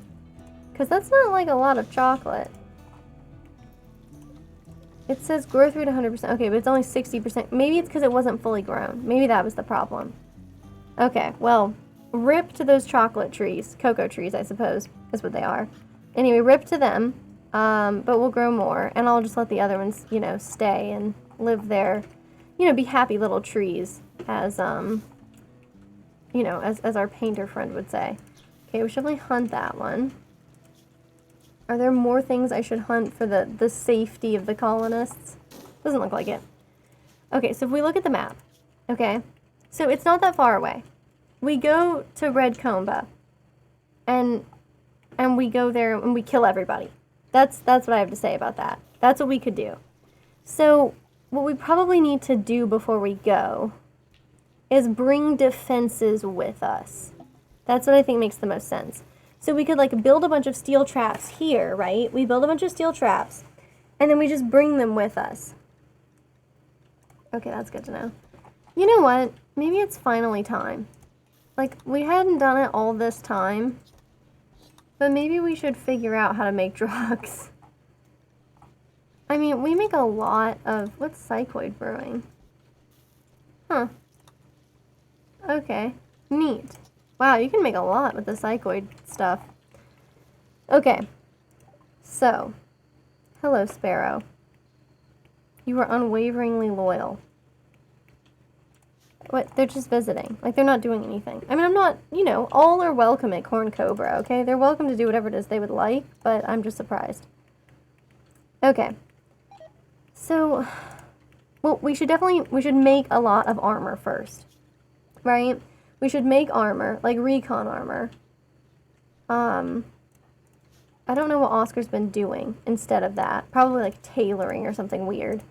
Because that's not, like, a lot of chocolate. It says growth rate 100%. Okay, but it's only 60%. Maybe it's because it wasn't fully grown. Maybe that was the problem. Okay, well, rip to those chocolate trees. Cocoa trees, I suppose, is what they are. Anyway, rip to them. But we'll grow more, and I'll just let the other ones, you know, stay and live there, you know, be happy little trees, as, you know, as our painter friend would say. Okay, we should definitely hunt that one. Are there more things I should hunt for the safety of the colonists? Doesn't look like it. Okay, so if we look at the map, okay, so it's not that far away. We go to Red Comba, and we go there and we kill everybody. That's what I have to say about that. That's what we could do. So what we probably need to do before we go is bring defenses with us. That's what I think makes the most sense. So we could like build a bunch of steel traps here, right? We build a bunch of steel traps, and then we just bring them with us. Okay, that's good to know. You know what? Maybe it's finally time. Like, we hadn't done it all this time, but maybe we should figure out how to make drugs. I mean, we make a lot of... What's cycloid brewing? Huh. Okay. Neat. Wow, you can make a lot with the cycloid stuff. Okay. So. Hello, Sparrow. You are unwaveringly loyal. What? They're just visiting. Like, they're not doing anything. I mean, I'm not, you know, all are welcome at Corn Cobra, okay? They're welcome to do whatever it is they would like, but I'm just surprised. Okay. So, well, we should make a lot of armor first, right? We should make armor, like recon armor. I don't know what Oscar's been doing instead of that. Probably like tailoring or something weird.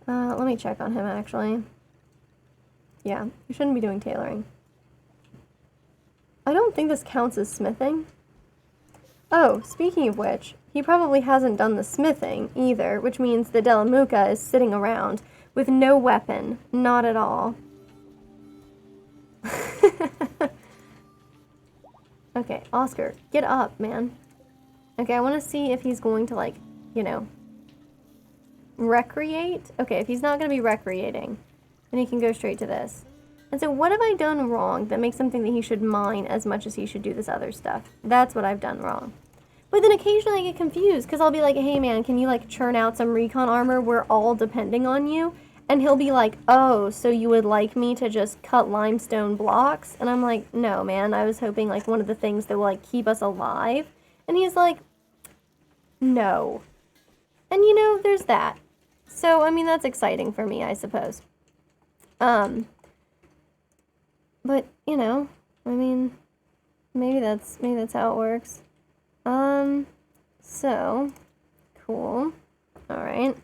Let me check on him, actually. Yeah, you shouldn't be doing tailoring. I don't think this counts as smithing. Oh, speaking of which, he probably hasn't done the smithing either, which means the Delamuka is sitting around with no weapon. Not at all. Okay, Oscar, get up, man. Okay, I want to see if he's going to, like, you know, recreate. Okay, if he's not going to be recreating, then he can go straight to this. And so what have I done wrong that makes him think that he should mine as much as he should do this other stuff? That's what I've done wrong. But then occasionally I get confused, because I'll be like, hey man, can you like churn out some recon armor? We're all depending on you. And he'll be like, oh, so you would like me to just cut limestone blocks? And I'm like, no man, I was hoping like one of the things that will like keep us alive. And he's like, no. And you know, there's that. So, I mean, that's exciting for me, I suppose. But, you know, I mean, maybe that's how it works. So, cool. Alright.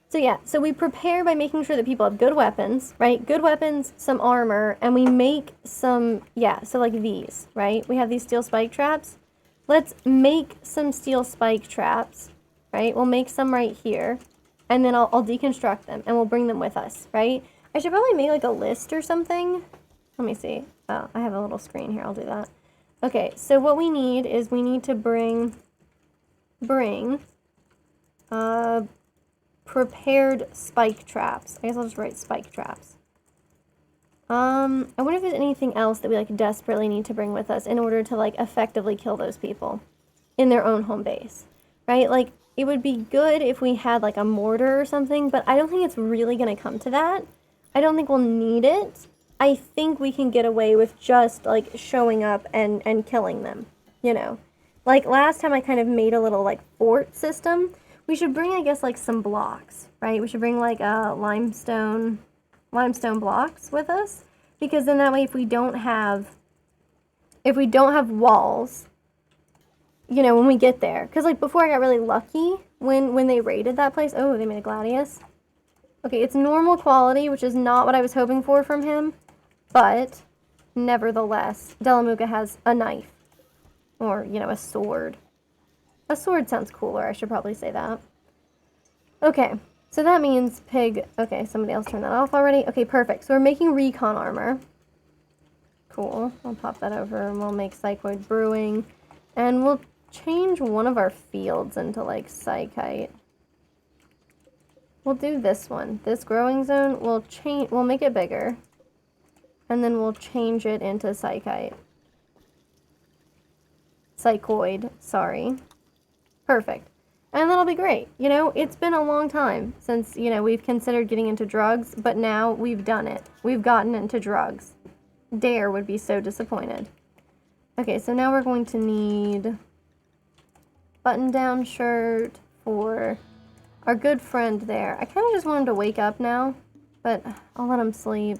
So yeah, so we prepare by making sure that people have good weapons, right? Good weapons, some armor, and we make some, yeah, so like these, right? We have these steel spike traps. Let's make some steel spike traps, right? We'll make some right here, and then I'll deconstruct them, and we'll bring them with us, right? I should probably make like a list or something. Let me see. Oh, I have a little screen here. I'll do that. Okay, so what we need is we need to bring prepared spike traps. I guess I'll just write spike traps. I wonder if there's anything else that we like desperately need to bring with us in order to like effectively kill those people in their own home base, right? Like it would be good if we had like a mortar or something, but I don't think it's really going to come to that. I don't think we'll need it. I think we can get away with just like showing up and killing them, you know. Like last time I kind of made a little like fort system. We should bring, I guess, like some blocks, right? We should bring like limestone blocks with us, because then that way if we don't have walls, you know, when we get there, because like before I got really lucky when they raided that place. Oh, they made a gladius. Okay, it's normal quality, which is not what I was hoping for from him, but nevertheless, Delamuka has a knife, or, you know, a sword. A sword sounds cooler, I should probably say that. Okay, so that means pig. Okay, somebody else turned that off already. Okay, perfect. So we're making recon armor. Cool. I'll pop that over and we'll make cycloid brewing. And we'll change one of our fields into like psychite. We'll do this one. This growing zone, we'll make it bigger. And then we'll change it into psychite. Psychoid, sorry. Perfect. And that'll be great. You know, it's been a long time since, you know, we've considered getting into drugs, but now we've done it. We've gotten into drugs. Dare would be so disappointed. Okay, so now we're going to need button-down shirt for our good friend there. I kind of just want him to wake up now, but I'll let him sleep.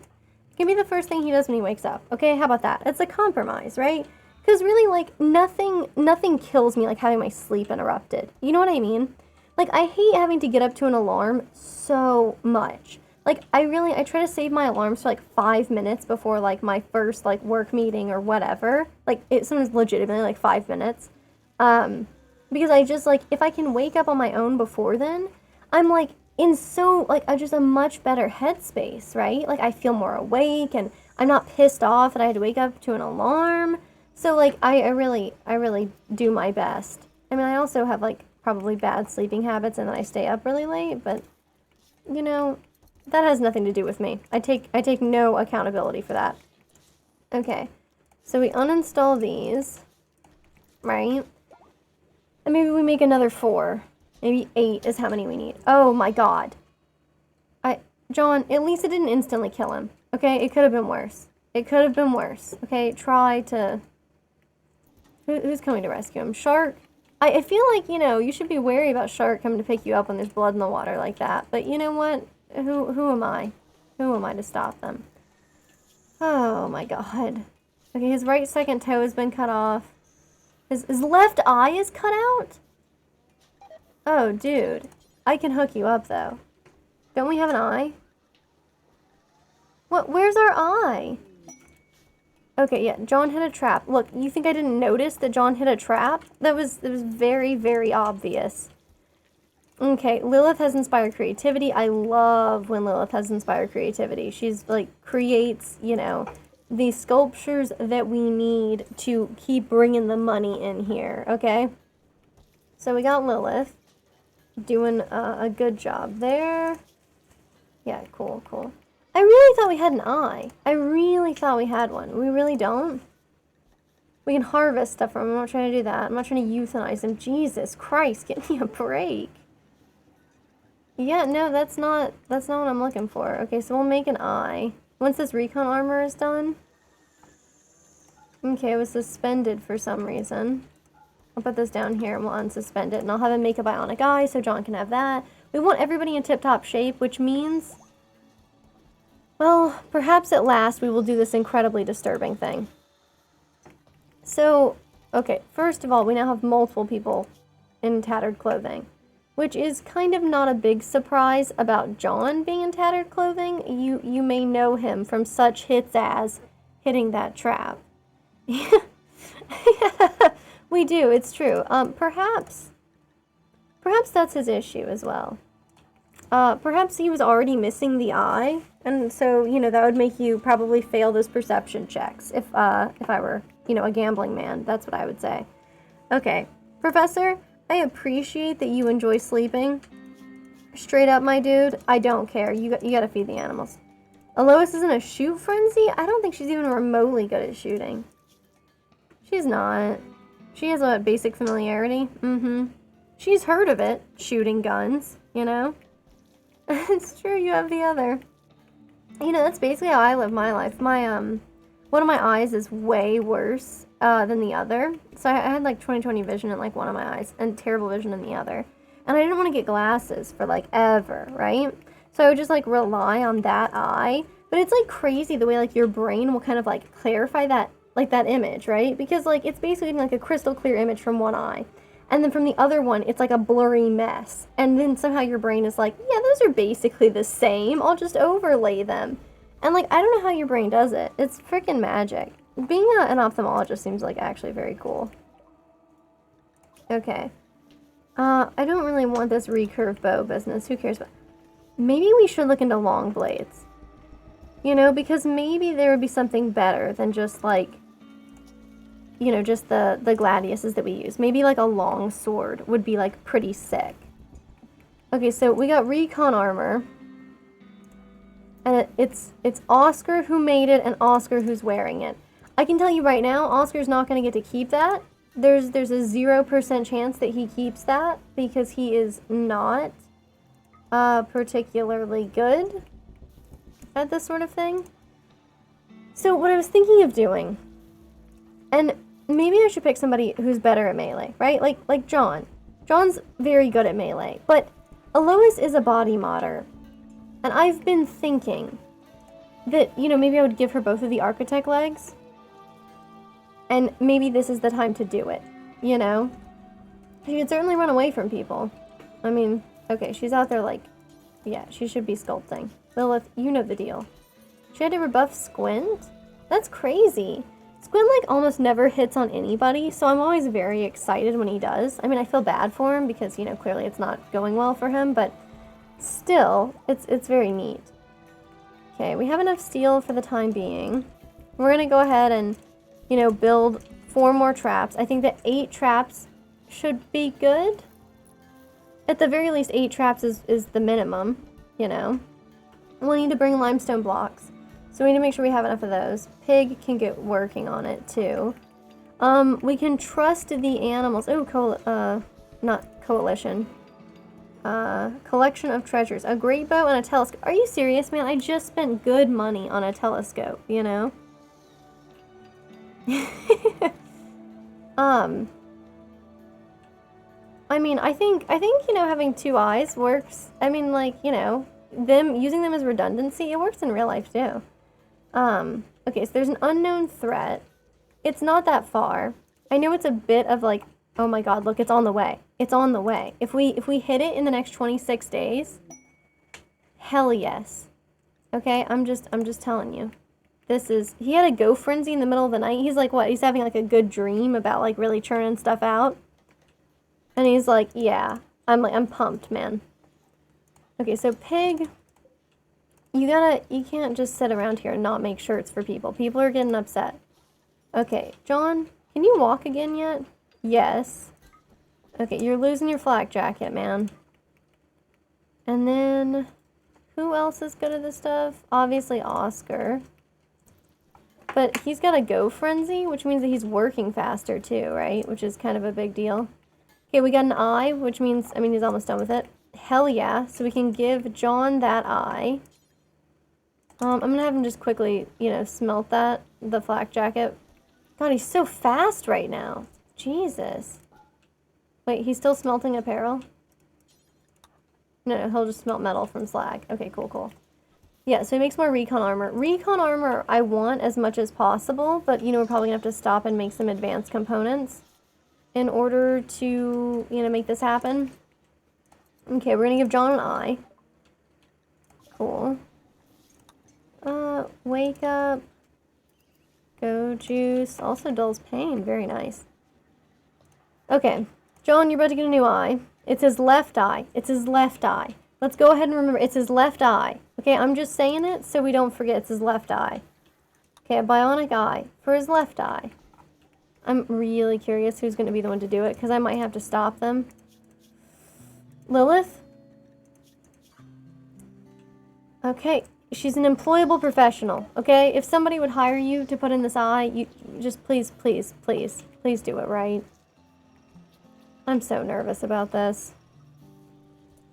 It can be the first thing he does when he wakes up. Okay, how about that? It's a compromise, right? Because really, like, nothing kills me like having my sleep interrupted. You know what I mean? Like, I hate having to get up to an alarm so much. Like, I try to save my alarms for, like, 5 minutes before, like, my first, like, work meeting or whatever. Like, it sometimes legitimately, like, 5 minutes. Because I just, like, if I can wake up on my own before then, I'm, like, in so, like, just a much better headspace, right? Like, I feel more awake, and I'm not pissed off that I had to wake up to an alarm. So, like, I really do my best. I mean, I also have, like, probably bad sleeping habits, and then I stay up really late, but, you know, that has nothing to do with me. I take no accountability for that. Okay, so we uninstall these, right? And maybe we make another 4. Maybe 8 is how many we need. Oh my god. John, at least it didn't instantly kill him. Okay, it could have been worse. It could have been worse. Okay, try to... Who's coming to rescue him? Shark? I feel like, you know, you should be wary about Shark coming to pick you up when there's blood in the water like that. But you know what? Who am I? Who am I to stop them? Oh my god. Okay, his right second toe has been cut off. His left eye is cut out? Oh, dude. I can hook you up, though. Don't we have an eye? What? Where's our eye? Okay, yeah, John hit a trap. Look, you think I didn't notice that John hit a trap? That was very, very obvious. Okay, Lilith has inspired creativity. I love when Lilith has inspired creativity. She's, like, creates, you know, the sculptures that we need to keep bringing the money in here, okay? So we got Lilith doing a good job there. Yeah, cool, cool. I really thought we had an eye. I really thought we had one. We really don't? We can harvest stuff from him. I'm not trying to do that. I'm not trying to euthanize him. Jesus Christ, get me a break. Yeah, no, that's not what I'm looking for. Okay, so we'll make an eye. Once this recon armor is done. Okay, it was suspended for some reason. I'll put this down here and we'll unsuspend it. And I'll have him make a bionic eye so John can have that. We want everybody in tip-top shape, which means... well, perhaps at last we will do this incredibly disturbing thing. So, okay, first of all, we now have multiple people in tattered clothing, which is kind of not a big surprise about John being in tattered clothing. You may know him from such hits as hitting that trap. We do, it's true. Perhaps that's his issue as well. Perhaps he was already missing the eye, and so, you know, that would make you probably fail those perception checks. If I were, you know, a gambling man, that's what I would say. Okay, Professor, I appreciate that you enjoy sleeping. Straight up, my dude, I don't care. You gotta feed the animals. Alois is in a shoot frenzy? I don't think she's even remotely good at shooting. She's not. She has a basic familiarity. She's heard of it, shooting guns, you know? It's true, you have the other. You know, that's basically how I live my life. My, one of my eyes is way worse than the other. So I had, like, 20/20 vision in, like, one of my eyes and terrible vision in the other. And I didn't want to get glasses for, like, ever, right? So I would just, like, rely on that eye. But it's, like, crazy the way, like, your brain will kind of, like, clarify that, like, that image, right? Because, like, it's basically, like, a crystal clear image from one eye. And then from the other one, it's like a blurry mess. And then somehow your brain is like, yeah, those are basically the same. I'll just overlay them. And, like, I don't know how your brain does it. It's freaking magic. Being an ophthalmologist seems like actually very cool. Okay. I don't really want this recurve bow business. Who cares? But maybe we should look into long blades. You know, because maybe there would be something better than just, like, you know, just the gladiuses that we use. Maybe, like, a long sword would be, like, pretty sick. Okay, so we got recon armor. And it's Oscar who made it and Oscar who's wearing it. I can tell you right now, Oscar's not going to get to keep that. There's a 0% chance that he keeps that because he is not particularly good at this sort of thing. So what I was thinking of doing, and maybe I should pick somebody who's better at melee, right? Like John. John's very good at melee, but Alois is a body modder. And I've been thinking that, you know, maybe I would give her both of the architect legs. And maybe this is the time to do it, you know? She could certainly run away from people. I mean, okay, she's out there like, yeah, she should be sculpting. Lilith, you know the deal. She had to rebuff Squint? That's crazy. Squint, like, almost never hits on anybody, so I'm always very excited when he does. I mean, I feel bad for him because, you know, clearly it's not going well for him, but still, it's very neat. Okay, we have enough steel for the time being. We're gonna go ahead and, you know, build 4 more traps. I think that 8 traps should be good. At the very least, 8 traps is the minimum, you know. We'll need to bring limestone blocks. So we need to make sure we have enough of those. Pig can get working on it too. We can trust the animals. Oh, not coalition. Collection of treasures. A great bow and a telescope. Are you serious, man? I just spent good money on a telescope, you know? I mean, I think, you know, having 2 eyes works. I mean, like, you know, using them as redundancy, it works in real life too. Okay, so there's an unknown threat. It's not that far. I know it's a bit of like, oh my god, look, it's on the way. It's on the way. If we hit it in the next 26 days, hell yes. Okay, I'm just telling you. He had a go frenzy in the middle of the night. He's like, what? He's having like a good dream about like really churning stuff out. And he's like, yeah, I'm pumped, man. Okay, so Pig, you can't just sit around here and not make shirts for people. People are getting upset. Okay, John, can you walk again yet? Yes. Okay, you're losing your flak jacket, man. And then, who else is good at this stuff? Obviously Oscar. But he's got a go frenzy, which means that he's working faster too, right? Which is kind of a big deal. Okay, we got an eye, which means, I mean, he's almost done with it. Hell yeah. So we can give John that eye. I'm gonna have him just quickly, you know, smelt the flak jacket. God, he's so fast right now. Jesus. Wait, he's still smelting apparel? No, he'll just smelt metal from slag. Okay, cool. Yeah, so he makes more recon armor. Recon armor I want as much as possible, but, you know, we're probably gonna have to stop and make some advanced components in order to, you know, make this happen. Okay, we're gonna give John an eye. Cool. Wake up. Go juice. Also dulls pain. Very nice. Okay. John, you're about to get a new eye. It's his left eye. It's his left eye. Let's go ahead and remember, it's his left eye. Okay, I'm just saying it so we don't forget it's his left eye. Okay, a bionic eye for his left eye. I'm really curious who's going to be the one to do it, because I might have to stop them. Lilith? Okay, she's an employable professional, okay? If somebody would hire you to put in this eye, you just please do it right. I'm so nervous about this.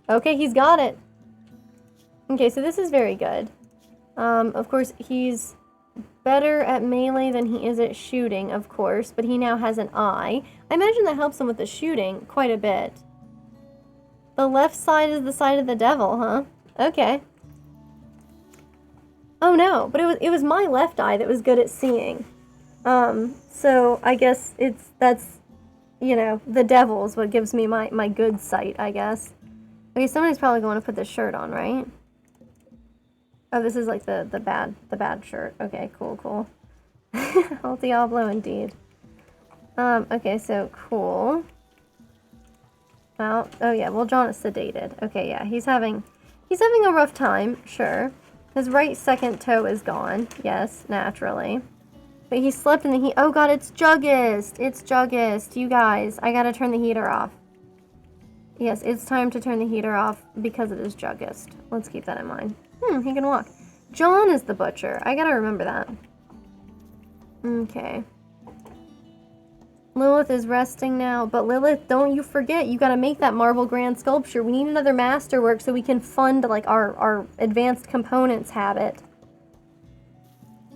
Okay, he's got it. Okay, so this is very good. Of course, he's better at melee than he is at shooting, of course, but he now has an eye. I imagine that helps him with the shooting quite a bit. The left side is the side of the devil, huh? Okay. Oh no, but it was my left eye that was good at seeing. So I guess that's, you know, the devil is what gives me my good sight, I guess. Okay, somebody's probably going to put this shirt on, right? Oh, this is like the bad shirt. Okay, cool. El Diablo indeed. Okay, so cool. Well, oh yeah, well John is sedated. Okay, yeah, he's having a rough time, sure. His right second toe is gone, yes, naturally. But he slept in the heat. Oh god, it's Juggist! It's Juggist, you guys. I gotta turn the heater off. Yes, it's time to turn the heater off because it is Juggist. Let's keep that in mind. He can walk. John is the butcher. I gotta remember that. Okay. Lilith is resting now, but Lilith, don't you forget, you gotta make that marble grand sculpture. We need another masterwork so we can fund, like, our advanced components habit.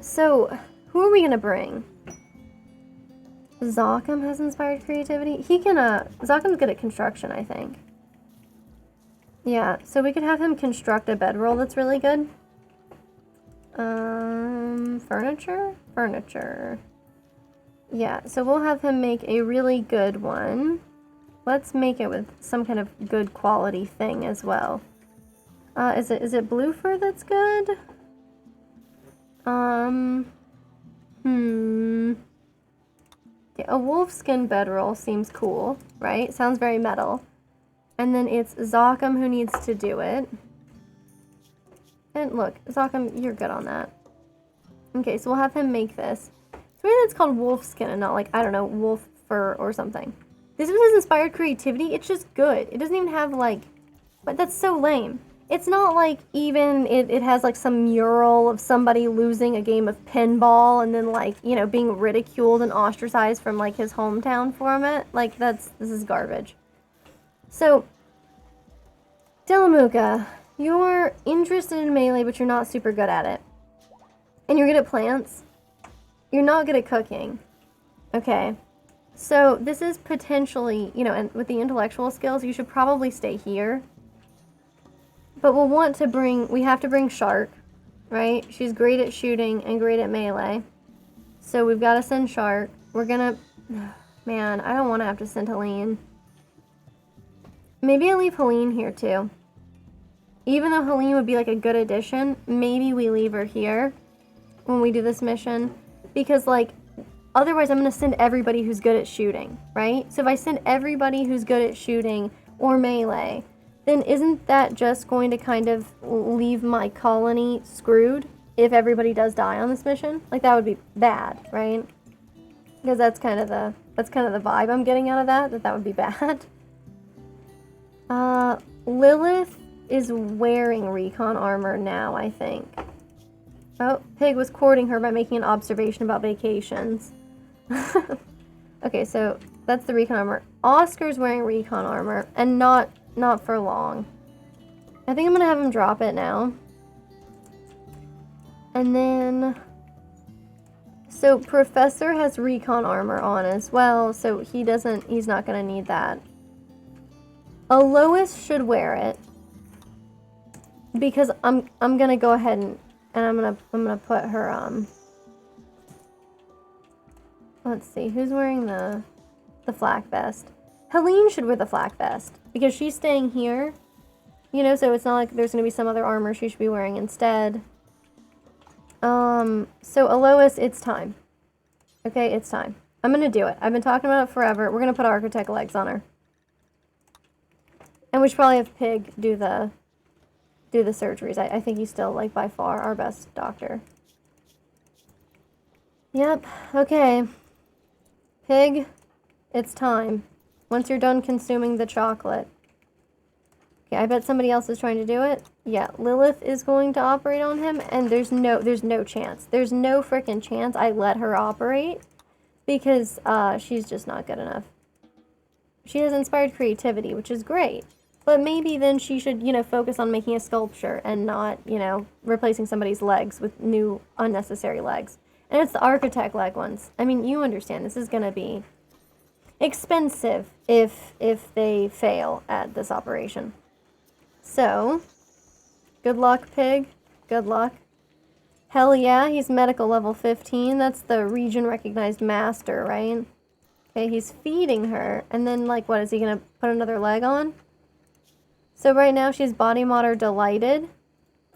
So, who are we gonna bring? Zokum has inspired creativity. He can, Zokum's good at construction, I think. Yeah, so we could have him construct a bedroll that's really good. Furniture? Furniture. Yeah, so we'll have him make a really good one. Let's make it with some kind of good quality thing as well. Is it blue fur that's good? Yeah, a wolfskin bedroll seems cool, right? Sounds very metal. And then it's Zokum who needs to do it. And look, Zokum, you're good on that. Okay, so we'll have him make this. It's weird that it's called wolfskin and not like, I don't know, wolf fur or something. This was his inspired creativity. It's just good. It doesn't even have like, but that's so lame. It's not like even it has like some mural of somebody losing a game of pinball and then like, you know, being ridiculed and ostracized from like his hometown from it. Like this is garbage. So, Delamuka, you're interested in melee, but you're not super good at it. And you're good at plants. You're not good at cooking. Okay. So this is potentially, you know, and with the intellectual skills, you should probably stay here. But we'll want to we have to bring Shark, right? She's great at shooting and great at melee. So we've got to send Shark. We're gonna, man, I don't want to have to send Helene. Maybe I leave Helene here too. Even though Helene would be like a good addition, maybe we leave her here when we do this mission. Because like, otherwise I'm going to send everybody who's good at shooting, right? So if I send everybody who's good at shooting or melee, then isn't that just going to kind of leave my colony screwed if everybody does die on this mission? Like that would be bad, right? Because that's kind of the vibe I'm getting out of that would be bad. Lilith is wearing recon armor now, I think. Oh, Pig was courting her by making an observation about vacations. Okay, so that's the recon armor. Oscar's wearing recon armor, and not for long. I think I'm gonna have him drop it now. And then, so Professor has recon armor on as well, so he's not gonna need that. Alois should wear it because I'm gonna go ahead and I'm gonna put her let's see, who's wearing the flak vest? Helene should wear the flak vest because she's staying here, you know, so it's not like there's gonna be some other armor she should be wearing instead. So Alois, it's time. Okay, it's time. I'm gonna do it. I've been talking about it forever. We're gonna put architect legs on her. And we should probably have Pig do the surgeries. I think he's still, like, by far our best doctor. Yep, okay. Pig, it's time. Once you're done consuming the chocolate. Okay, I bet somebody else is trying to do it. Yeah, Lilith is going to operate on him, and there's no chance. There's no frickin' chance I let her operate, because she's just not good enough. She has inspired creativity, which is great. But maybe then she should, you know, focus on making a sculpture and not, you know, replacing somebody's legs with new unnecessary legs. And it's the architect leg ones. I mean, you understand, this is going to be expensive if they fail at this operation. So, good luck, Pig. Good luck. Hell yeah, he's medical level 15. That's the region recognized master, right? Okay, he's feeding her. And then, like, what, is he going to put another leg on? So right now she's body modder delighted.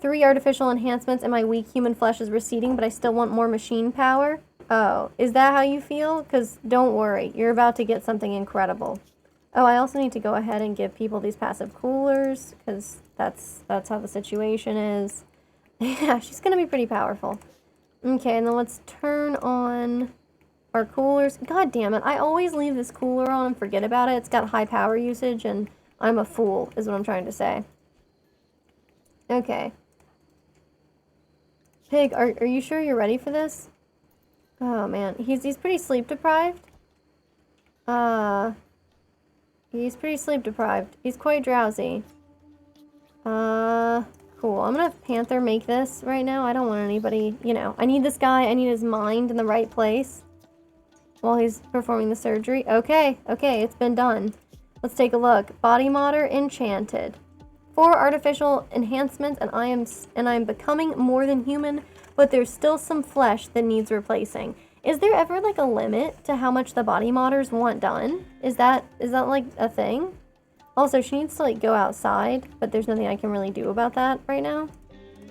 3 artificial enhancements and my weak human flesh is receding, but I still want more machine power. Oh, is that how you feel? Because don't worry, you're about to get something incredible. Oh, I also need to go ahead and give people these passive coolers, because that's how the situation is. Yeah, she's going to be pretty powerful. Okay, and then let's turn on our coolers. God damn it, I always leave this cooler on and forget about it. It's got high power usage, and I'm a fool, is what I'm trying to say. Okay. Pig, are you sure you're ready for this? Oh, man. He's pretty sleep deprived. He's pretty sleep deprived. He's quite drowsy. Cool. I'm gonna have Panther make this right now. I don't want anybody, you know. I need this guy. I need his mind in the right place while he's performing the surgery. Okay, it's been done. Let's take a look. Body modder enchanted. 4 artificial enhancements, and I'm becoming more than human, but there's still some flesh that needs replacing. Is there ever like a limit to how much the body modders want done? Is that like a thing? Also, she needs to, like, go outside, but there's nothing I can really do about that right now.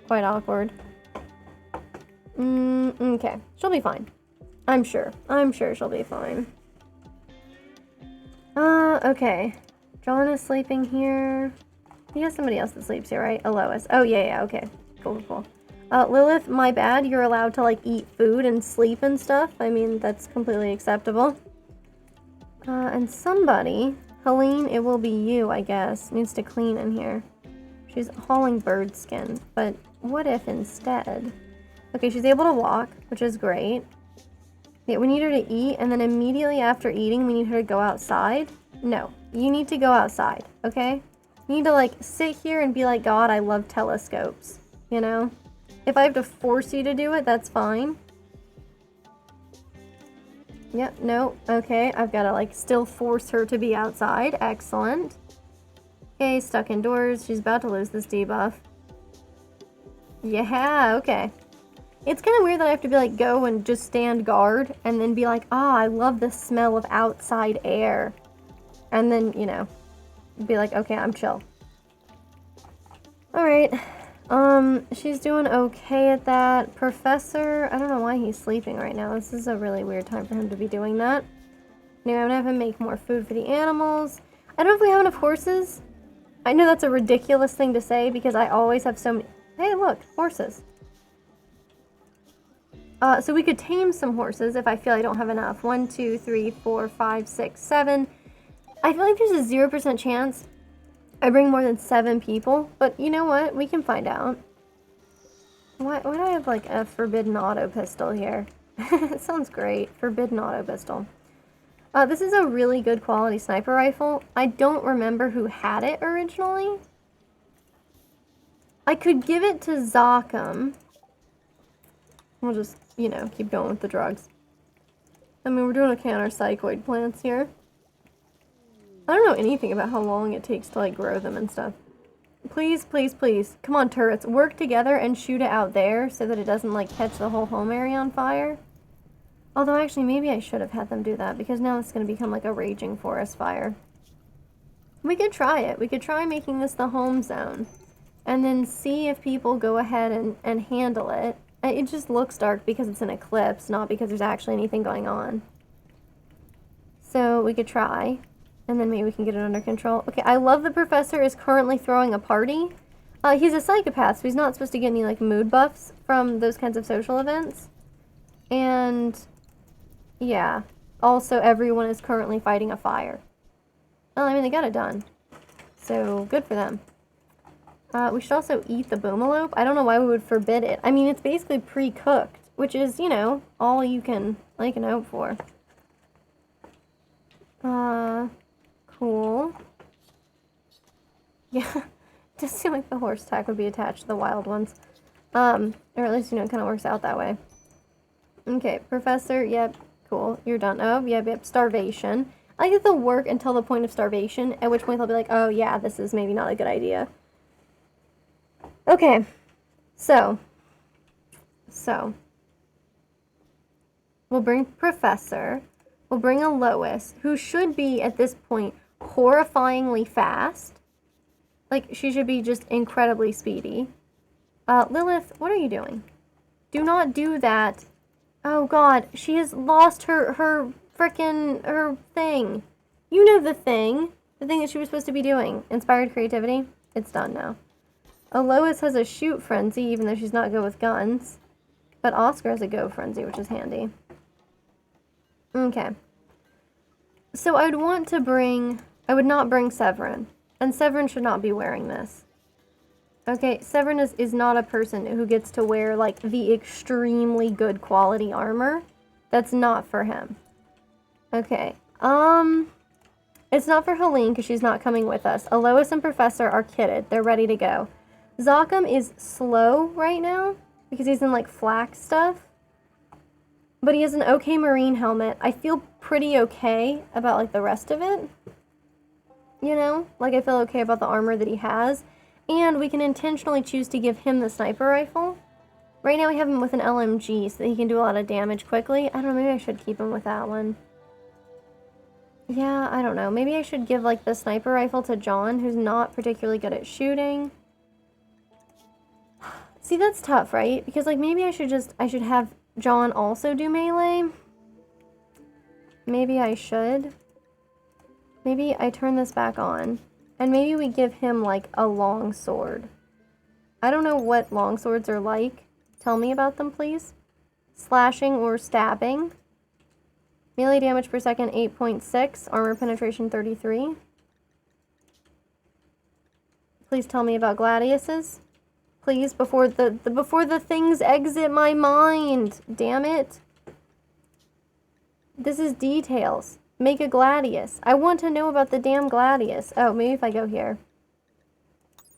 Quite awkward. Okay. She'll be fine. I'm sure. I'm sure she'll be fine. Okay. John is sleeping here. He has somebody else that sleeps here, right? Alois. Oh, yeah, okay. Cool. Lilith, my bad. You're allowed to, like, eat food and sleep and stuff. I mean, that's completely acceptable. And somebody... Helene, it will be you, I guess. Needs to clean in here. She's hauling bird skin. But what if instead... Okay, she's able to walk, which is great. Yeah, we need her to eat, and then immediately after eating, we need her to go outside. No, you need to go outside, okay? You need to, like, sit here and be like, God, I love telescopes, you know? If I have to force you to do it, that's fine. Yep, no, okay, I've got to, like, still force her to be outside. Excellent. Okay, stuck indoors. She's about to lose this debuff. Yeah, okay. It's kind of weird that I have to be like, go and just stand guard, and then be like, I love the smell of outside air. And then, you know, be like, okay, I'm chill. Alright. She's doing okay at that. Professor, I don't know why he's sleeping right now. This is a really weird time for him to be doing that. Anyway, I'm gonna have him make more food for the animals. I don't know if we have enough horses. I know that's a ridiculous thing to say, because I always have so many... Hey, look, horses. So we could tame some horses if I feel I don't have enough. 1, 2, 3, 4, 5, 6, 7. I feel like there's a 0% chance I bring more than 7 people. But you know what? We can find out. Why do I have like a forbidden auto pistol here? It sounds great. Forbidden auto pistol. This is a really good quality sniper rifle. I don't remember who had it originally. I could give it to Zokum. We'll just, you know, keep going with the drugs. I mean, we're doing okay on our psychoid plants here. I don't know anything about how long it takes to, like, grow them and stuff. Please, please, please. Come on, turrets. Work together and shoot it out there so that it doesn't, like, catch the whole home area on fire. Although, actually, maybe I should have had them do that, because now it's going to become, like, a raging forest fire. We could try it. We could try making this the home zone. And then see if people go ahead and handle it. It just looks dark because it's an eclipse, not because there's actually anything going on. So we could try, and then maybe we can get it under control. Okay, I love the professor is currently throwing a party. He's a psychopath, so he's not supposed to get any, like, mood buffs from those kinds of social events. And, yeah. Also, everyone is currently fighting a fire. Well, I mean, they got it done. So, good for them. We should also eat the boomalope. I don't know why we would forbid it. I mean, it's basically pre-cooked, which is, you know, all you can hope for. Cool. Yeah, does seem like the horse tack would be attached to the wild ones. Or at least, you know, it kind of works out that way. Okay, Professor, yep, cool, you're done. Oh, yep, starvation. I like that they'll work until the point of starvation, at which point they'll be like, oh yeah, this is maybe not a good idea. Okay, so, we'll bring Professor, we'll bring a Lois, who should be, at this point, horrifyingly fast. Like, she should be just incredibly speedy. Lilith, what are you doing? Do not do that. Oh god, she has lost her thing. You know the thing that she was supposed to be doing. Inspired creativity, it's done now. Lois has a shoot frenzy, even though she's not good with guns. But Oscar has a go frenzy, which is handy. Okay. So I would not bring Severin. And Severin should not be wearing this. Okay, Severin is not a person who gets to wear, like, the extremely good quality armor. That's not for him. Okay, it's not for Helene, because she's not coming with us. Alois and Professor are kitted. They're ready to go. Zokum is slow right now, because he's in, like, flak stuff. But he has an okay marine helmet. I feel pretty okay about, like, the rest of it. You know? Like, I feel okay about the armor that he has. And we can intentionally choose to give him the sniper rifle. Right now we have him with an LMG, so that he can do a lot of damage quickly. I don't know, maybe I should keep him with that one. Yeah, I don't know. Maybe I should give, like, the sniper rifle to John, who's not particularly good at shooting. See, that's tough, right? Because, like, maybe I should have John also do melee. Maybe I should. Maybe I turn this back on. And maybe we give him, like, a long sword. I don't know what long swords are like. Tell me about them, please. Slashing or stabbing. Melee damage per second, 8.6. Armor penetration, 33. Please tell me about gladiuses. Please, before the things exit my mind. Damn it. This is details. Make a gladius. I want to know about the damn gladius. Oh, maybe if I go here.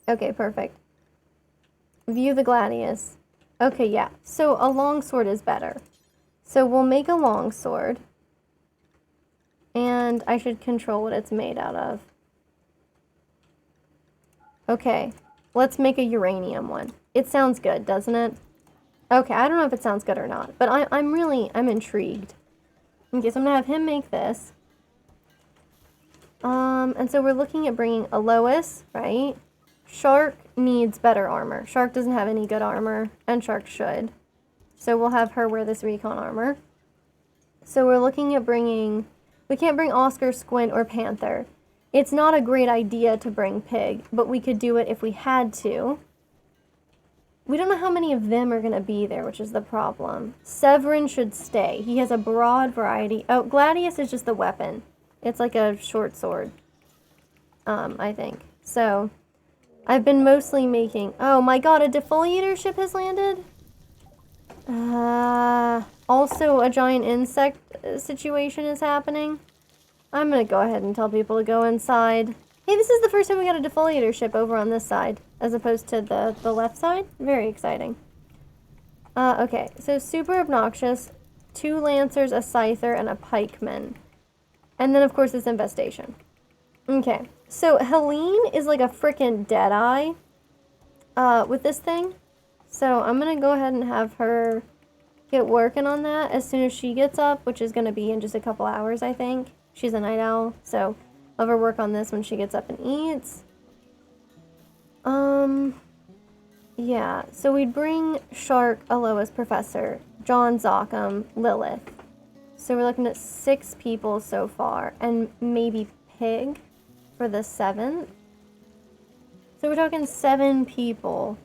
Okay, perfect. View the gladius. Okay, yeah. So a longsword is better. So we'll make a longsword. And I should control what it's made out of. Okay, let's make a uranium one. It sounds good, doesn't it? Okay, I don't know if it sounds good or not, but I'm intrigued. Okay, so I'm gonna have him make this. And so we're looking at bringing a Lois, right? Shark needs better armor. Shark doesn't have any good armor, and Shark should. So we'll have her wear this recon armor. So we're looking at bringing... We can't bring Oscar, Squint, or Panther. It's not a great idea to bring Pig, but we could do it if we had to. We don't know how many of them are going to be there, which is the problem. Severin should stay. He has a broad variety. Oh, Gladius is just the weapon. It's like a short sword, I think. So, I've been mostly making... Oh my god, a defoliator ship has landed? Also, a giant insect situation is happening. I'm gonna go ahead and tell people to go inside. Hey, this is the first time we got a defoliator ship over on this side, as opposed to the left side. Very exciting. Okay, so super obnoxious. 2 lancers, a scyther, and a pikeman. And then, of course, this infestation. Okay, so Helene is like a frickin' deadeye with this thing. So I'm gonna go ahead and have her get working on that as soon as she gets up, which is gonna be in just a couple hours, I think. She's a night owl, so I'll have her work on this when she gets up and eats. Yeah, so we'd bring Shark, Alois, Professor, John, Zockham, Lilith. So we're looking at 6 people so far, and maybe Pig for the 7th. So we're talking 7 people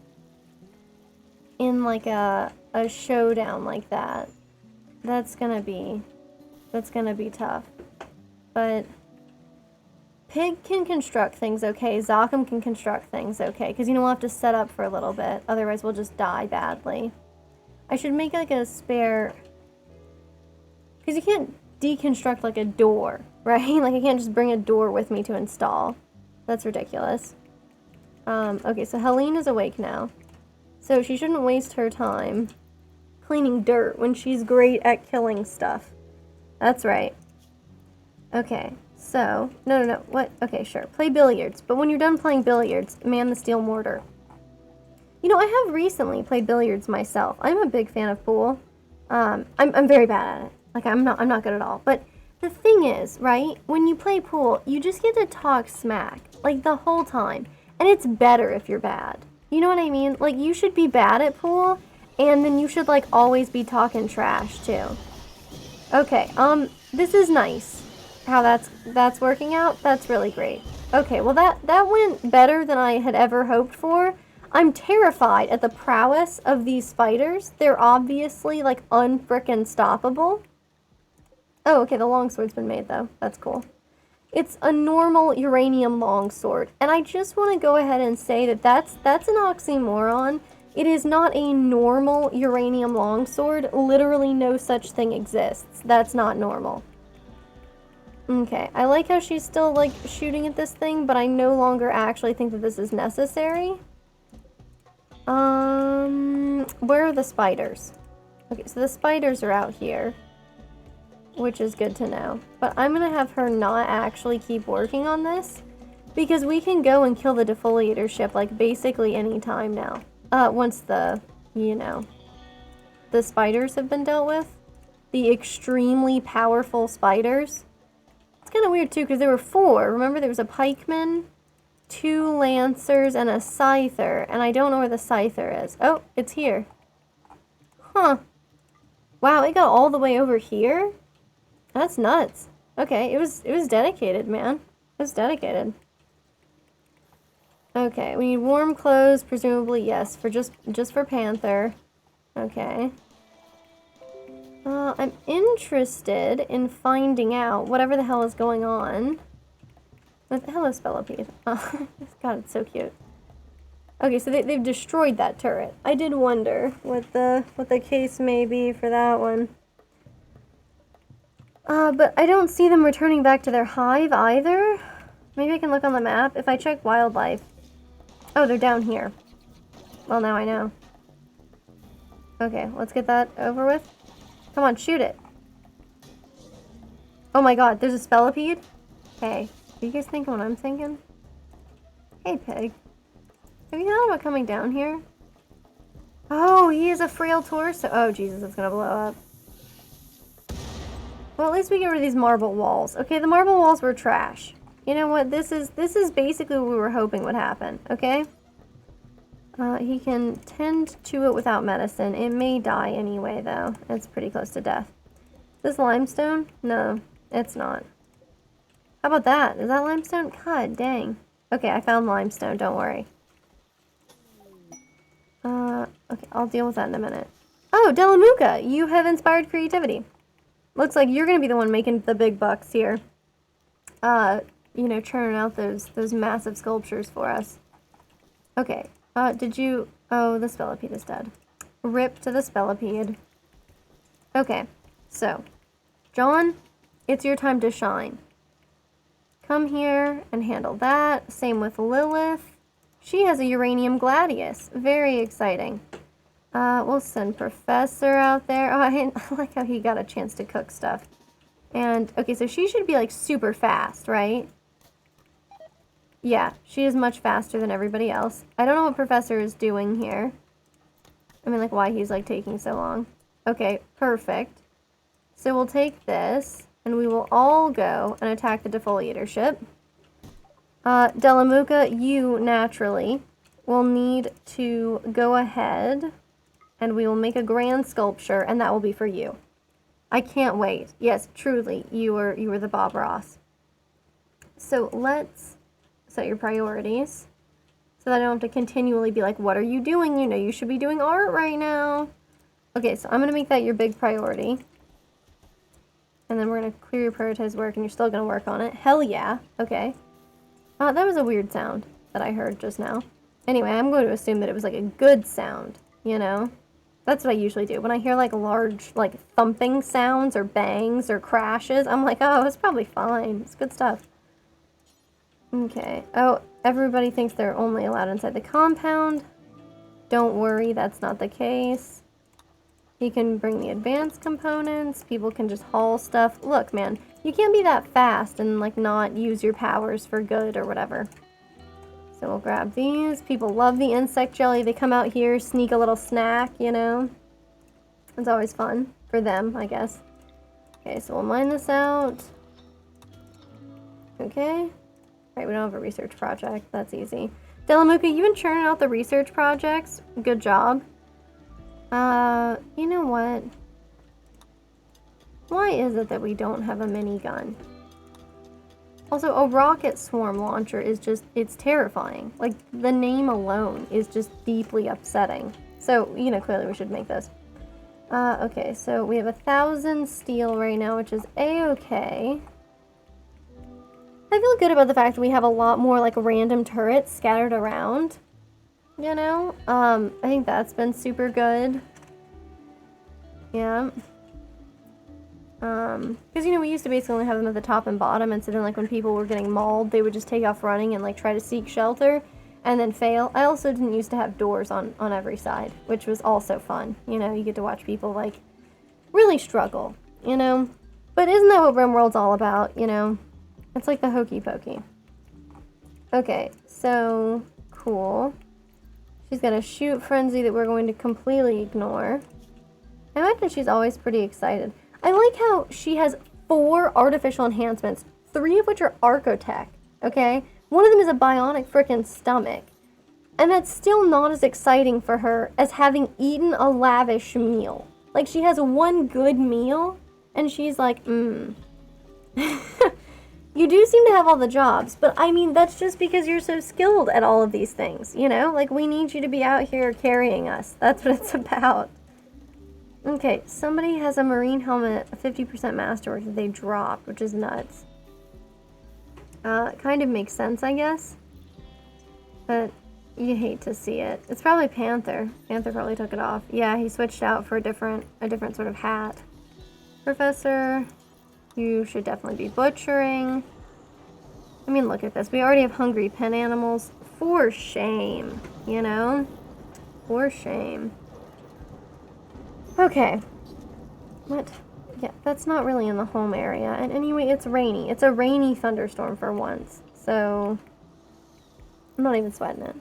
in like a showdown like that. That's gonna be tough. But Pig can construct things okay. Zockham can construct things okay. Because, you know, we'll have to set up for a little bit. Otherwise, we'll just die badly. I should make, like, a spare... Because you can't deconstruct, like, a door, right? Like, I can't just bring a door with me to install. That's ridiculous. Okay, so Helene is awake now. So she shouldn't waste her time cleaning dirt when she's great at killing stuff. That's right. Okay. So, no, what? Okay, sure. Play billiards. But when you're done playing billiards, man the steel mortar. You know, I have recently played billiards myself. I'm a big fan of pool. I'm very bad at it. Like, I'm not good at all. But the thing is, right? When you play pool, you just get to talk smack. Like, the whole time. And it's better if you're bad. You know what I mean? Like, you should be bad at pool, and then you should, like, always be talking trash, too. Okay, this is nice. How that's working out. That's really great. Okay, well that went better than I had ever hoped for. I'm terrified at the prowess of these spiders. They're obviously like unfrickin' stoppable. Oh, okay, the longsword's been made though. That's cool. It's a normal uranium longsword, and I just want to go ahead and say that that's an oxymoron. It is not a normal uranium longsword. Literally no such thing exists. That's not normal. Okay, I like how she's still, like, shooting at this thing, but I no longer actually think that this is necessary. Where are the spiders? Okay, so the spiders are out here, which is good to know. But I'm gonna have her not actually keep working on this, because we can go and kill the defoliator ship, like, basically any time now. Once the, you know, the spiders have been dealt with. The extremely powerful spiders. It's kind of weird too, because there were 4. Remember, there was a pikeman, 2 lancers, and a scyther, and I don't know where the scyther is. Oh, it's here. Huh. Wow, it got all the way over here? That's nuts. Okay, it was dedicated, man. It was dedicated. Okay, we need warm clothes, presumably, yes, for just for Panther. Okay. I'm interested in finding out whatever the hell is going on. Hello, Spellipede. Oh, God, it's so cute. Okay, so they've destroyed that turret. I did wonder what the case may be for that one. But I don't see them returning back to their hive either. Maybe I can look on the map. If I check wildlife. Oh, they're down here. Well, now I know. Okay, let's get that over with. Come on, shoot it. Oh my god, there's a Spellipede? Hey, are you guys thinking what I'm thinking? Hey, pig. Have you thought about coming down here? Oh, he has a frail torso. Oh, Jesus, it's gonna blow up. Well, at least we get rid of these marble walls. Okay, the marble walls were trash. You know what? This is basically what we were hoping would happen, okay? He can tend to it without medicine. It may die anyway, though. It's pretty close to death. Is this limestone? No, it's not. How about that? Is that limestone? God dang. Okay, I found limestone. Don't worry. Okay, I'll deal with that in a minute. Oh, Delamuka, you have inspired creativity. Looks like you're going to be the one making the big bucks here. You know, churning out those massive sculptures for us. Okay. Did you... Oh, the Spellipede is dead. Rip to the Spellipede. Okay. So, John, it's your time to shine. Come here and handle that. Same with Lilith. She has a uranium gladius. Very exciting. We'll send Professor out there. Oh, I like how he got a chance to cook stuff. And, okay, so she should be, like, super fast, right? Yeah, she is much faster than everybody else. I don't know what Professor is doing here. I mean, like, why he's, like, taking so long. Okay, perfect. So we'll take this, and we will all go and attack the defoliator ship. Delamuka, you, naturally, will need to go ahead, and we will make a grand sculpture, and that will be for you. I can't wait. Yes, truly, you were the Bob Ross. So let's set your priorities so that I don't have to continually be like, what are you doing? You know, you should be doing art right now. Okay, so I'm going to make that your big priority. And then we're going to clear your prioritized work, and you're still going to work on it. Hell yeah. Okay. That was a weird sound that I heard just now. Anyway, I'm going to assume that it was like a good sound, you know? That's what I usually do. When I hear like large, like thumping sounds or bangs or crashes, I'm like, oh, it's probably fine. It's good stuff. Okay. Oh, everybody thinks they're only allowed inside the compound. Don't worry, that's not the case. He can bring the advanced components. People can just haul stuff. Look, man, you can't be that fast and, like, not use your powers for good or whatever. So we'll grab these. People love the insect jelly. They come out here, sneak a little snack, you know. It's always fun for them, I guess. Okay, so we'll mine this out. Okay. Right, we don't have a research project. That's easy. Delamuka, you've been churning out the research projects. Good job. You know what? Why is it that we don't have a minigun? Also, a rocket swarm launcher is just, it's terrifying. Like, the name alone is just deeply upsetting. So, you know, clearly we should make this. Okay, so we have 1,000 steel right now, which is A-okay. I feel good about the fact that we have a lot more, like, random turrets scattered around. You know? I think that's been super good. Yeah. Because, you know, we used to basically only have them at the top and bottom, and so then, like, when people were getting mauled, they would just take off running and, like, try to seek shelter, and then fail. I also didn't used to have doors on every side, which was also fun. You know, you get to watch people, like, really struggle, you know? But isn't that what Rimworld's all about, you know? It's like the hokey pokey. Okay, so, cool. She's got a shoot frenzy that we're going to completely ignore. I imagine she's always pretty excited. I like how she has 4 artificial enhancements, 3 of which are Archotech, okay? One of them is a bionic frickin' stomach. And that's still not as exciting for her as having eaten a lavish meal. Like, she has one good meal, and she's like, You do seem to have all the jobs, but I mean, that's just because you're so skilled at all of these things, you know? Like, we need you to be out here carrying us. That's what it's about. Okay, somebody has a marine helmet, a 50% masterwork that they dropped, which is nuts. Kind of makes sense, I guess. But you hate to see it. It's probably Panther. Panther probably took it off. Yeah, he switched out for a different sort of hat. Professor, you should definitely be butchering. I mean, look at this. We already have hungry pen animals. For shame, you know? For shame. Okay. What? Yeah, that's not really in the home area. And anyway, it's rainy. It's a rainy thunderstorm for once. So, I'm not even sweating it.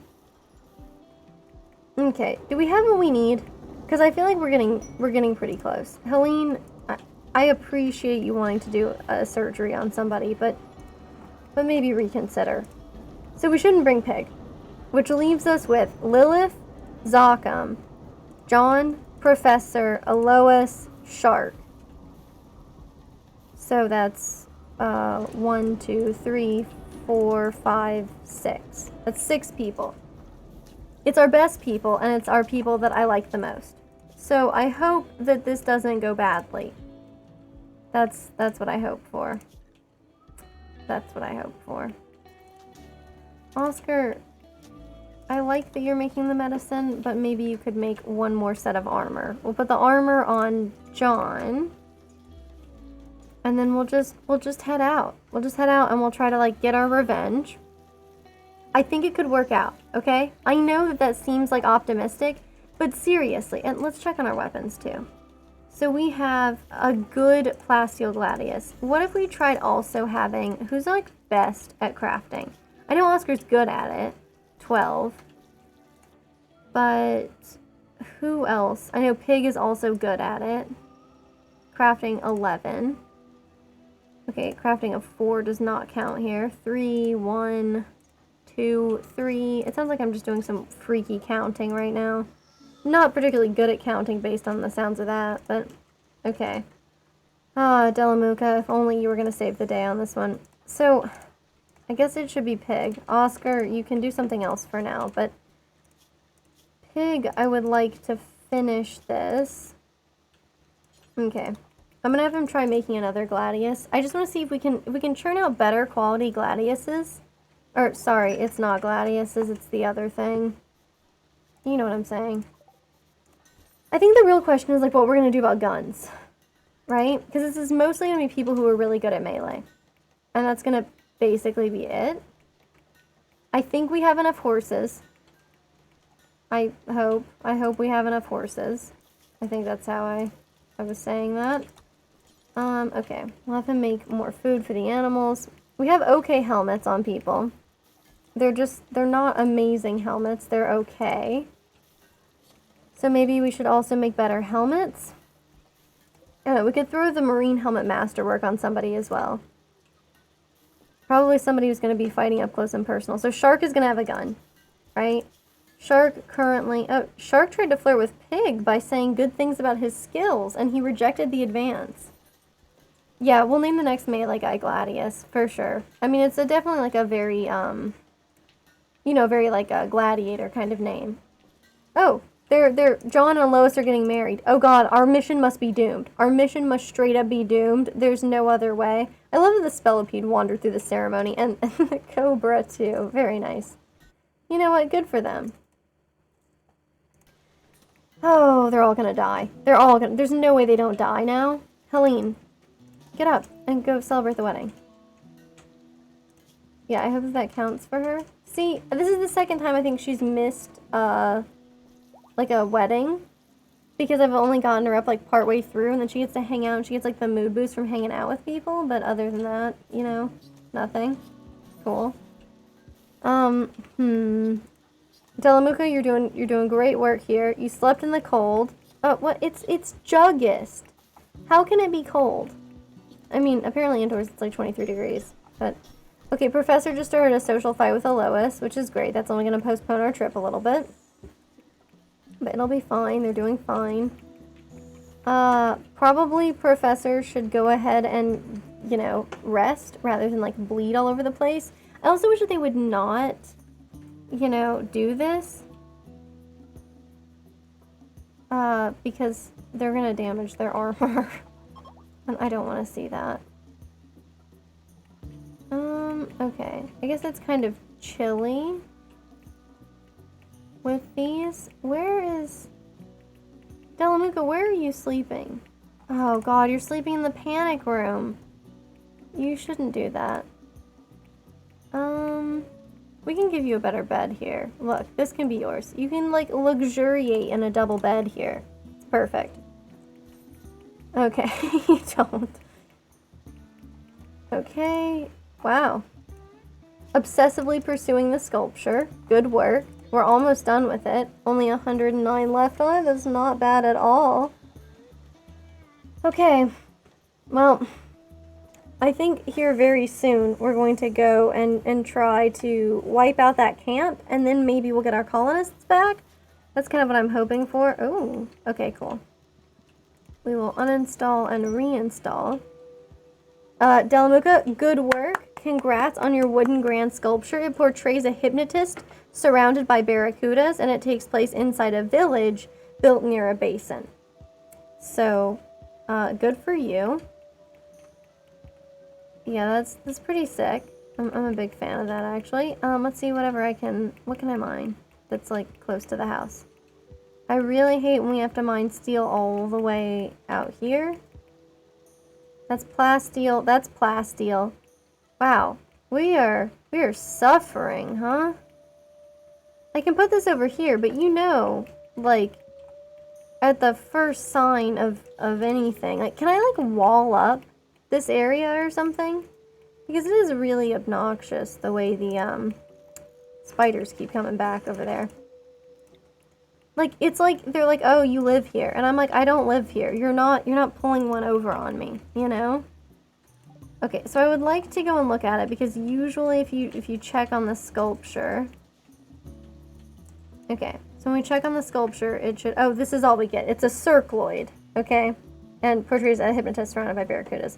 Okay, do we have what we need? Because I feel like we're getting pretty close. Helene, I appreciate you wanting to do a surgery on somebody, but maybe reconsider. So we shouldn't bring Pig, which leaves us with Lilith, Zochum, John, Professor, Alois, Shark. So that's 1, 2, 3, 4, 5, 6. That's 6 people. It's our best people, and it's our people that I like the most. So I hope that this doesn't go badly. That's what I hope for. That's what I hope for. Oscar, I like that you're making the medicine, but maybe you could make one more set of armor. We'll put the armor on John, and then we'll just head out. We'll just head out and we'll try to like get our revenge. I think it could work out, okay? I know that seems like optimistic, but seriously, and let's check on our weapons too. So we have a good plasteel gladius. What if we tried also having, who's like best at crafting? I know Oscar's good at it, 12. But who else? I know Pig is also good at it. Crafting 11. Okay, crafting of 4 does not count here. 3, 1, 2, 3. It sounds like I'm just doing some freaky counting right now. Not particularly good at counting based on the sounds of that, but okay. Ah, Delamuka, if only you were going to save the day on this one. So, I guess it should be Pig. Oscar, you can do something else for now, but Pig, I would like to finish this. Okay. I'm going to have him try making another gladius. I just want to see if we can churn out better quality gladiuses. Or, sorry, it's not gladiuses, it's the other thing. You know what I'm saying. I think the real question is, like, what we're going to do about guns. Right? Because this is mostly going to be people who are really good at melee. And that's going to basically be it. I think we have enough horses. I hope we have enough horses. I think that's how I was saying that. Okay. We'll have to make more food for the animals. We have okay helmets on people. They're not amazing helmets. They're okay. So maybe we should also make better helmets. We could throw the marine helmet masterwork on somebody as well. Probably somebody who's going to be fighting up close and personal. So Shark is going to have a gun, right? Shark currently... Oh, Shark tried to flirt with Pig by saying good things about his skills, and he rejected the advance. Yeah, we'll name the next melee guy Gladius, for sure. I mean, it's definitely like a very, you know, very like a gladiator kind of name. Oh, John and Lois are getting married. Oh god, our mission must be doomed. Our mission must straight up be doomed. There's no other way. I love that the Spelopede wandered through the ceremony, and the Cobra too. Very nice. You know what? Good for them. Oh, they're all gonna die. They're all gonna... There's no way they don't die now. Helene, get up and go celebrate the wedding. Yeah, I hope that counts for her. See, this is the second time I think she's missed, like a wedding, because I've only gotten her up like partway through, and then she gets to hang out and she gets like the mood boost from hanging out with people, but other than that, you know, nothing. Cool. Delamuka, you're doing great work here. You slept in the cold. Oh, what? It's Juggist. How can it be cold? I mean, apparently indoors it's like 23 degrees. But, okay, Professor just started a social fight with Alois, which is great. That's only going to postpone our trip a little bit. But it'll be fine. They're doing fine. Probably Professor should go ahead and, you know, rest rather than, like, bleed all over the place. I also wish that they would not, you know, do this. Because they're gonna damage their armor. And I don't want to see that. Okay. I guess it's kind of chilly with these. Where is... Delamuka, where are you sleeping? Oh god, you're sleeping in the panic room. You shouldn't do that. We can give you a better bed here. Look, this can be yours. You can, like, luxuriate in a double bed here. It's perfect. Okay, you don't. Okay, wow. Obsessively pursuing the sculpture. Good work. We're almost done with it. Only 109 left on it. That's not bad at all. Okay. Well, I think here very soon we're going to go and try to wipe out that camp, and then maybe we'll get our colonists back. That's kind of what I'm hoping for. Oh, okay, cool. We will uninstall and reinstall. Delamuka, good work. Congrats on your wooden grand sculpture. It portrays a hypnotist surrounded by barracudas, and it takes place inside a village built near a basin. So, good for you. Yeah, that's pretty sick. I'm a big fan of that, actually. Let's see what can I mine that's, like, close to the house? I really hate when we have to mine steel all the way out here. That's plasteel. That's plasteel. Wow. We are suffering, huh? I can put this over here, but you know, like, at the first sign of anything, like, can I, like, wall up this area or something? Because it is really obnoxious the way the, spiders keep coming back over there. Like, it's like, they're like, oh, you live here. And I'm like, I don't live here. You're not pulling one over on me, you know? Okay, so I would like to go and look at it, because usually if you check on the sculpture... Okay, so when we check on the sculpture, it should... Oh, this is all we get. It's a circloid, okay? And portrays a hypnotist surrounded by barracudas.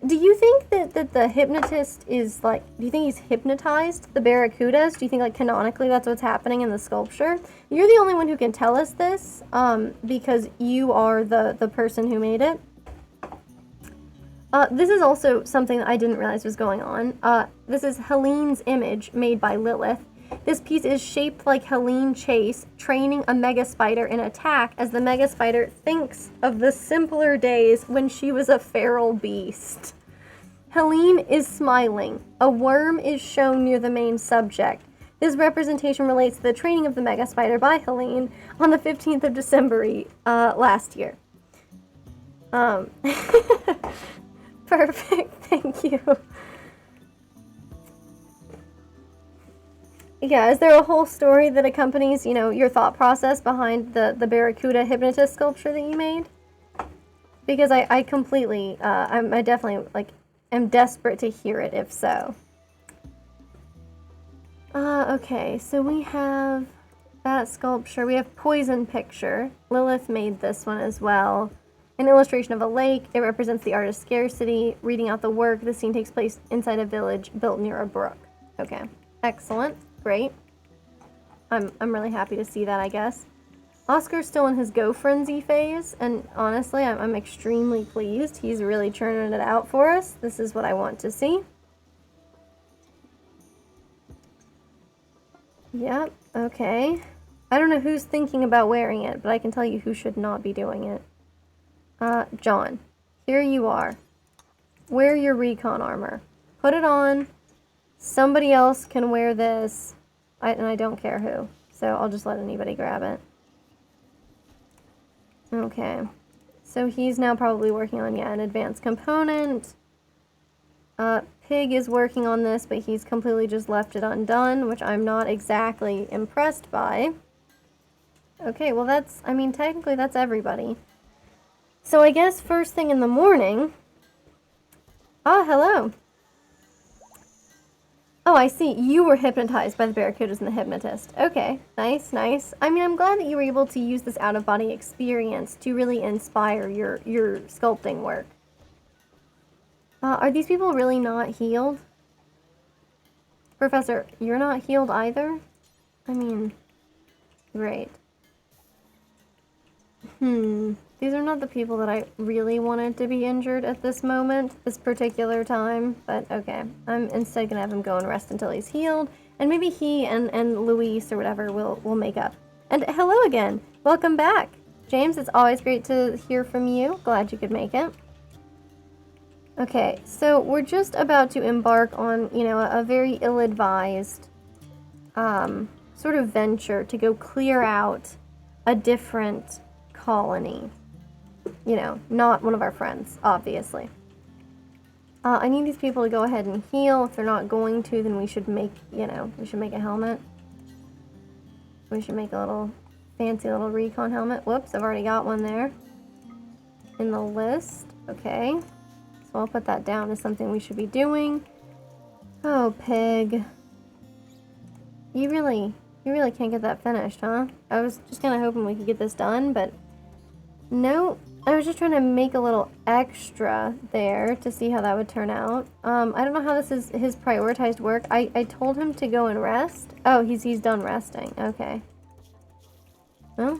Do you think that the hypnotist is, like... Do you think he's hypnotized the barracudas? Do you think, like, canonically that's what's happening in the sculpture? You're the only one who can tell us this, because you are the person who made it. This is also something that I didn't realize was going on. This is Helene's image made by Lilith. This piece is shaped like Helene Chase training a mega spider in attack as the mega spider thinks of the simpler days when she was a feral beast. Helene is smiling. A worm is shown near the main subject. This representation relates to the training of the mega spider by Helene on the 15th of December last year. Perfect, thank you. Yeah, is there a whole story that accompanies, you know, your thought process behind the Barracuda hypnotist sculpture that you made? Because I completely, I definitely, like, am desperate to hear it, if so. Okay, so we have that sculpture. We have Poison Picture. Lilith made this one as well. An illustration of a lake. It represents the artist's scarcity. Reading out the work, the scene takes place inside a village built near a brook. Okay, excellent. Great. I'm really happy to see that, I guess. Oscar's still in his Go Frenzy phase, and honestly, I'm extremely pleased. He's really churning it out for us. This is what I want to see. Yep, okay. I don't know who's thinking about wearing it, but I can tell you who should not be doing it. John, here you are. Wear your recon armor. Put it on. Somebody else can wear this, and I don't care who, so I'll just let anybody grab it. Okay, so he's now probably working on, yeah, an advanced component. Pig is working on this, but he's completely just left it undone, which I'm not exactly impressed by. Okay, well that's, I mean, technically that's everybody. So I guess first thing in the morning... Ah, hello. Oh, I see. You were hypnotized by the barracudas and the hypnotist. Okay, nice, nice. I mean, I'm glad that you were able to use this out-of-body experience to really inspire your sculpting work. Are these people really not healed? Professor, you're not healed either? I mean, great. These are not the people that I really wanted to be injured at this moment, this particular time, but okay. I'm instead gonna have him go and rest until he's healed, and maybe he and Luis or whatever will make up. And hello again! Welcome back! James, it's always great to hear from you. Glad you could make it. Okay, so we're just about to embark on, you know, a very ill-advised sort of venture to go clear out a different colony. You know, not one of our friends, obviously. I need these people to go ahead and heal. If they're not going to, then we should make, you know, we should make a helmet. We should make a little fancy little recon helmet. Whoops, I've already got one there in the list. Okay, so I'll put that down as something we should be doing. Oh, pig. You really can't get that finished, huh? I was just kind of hoping we could get this done, but no. I was just trying to make a little extra there to see how that would turn out. I don't know how this is his prioritized work. I told him to go and rest. Oh, he's done resting. Okay. Well,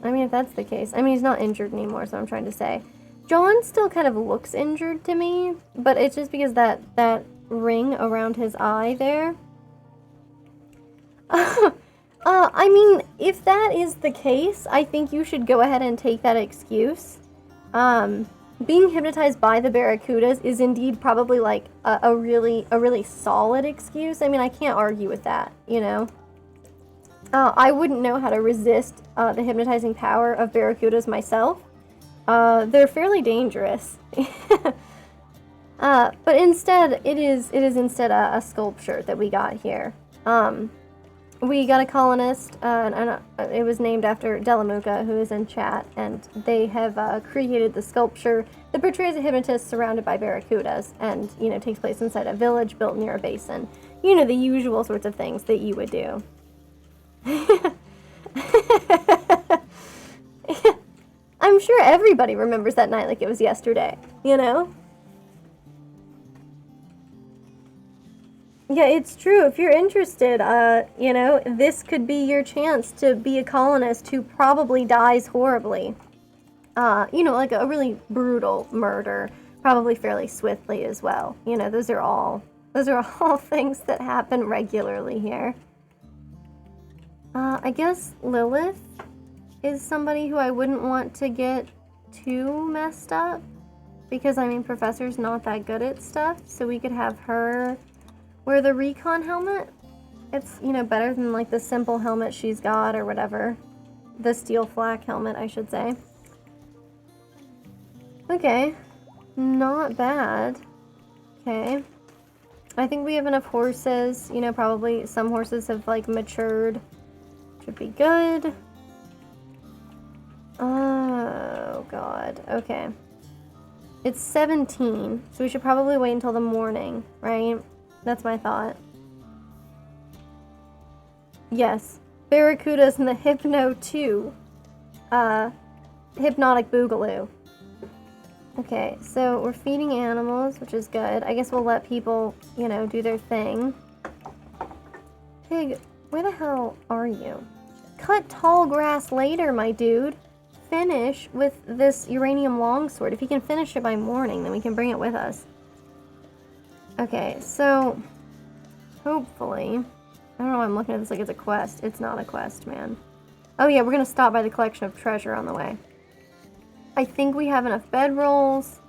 I mean, if that's the case. I mean, he's not injured anymore, so I'm trying to say. John still kind of looks injured to me, but it's just because that ring around his eye there. I mean, if that is the case, I think you should go ahead and take that excuse. Being hypnotized by the barracudas is indeed probably like a really solid excuse. I mean, I can't argue with that, you know? I wouldn't know how to resist the hypnotizing power of barracudas myself. They're fairly dangerous. But instead, it is instead a sculpture that we got here. We got a colonist, and it was named after Delamuka, who is in chat, and they have created the sculpture that portrays a hypnotist surrounded by barracudas, and, you know, takes place inside a village built near a basin. You know, the usual sorts of things that you would do. I'm sure everybody remembers that night like it was yesterday, you know? Yeah, it's true. If you're interested, you know, this could be your chance to be a colonist who probably dies horribly. You know, like a really brutal murder, probably fairly swiftly as well. You know, those are all things that happen regularly here. I guess Lilith is somebody who I wouldn't want to get too messed up, because, I mean, Professor's not that good at stuff, so we could have her wear the recon helmet. It's, you know, better than, like, the simple helmet she's got or whatever. The steel flak helmet, I should say. Okay. Not bad. Okay. I think we have enough horses. You know, probably some horses have, like, matured. Should be good. Oh, God. Okay. It's 17, so we should probably wait until the morning, right? That's my thought. Yes. Barracudas and the Hypno 2. Hypnotic Boogaloo. Okay, so we're feeding animals, which is good. I guess we'll let people, you know, do their thing. Pig, where the hell are you? Cut tall grass later, my dude. Finish with this uranium longsword. If you can finish it by morning, then we can bring it with us. Okay, so hopefully, I don't know why I'm looking at this like it's a quest. It's not a quest, man. Oh yeah, we're gonna stop by the collection of treasure on the way. I think we have enough bedrolls.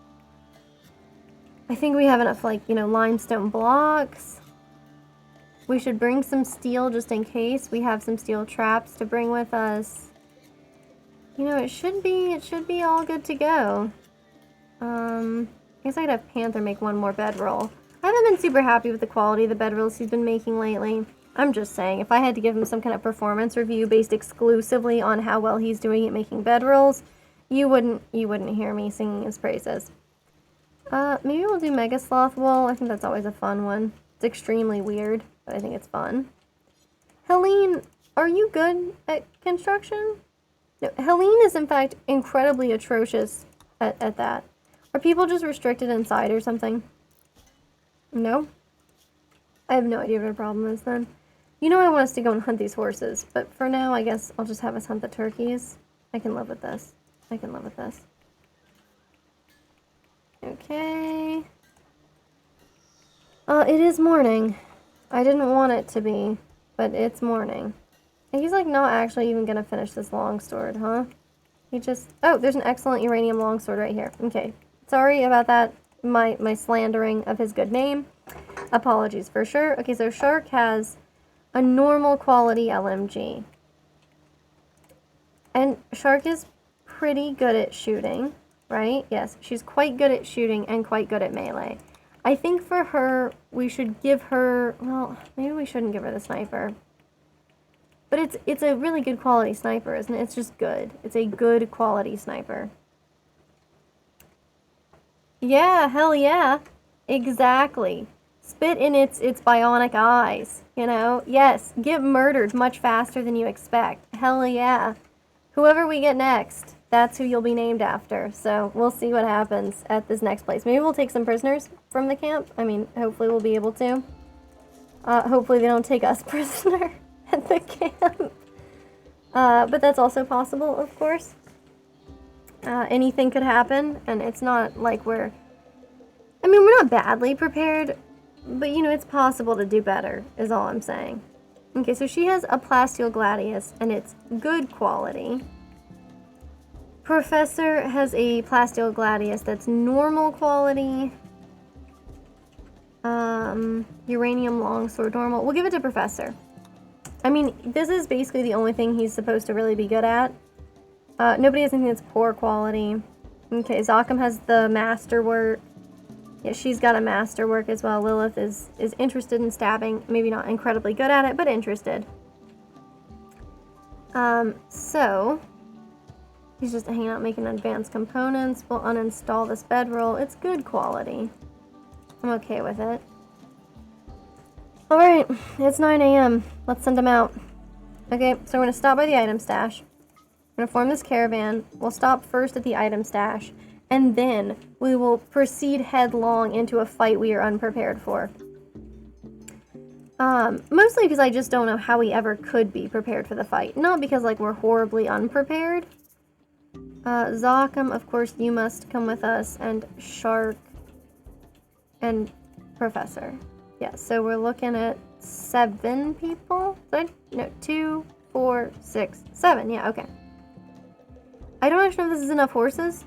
I think we have enough, like, you know, limestone blocks. We should bring some steel just in case. We have some steel traps to bring with us. You know, it should be all good to go. I guess I could have Panther make one more bedroll. I haven't been super happy with the quality of the bedrolls he's been making lately. I'm just saying, if I had to give him some kind of performance review based exclusively on how well he's doing at making bedrolls, you wouldn't hear me singing his praises. Maybe we'll do Mega Sloth Wool. I think that's always a fun one. It's extremely weird, but I think it's fun. Helene, are you good at construction? No, Helene is in fact incredibly atrocious at that. Are people just restricted inside or something? No? I have no idea what our problem is then. You know I want us to go and hunt these horses, but for now I guess I'll just have us hunt the turkeys. I can live with this. I can live with this. Okay. It is morning. I didn't want it to be, but it's morning. And he's like not actually even gonna finish this longsword, huh? He just... Oh, there's an excellent uranium longsword right here. Okay. Sorry about that. My slandering of his good name. Apologies for sure. Okay, so Shark has a normal quality LMG. And Shark is pretty good at shooting, right? Yes, she's quite good at shooting and quite good at melee. I think for her, we should give her... Well, maybe we shouldn't give her the sniper. But it's a really good quality sniper, isn't it? It's just good. It's a good quality sniper. Yeah, hell yeah. Exactly. Spit in its bionic eyes, you know? Yes, get murdered much faster than you expect. Hell yeah. Whoever we get next, that's who you'll be named after. So we'll see what happens at this next place. Maybe we'll take some prisoners from the camp. I mean, hopefully we'll be able to. Hopefully they don't take us prisoner at the camp. But that's also possible, of course. Anything could happen, and it's not like we're... I mean, we're not badly prepared, but, you know, it's possible to do better, is all I'm saying. Okay, so she has a plasteel gladius, and it's good quality. Professor has a plasteel gladius that's normal quality. Uranium longsword normal. We'll give it to Professor. I mean, this is basically the only thing he's supposed to really be good at. Nobody has anything that's poor quality. Okay, Zokum has the masterwork. Yeah, she's got a masterwork as well. Lilith is interested in stabbing. Maybe not incredibly good at it, but interested. So... He's just hanging out making advanced components. We'll uninstall this bedroll. It's good quality. I'm okay with it. Alright, it's 9 a.m. Let's send him out. Okay, so we're going to stop by the item stash. We're going to form this caravan. We'll stop first at the item stash. And then we will proceed headlong into a fight we are unprepared for. Mostly because I just don't know how we ever could be prepared for the fight. Not because, like, we're horribly unprepared. Zokum, of course, you must come with us. And Shark and Professor. Yeah, so we're looking at 7 people? No, 2, 4, 6, 7. Yeah, okay. I don't actually know if this is enough horses.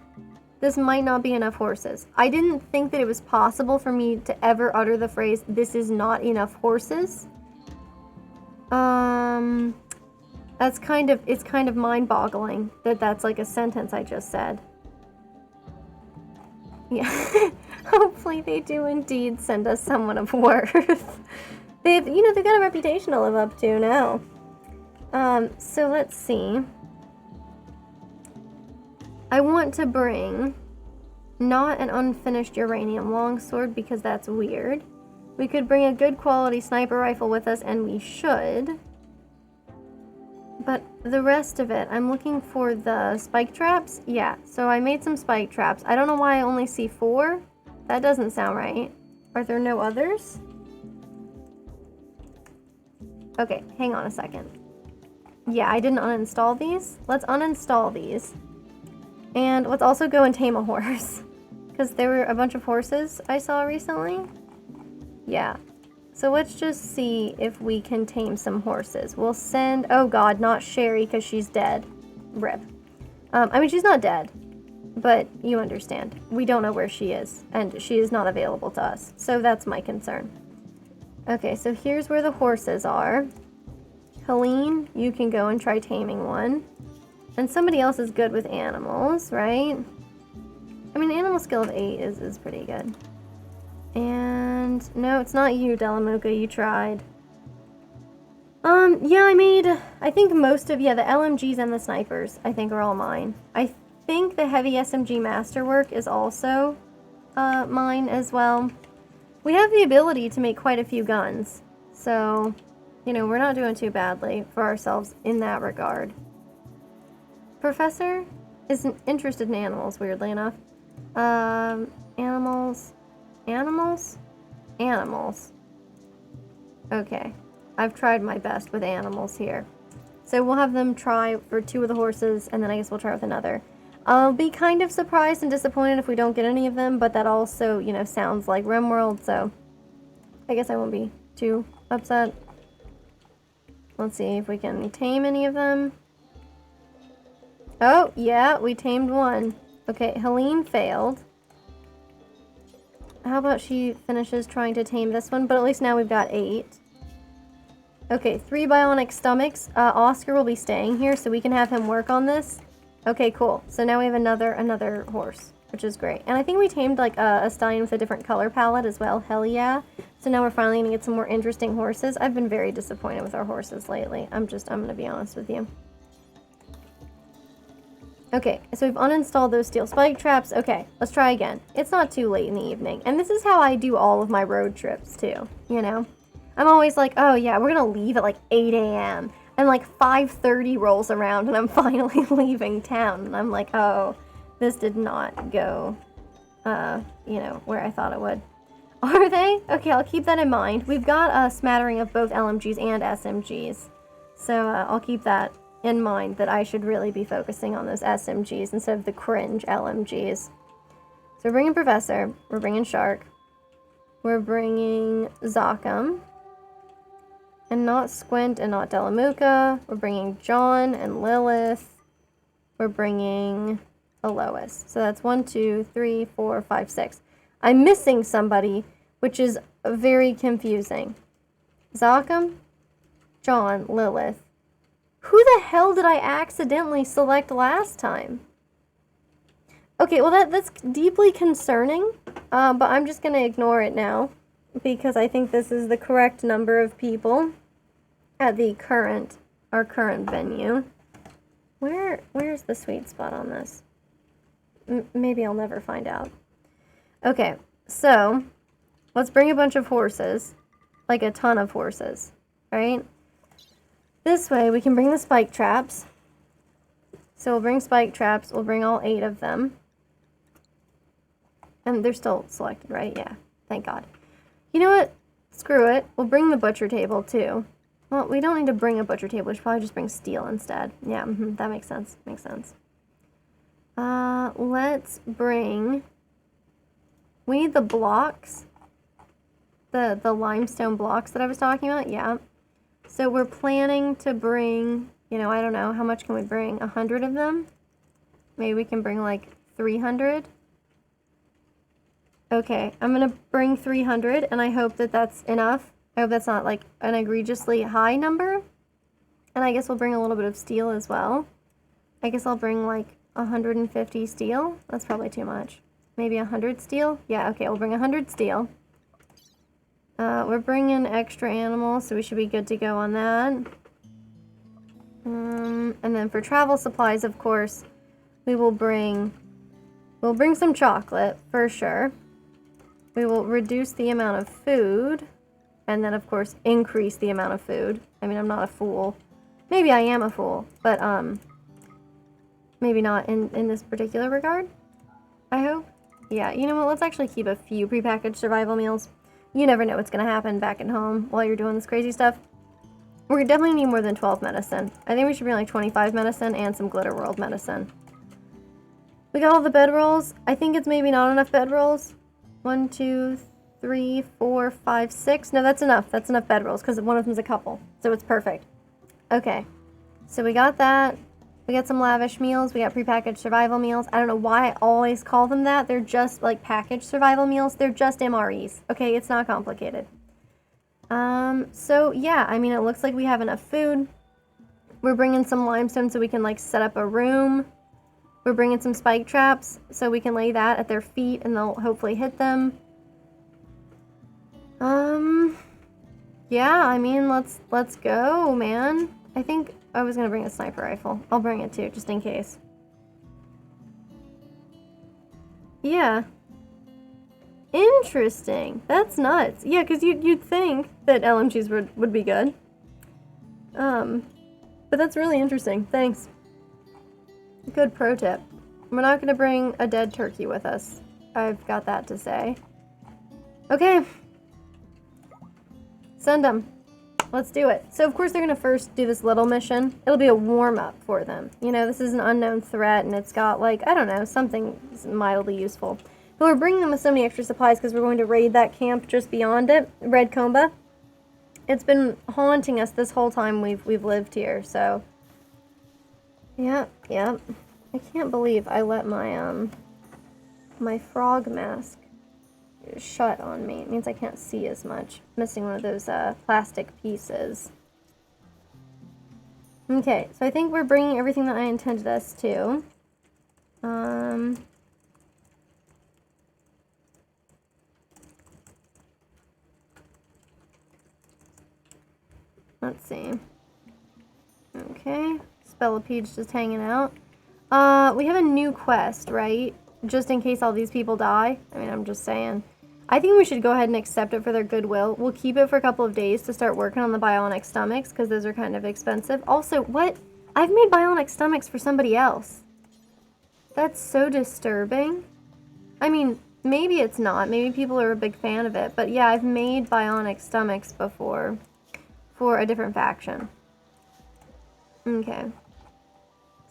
This might not be enough horses. I didn't think that it was possible for me to ever utter the phrase, "this is not enough horses." It's kind of mind-boggling that that's like a sentence I just said. Yeah. Hopefully they do indeed send us someone of worth. they've got a reputation to live up to now. So let's see. I want to bring not an unfinished uranium longsword because that's weird. We could bring a good quality sniper rifle with us, and we should. But the rest of it, I'm looking for the spike traps. Yeah, so I made some spike traps. I don't know why I only see 4. That doesn't sound right. Are there no others? Okay, hang on a second. Yeah, I didn't uninstall these. Let's uninstall these. And let's also go and tame a horse. Because there were a bunch of horses I saw recently. Yeah. So let's just see if we can tame some horses. We'll send... Oh god, not Sherry because she's dead. Rip. I mean, she's not dead. But you understand. We don't know where she is. And she is not available to us. So that's my concern. Okay, so here's where the horses are. Helene, you can go and try taming one. And somebody else is good with animals, right? I mean, animal skill of 8 is pretty good. And no, it's not you, Delamuka. You tried. Yeah, I think most of, the LMGs and the snipers, I think are all mine. I think the heavy SMG masterwork is also, mine as well. We have the ability to make quite a few guns. So, you know, we're not doing too badly for ourselves in that regard. Professor isn't interested in animals, weirdly enough. Animals. Animals? Animals. Okay. I've tried my best with animals here. So we'll have them try for 2 of the horses, and then I guess we'll try with another. I'll be kind of surprised and disappointed if we don't get any of them, but that also, you know, sounds like Rimworld, so I guess I won't be too upset. Let's see if we can tame any of them. Oh, yeah, we tamed one. Okay, Helene failed. How about she finishes trying to tame this one? But at least now we've got 8. Okay, 3 bionic stomachs. Oscar will be staying here, so we can have him work on this. Okay, cool. So now we have another horse, which is great. And I think we tamed like a stallion with a different color palette as well. Hell yeah. So now we're finally gonna get some more interesting horses. I've been very disappointed with our horses lately. I'm gonna be honest with you. Okay, so we've uninstalled those steel spike traps. Okay, let's try again. It's not too late in the evening. And this is how I do all of my road trips too, you know? I'm always like, oh yeah, we're gonna leave at like 8 a.m. And like 5:30 rolls around and I'm finally leaving town. And I'm like, oh, this did not go, you know, where I thought it would. Are they? Okay, I'll keep that in mind. We've got a smattering of both LMGs and SMGs. So I'll keep that in mind, that I should really be focusing on those SMGs instead of the cringe LMGs. So we're bringing Professor, we're bringing Shark, we're bringing Zakam, and not Squint and not Delamuka, we're bringing John and Lilith, we're bringing Alois. So that's 1, 2, 3, 4, 5, 6. I'm missing somebody, which is very confusing. Zakam, John, Lilith. Who the hell did I accidentally select last time? Okay, well that's deeply concerning, but I'm just gonna ignore it now because I think this is the correct number of people at our current venue. Where's the sweet spot on this? Maybe I'll never find out. Okay, so let's bring a bunch of horses, like a ton of horses, right? This way we can bring the spike traps. So we'll bring spike traps, we'll bring all 8 of them. And they're still selected, right? Yeah, thank God. You know what? Screw it. We'll bring the butcher table too. Well, we don't need to bring a butcher table, we should probably just bring steel instead. Yeah, that makes sense, makes sense. Let's bring... We need the blocks. The limestone blocks that I was talking about, yeah. So we're planning to bring, you know, I don't know, how much can we bring? 100 of them? Maybe we can bring like 300? Okay, I'm gonna bring 300, and I hope that that's enough. I hope that's not like an egregiously high number. And I guess we'll bring a little bit of steel as well. I guess I'll bring like 150 steel. That's probably too much. Maybe 100 steel? Yeah, okay, we'll bring 100 steel. We're bringing extra animals, so we should be good to go on that. And then for travel supplies, of course, we'll bring some chocolate, for sure. We will reduce the amount of food, and then, of course, increase the amount of food. I mean, I'm not a fool. Maybe I am a fool, but, maybe not in this particular regard, I hope. Yeah, you know what, let's actually keep a few prepackaged survival meals. You never know what's going to happen back at home while you're doing this crazy stuff. We're definitely need more than 12 medicine. I think we should bring like 25 medicine and some Glitter World medicine. We got all the bedrolls. I think it's maybe not enough bedrolls. 1, 2, 3, 4, 5, 6. No, that's enough. That's enough bedrolls because one of them's a couple. So it's perfect. Okay. So we got that. We got some lavish meals. We got prepackaged survival meals. I don't know why I always call them that. They're just like packaged survival meals. They're just MREs. Okay, it's not complicated. So yeah, I mean, it looks like we have enough food. We're bringing some limestone so we can like set up a room. We're bringing some spike traps so we can lay that at their feet and they'll hopefully hit them. Yeah, I mean, let's go, man. I think I was gonna bring a sniper rifle. I'll bring it too, just in case. Yeah. Interesting. That's nuts. Yeah, because you'd think that LMGs would be good. But that's really interesting. Thanks. Good pro tip. We're not going to bring a dead turkey with us. I've got that to say. Okay. Send them. Let's do it. So, of course, they're going to first do this little mission. It'll be a warm-up for them. You know, this is an unknown threat, and it's got, like, I don't know, something mildly useful. But we're bringing them with so many extra supplies because we're going to raid that camp just beyond it, Red Comba. It's been haunting us this whole time we've lived here, so... Yep. I can't believe I let my, my frog mask shut on me. It means I can't see as much. Missing one of those, plastic pieces. Okay, so I think we're bringing everything that I intended us to. Let's see. Okay, Spellipede's just hanging out. We have a new quest, right? Just in case all these people die. I mean, I'm just saying. I think we should go ahead and accept it for their goodwill. We'll keep it for a couple of days to start working on the bionic stomachs, because those are kind of expensive. Also, what? I've made bionic stomachs for somebody else. That's so disturbing. I mean, maybe it's not. Maybe people are a big fan of it. But yeah, I've made bionic stomachs before for a different faction. Okay.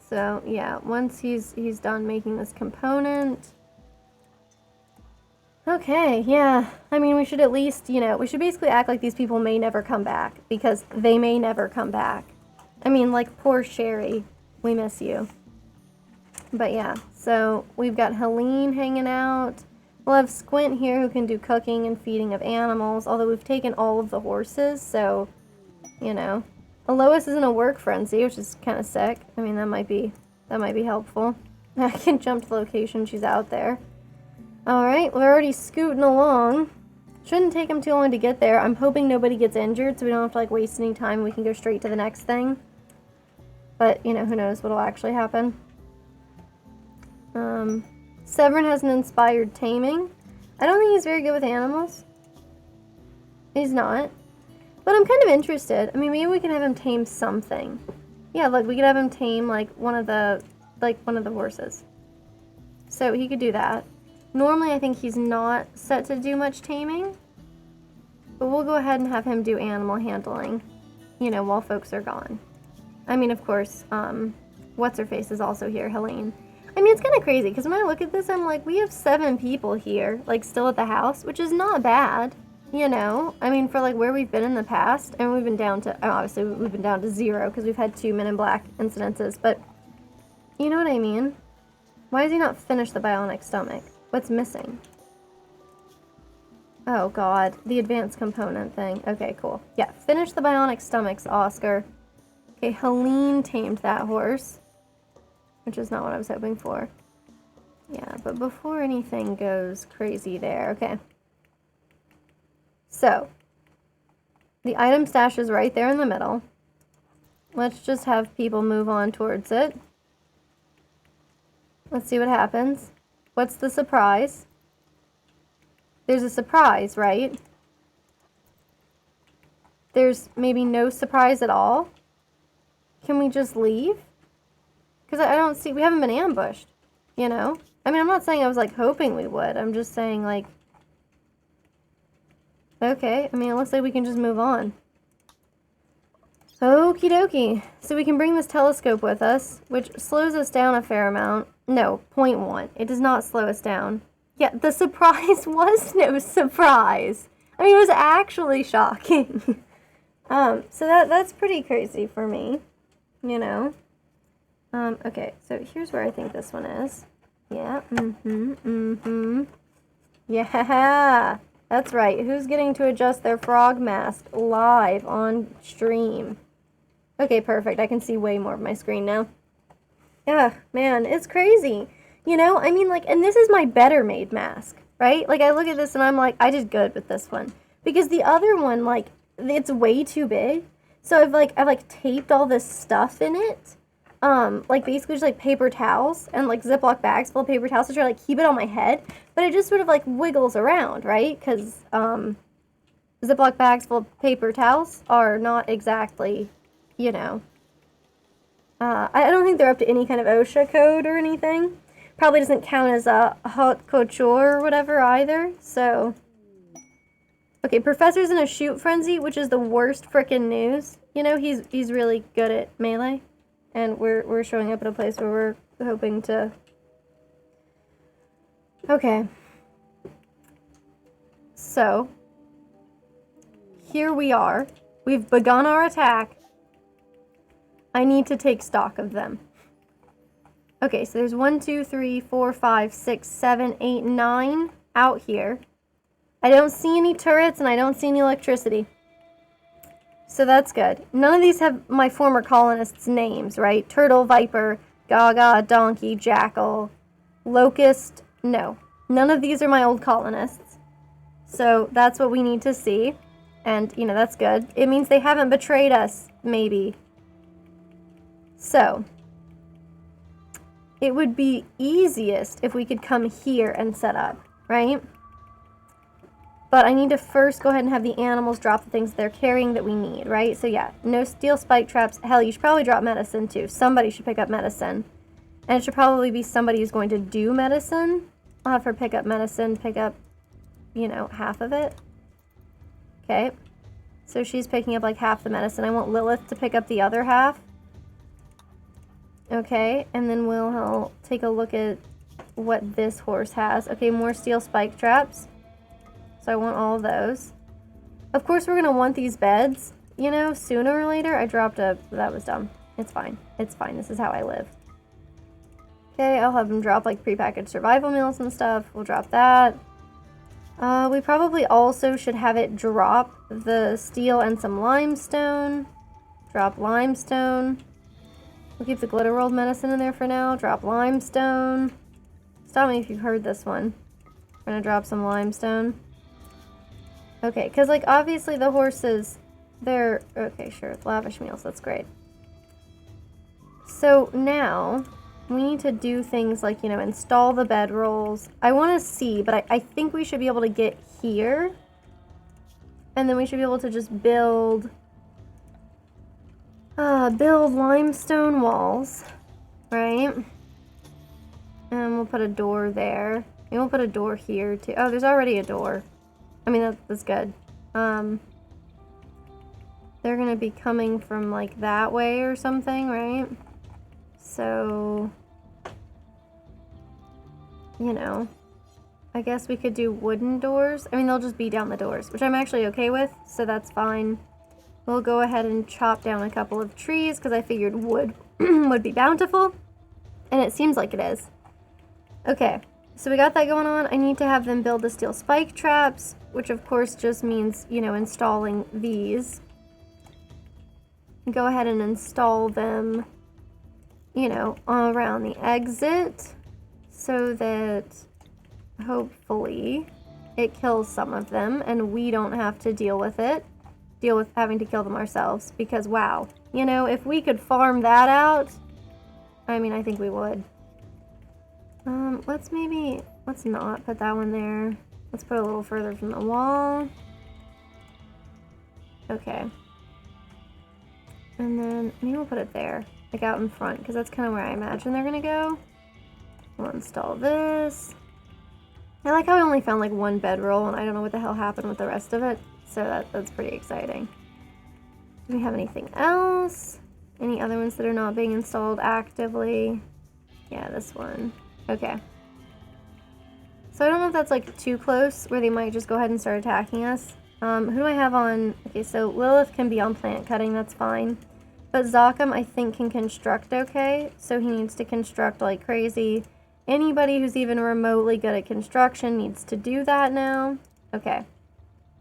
So, yeah, once he's done making this component... Okay, yeah. I mean, we should at least, you know, we should basically act like these people may never come back, because they may never come back. I mean, like, poor Sherry. We miss you. But yeah, so we've got Helene hanging out. We'll have Squint here who can do cooking and feeding of animals, although we've taken all of the horses, so, you know. Alois is in a work frenzy, which is kind of sick. I mean, that might be helpful. I can jump to the location, she's out there. Alright, we're already scooting along. Shouldn't take them too long to get there. I'm hoping nobody gets injured, so we don't have to, like, waste any time. We can go straight to the next thing. But, you know, who knows what'll actually happen. Severin has an inspired taming. I don't think he's very good with animals. He's not. But I'm kind of interested. I mean, maybe we can have him tame something. Yeah, look, we could have him tame, like, one of the horses. So he could do that. Normally, I think he's not set to do much taming. But we'll go ahead and have him do animal handling, you know, while folks are gone. I mean, of course, what's-her-face is also here, Helene. I mean, it's kind of crazy, because when I look at this, I'm like, we have 7 people here, like, still at the house, which is not bad, you know? I mean, for, like, where we've been in the past, and we've been down to, obviously, we've been down to 0, because we've had 2 Men in Black incidences, but you know what I mean? Why does he not finish the bionic stomach? What's missing? Oh, God. The advanced component thing. Okay, cool. Yeah, finish the bionic stomachs, Oscar. Okay, Helene tamed that horse, which is not what I was hoping for. Yeah, but before anything goes crazy there, okay. So, the item stash is right there in the middle. Let's just have people move on towards it. Let's see what happens. What's the surprise? There's a surprise, right? There's maybe no surprise at all? Can we just leave? Because I don't see... We haven't been ambushed, you know? I mean, I'm not saying I was, like, hoping we would. I'm just saying, like... Okay, I mean, it looks like we can just move on. Okie dokie. So we can bring this telescope with us, which slows us down a fair amount. No, 0.1. It does not slow us down. Yeah, the surprise was no surprise. I mean, it was actually shocking. So that's pretty crazy for me, you know. Okay, so here's where I think this one is. Yeah, Yeah, that's right. Who's getting to adjust their frog mask live on stream? Okay, perfect. I can see way more of my screen now. Yeah, man, it's crazy. You know, I mean, like, and this is my better made mask, right? Like, I look at this and I'm like, I did good with this one. Because the other one, like, it's way too big. So I've taped all this stuff in it. like basically just like paper towels and like Ziploc bags full of paper towels to try to like keep it on my head, but it just sort of like wiggles around, right? Because Ziploc bags full of paper towels are not exactly, you know, I don't think they're up to any kind of OSHA code or anything. Probably doesn't count as a haute couture or whatever either, so. Okay, Professor's in a shoot frenzy, which is the worst frickin' news. You know, he's really good at melee. And we're showing up at a place where we're hoping to... Okay. So, here we are. We've begun our attack. I need to take stock of them. Okay, so there's 1, 2, 3, 4, 5, 6, 7, 8, 9 out here. I don't see any turrets and I don't see any electricity. So that's good. None of these have my former colonists' names, right? Turtle, Viper, Gaga, Donkey, Jackal, Locust. No. None of these are my old colonists. So that's what we need to see. And, you know, that's good. It means they haven't betrayed us, maybe. So, it would be easiest if we could come here and set up, right? But I need to first go ahead and have the animals drop the things they're carrying that we need, right? So yeah, no steel spike traps. Hell, you should probably drop medicine too. Somebody should pick up medicine. And it should probably be somebody who's going to do medicine. I'll have her pick up medicine, pick up, you know, half of it. Okay. So she's picking up like half the medicine. I want Lilith to pick up the other half. Okay, and then we'll take a look at what this horse has. Okay, more steel spike traps. So I want all of those. Of course, we're going to want these beds, you know, sooner or later. I dropped a... That was dumb. It's fine. It's fine. This is how I live. Okay, I'll have them drop, like, prepackaged survival meals and stuff. We'll drop that. We probably also should have it drop the steel and some limestone. Drop limestone. We'll keep the glitter world medicine in there for now. Drop limestone. Stop me if you've heard this one. We're going to drop some limestone. Okay, because, like, obviously the horses, they're... Okay, sure, lavish meals, that's great. So, now, we need to do things like, you know, install the bedrolls. I want to see, but I think we should be able to get here. And then we should be able to just build limestone walls, right? And we'll put a door there. And we'll put a door here, too. Oh, there's already a door. I mean, that's good. They're gonna be coming from, like, that way or something, right? So, you know, I guess we could do wooden doors. I mean, they'll just be down the doors, which I'm actually okay with, so that's fine. We'll go ahead and chop down a couple of trees, because I figured wood would be bountiful, and it seems like it is. Okay. So we got that going on. I need to have them build the steel spike traps, which of course just means, you know, installing these. Go ahead and install them, you know, around the exit so that hopefully it kills some of them and we don't have to deal with having to kill them ourselves because wow, you know, if we could farm that out, I mean, I think we would. Let's not put that one there. Let's put it a little further from the wall. Okay. And then maybe we'll put it there, like out in front, because that's kind of where I imagine they're gonna go. We'll install this. I like how I only found like one bedroll, and I don't know what the hell happened with the rest of it, so that's pretty exciting. Do we have anything else? Any other ones that are not being installed actively? Yeah, this one. Okay. So I don't know if that's like too close, where they might just go ahead and start attacking us. Who do I have on? Okay, so Lilith can be on plant cutting, that's fine. But Zakam, I think, can construct okay, so he needs to construct like crazy. Anybody who's even remotely good at construction needs to do that now. Okay.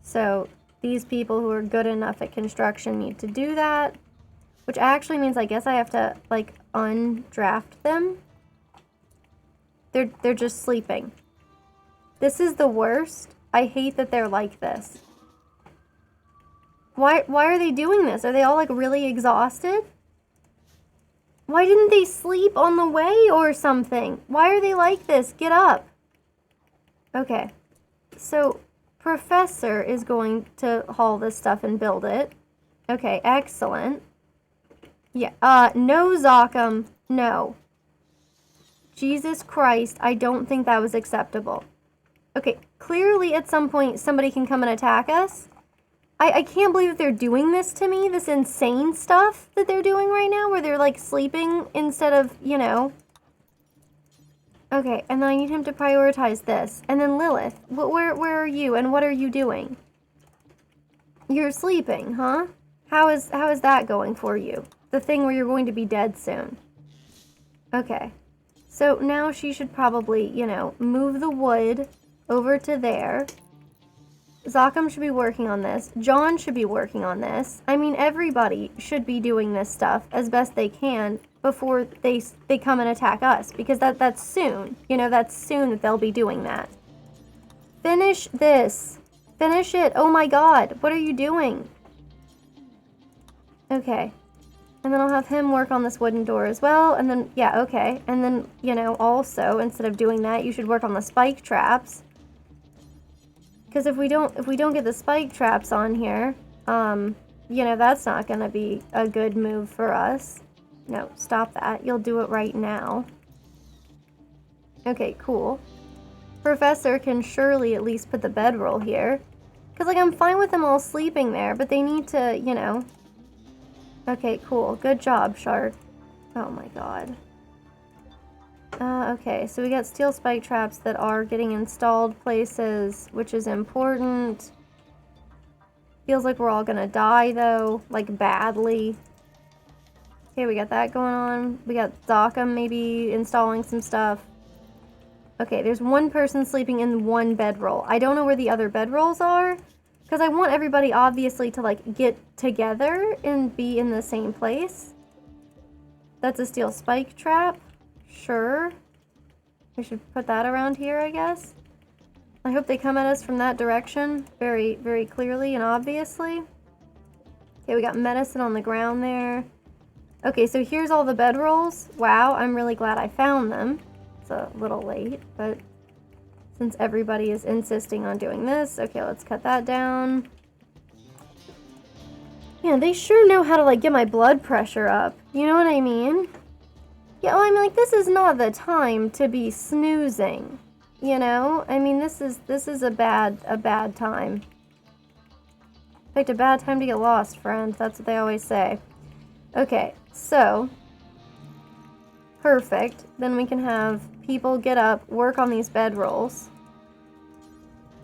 So these people who are good enough at construction need to do that. Which actually means I guess I have to, like, undraft them. They're just sleeping. This is the worst. I hate that they're like this. Why are they doing this? Are they all, like, really exhausted? Why didn't they sleep on the way or something? Why are they like this? Get up. Okay. So, Professor is going to haul this stuff and build it. Okay, excellent. Yeah, no, Zokum. No. Jesus Christ, I don't think that was acceptable. Okay, clearly at some point somebody can come and attack us. I can't believe that they're doing this to me, this insane stuff that they're doing right now, where they're, like, sleeping instead of, you know. Okay, and then I need him to prioritize this. And then Lilith, where are you, and what are you doing? You're sleeping, huh? How is that going for you? The thing where you're going to be dead soon. Okay. So now she should probably, you know, move the wood over to there. Zokum should be working on this. John should be working on this. I mean, everybody should be doing this stuff as best they can before they come and attack us. Because that's soon. You know, that's soon that they'll be doing that. Finish this. Finish it. Oh my god. What are you doing? Okay. And then I'll have him work on this wooden door as well. And then, yeah, okay. And then, you know, also, instead of doing that, you should work on the spike traps. Because if we don't get the spike traps on here, you know, that's not going to be a good move for us. No, stop that. You'll do it right now. Okay, cool. Professor can surely at least put the bedroll here. Because, like, I'm fine with them all sleeping there, but they need to, you know. Okay, cool. Good job, Shark. Oh my god. Okay, so we got steel spike traps that are getting installed places, which is important. Feels like we're all gonna die, though. Like, badly. Okay, we got that going on. We got Zokum maybe installing some stuff. Okay, there's one person sleeping in one bedroll. I don't know where the other bedrolls are, because I want everybody, obviously, to, like, get together and be in the same place. That's a steel spike trap. Sure. We should put that around here, I guess. I hope they come at us from that direction very, very clearly and obviously. Okay, we got medicine on the ground there. Okay, so here's all the bedrolls. Wow, I'm really glad I found them. It's a little late, but since everybody is insisting on doing this, okay, let's cut that down. Yeah, they sure know how to, like, get my blood pressure up. You know what I mean? Yeah, well, I mean, like, this is not the time to be snoozing, you know? I mean, this is a bad time. In fact, a bad time to get lost, friend. That's what they always say. Okay, so, perfect. Then we can have people get up, work on these bedrolls.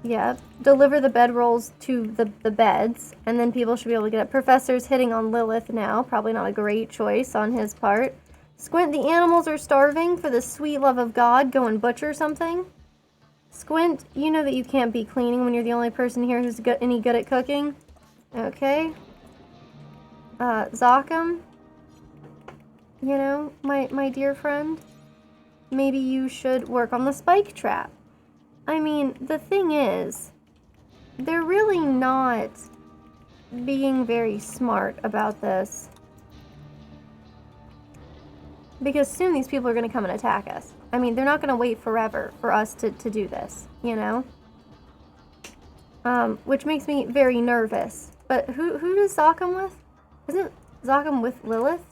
Yeah, deliver the bedrolls to the beds, and then people should be able to get up. Professor's hitting on Lilith now. Probably not a great choice on his part. Squint, the animals are starving. For the sweet love of God, go and butcher something. Squint, you know that you can't be cleaning when you're the only person here who's any good at cooking. Okay. Zokum, you know, my dear friend, maybe you should work on the spike trap. I mean, the thing is, they're really not being very smart about this. Because soon these people are going to come and attack us. I mean, they're not going to wait forever for us to do this, you know? Which makes me very nervous. But who does Zokum with? Isn't Zokum with Lilith?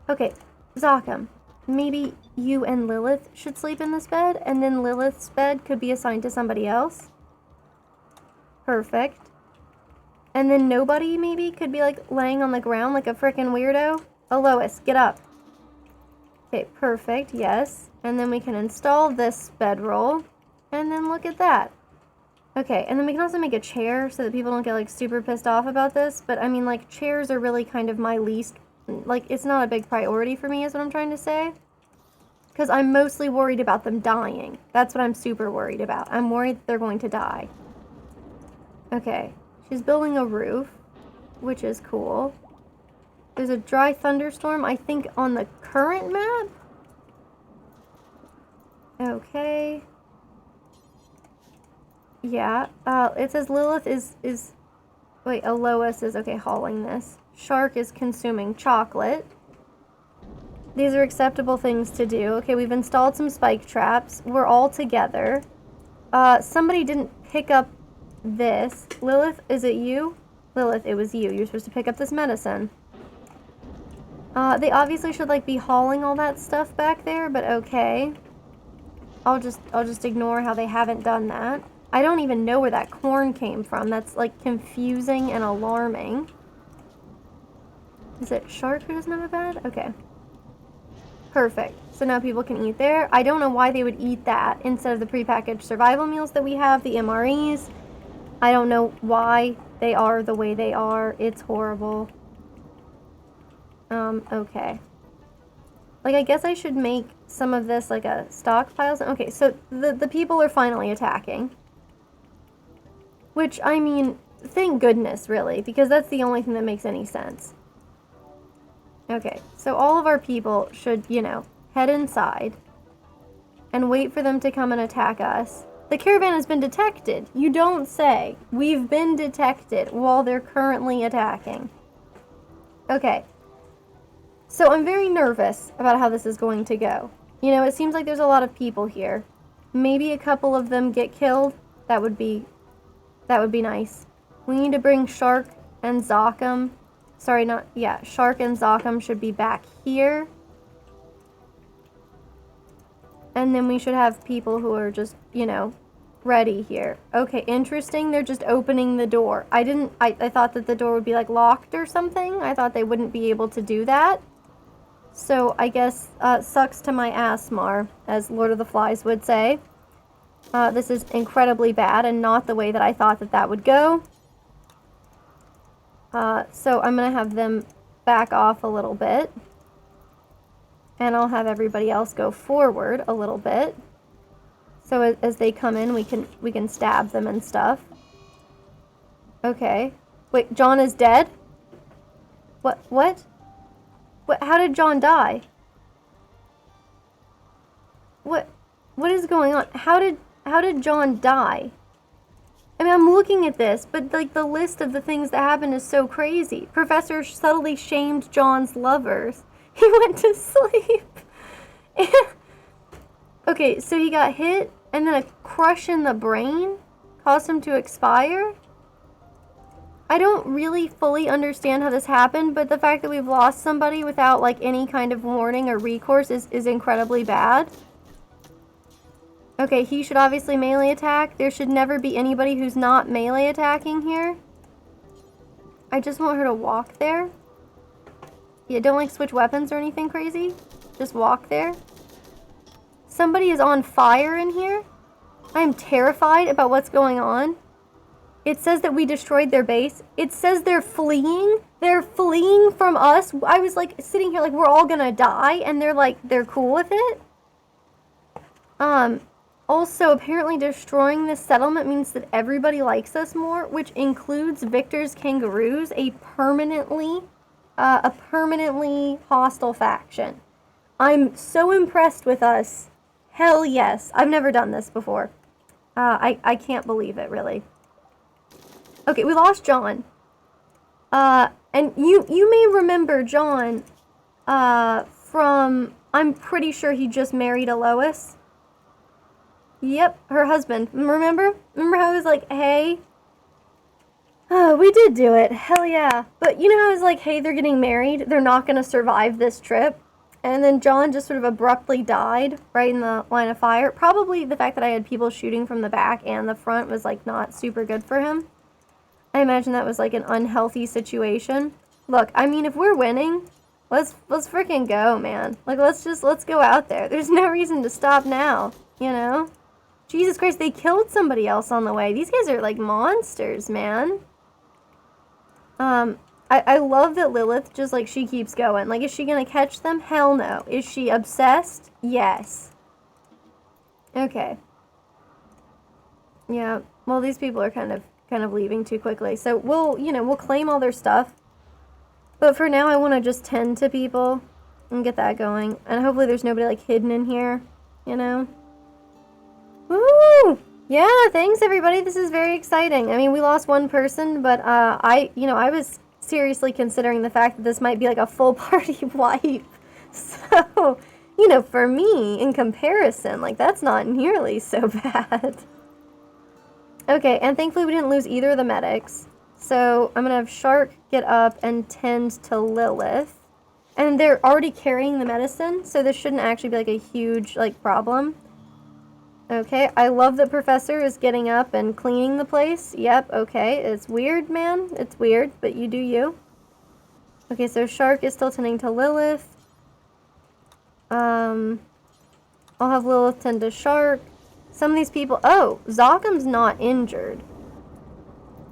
Okay, Zokum, maybe you and Lilith should sleep in this bed, and then Lilith's bed could be assigned to somebody else. Perfect. And then nobody, maybe, could be, like, laying on the ground like a frickin' weirdo. Alois, get up. Okay, perfect, yes. And then we can install this bedroll. And then look at that. Okay, and then we can also make a chair so that people don't get, like, super pissed off about this. But, I mean, like, chairs are really kind of my least... Like, it's not a big priority for me, is what I'm trying to say. Because I'm mostly worried about them dying. That's what I'm super worried about. I'm worried that they're going to die. Okay, she's building a roof, which is cool. There's a dry thunderstorm, I think, on the current map? Okay. Yeah, it says Lilith is... Wait, Alois is, okay, hauling this. Shark is consuming chocolate. These are acceptable things to do. Okay, we've installed some spike traps. We're all together. Somebody didn't pick up this. Lilith, is it you? Lilith, it was you. You're supposed to pick up this medicine. They obviously should, like, be hauling all that stuff back there, but okay. I'll just ignore how they haven't done that. I don't even know where that corn came from. That's, like, confusing and alarming. Is it Shark who doesn't have a bed? Okay. Perfect. So now people can eat there. I don't know why they would eat that instead of the prepackaged survival meals that we have, the MREs. I don't know why they are the way they are. It's horrible. Okay. Like, I guess I should make some of this like a stockpile. Okay, so the people are finally attacking. Which, I mean, thank goodness, really, because that's the only thing that makes any sense. Okay, so all of our people should, you know, head inside and wait for them to come and attack us. The caravan has been detected. You don't say. We've been detected while they're currently attacking. Okay. So I'm very nervous about how this is going to go. You know, it seems like there's a lot of people here. Maybe a couple of them get killed. That would be nice. We need to bring Shark and Zokum. Sorry, Shark and Zokum should be back here. And then we should have people who are just, you know, ready here. Okay, interesting. They're just opening the door. I thought that the door would be, like, locked or something. I thought they wouldn't be able to do that. So I guess, sucks to my ass, Mar, as Lord of the Flies would say. This is incredibly bad and not the way that I thought that that would go. So I'm going to have them back off a little bit. And I'll have everybody else go forward a little bit. So as they come in, we can stab them and stuff. Okay. Wait, John is dead? What? How did John die? What is going on? How did John die? I mean, I'm looking at this, but, like, the list of the things that happened is so crazy. Professor subtly shamed John's lovers. He went to sleep. Okay, so he got hit, and then a crush in the brain caused him to expire? I don't really fully understand how this happened, but the fact that we've lost somebody without, like, any kind of warning or recourse is incredibly bad. Okay, he should obviously melee attack. There should never be anybody who's not melee attacking here. I just want her to walk there. Yeah, don't, like, switch weapons or anything crazy. Just walk there. Somebody is on fire in here. I am terrified about what's going on. It says that we destroyed their base. It says they're fleeing. They're fleeing from us. I was, like, sitting here like we're all gonna die, and they're cool with it. Also, apparently destroying this settlement means that everybody likes us more, which includes Victor's Kangaroos, a permanently hostile faction. I'm so impressed with us. Hell yes. I've never done this before. I can't believe it, really. Okay, we lost John. And you may remember John, from, I'm pretty sure he just married a Lois. Yep, her husband. Remember? Remember how I was like, hey? Oh, we did do it. Hell yeah. But you know how I was like, hey, they're getting married. They're not going to survive this trip. And then John just sort of abruptly died right in the line of fire. Probably the fact that I had people shooting from the back and the front was, like, not super good for him. I imagine that was, like, an unhealthy situation. Look, I mean, if we're winning, let's freaking go, man. Like, let's go out there. There's no reason to stop now, you know? Jesus Christ, they killed somebody else on the way. These guys are, like, monsters, man. I love that Lilith just, like, she keeps going. Like, is she gonna catch them? Hell no. Is she obsessed? Yes. Okay. Yeah, well, these people are kind of leaving too quickly. So we'll claim all their stuff. But for now, I want to just tend to people and get that going. And hopefully there's nobody, like, hidden in here, you know? Woo! Yeah, thanks everybody. This is very exciting. I mean, we lost one person, but I was seriously considering the fact that this might be like a full party wipe. So, you know, for me, in comparison, like, that's not nearly so bad. Okay, and thankfully we didn't lose either of the medics. So I'm gonna have Shark get up and tend to Lilith. And they're already carrying the medicine, so this shouldn't actually be like a huge, like, problem. Okay, I love that Professor is getting up and cleaning the place. Yep, okay, it's weird, man. It's weird, but you do you. Okay, so Shark is still tending to Lilith. I'll have Lilith tend to Shark. Some of these people... Oh, Zocham's not injured.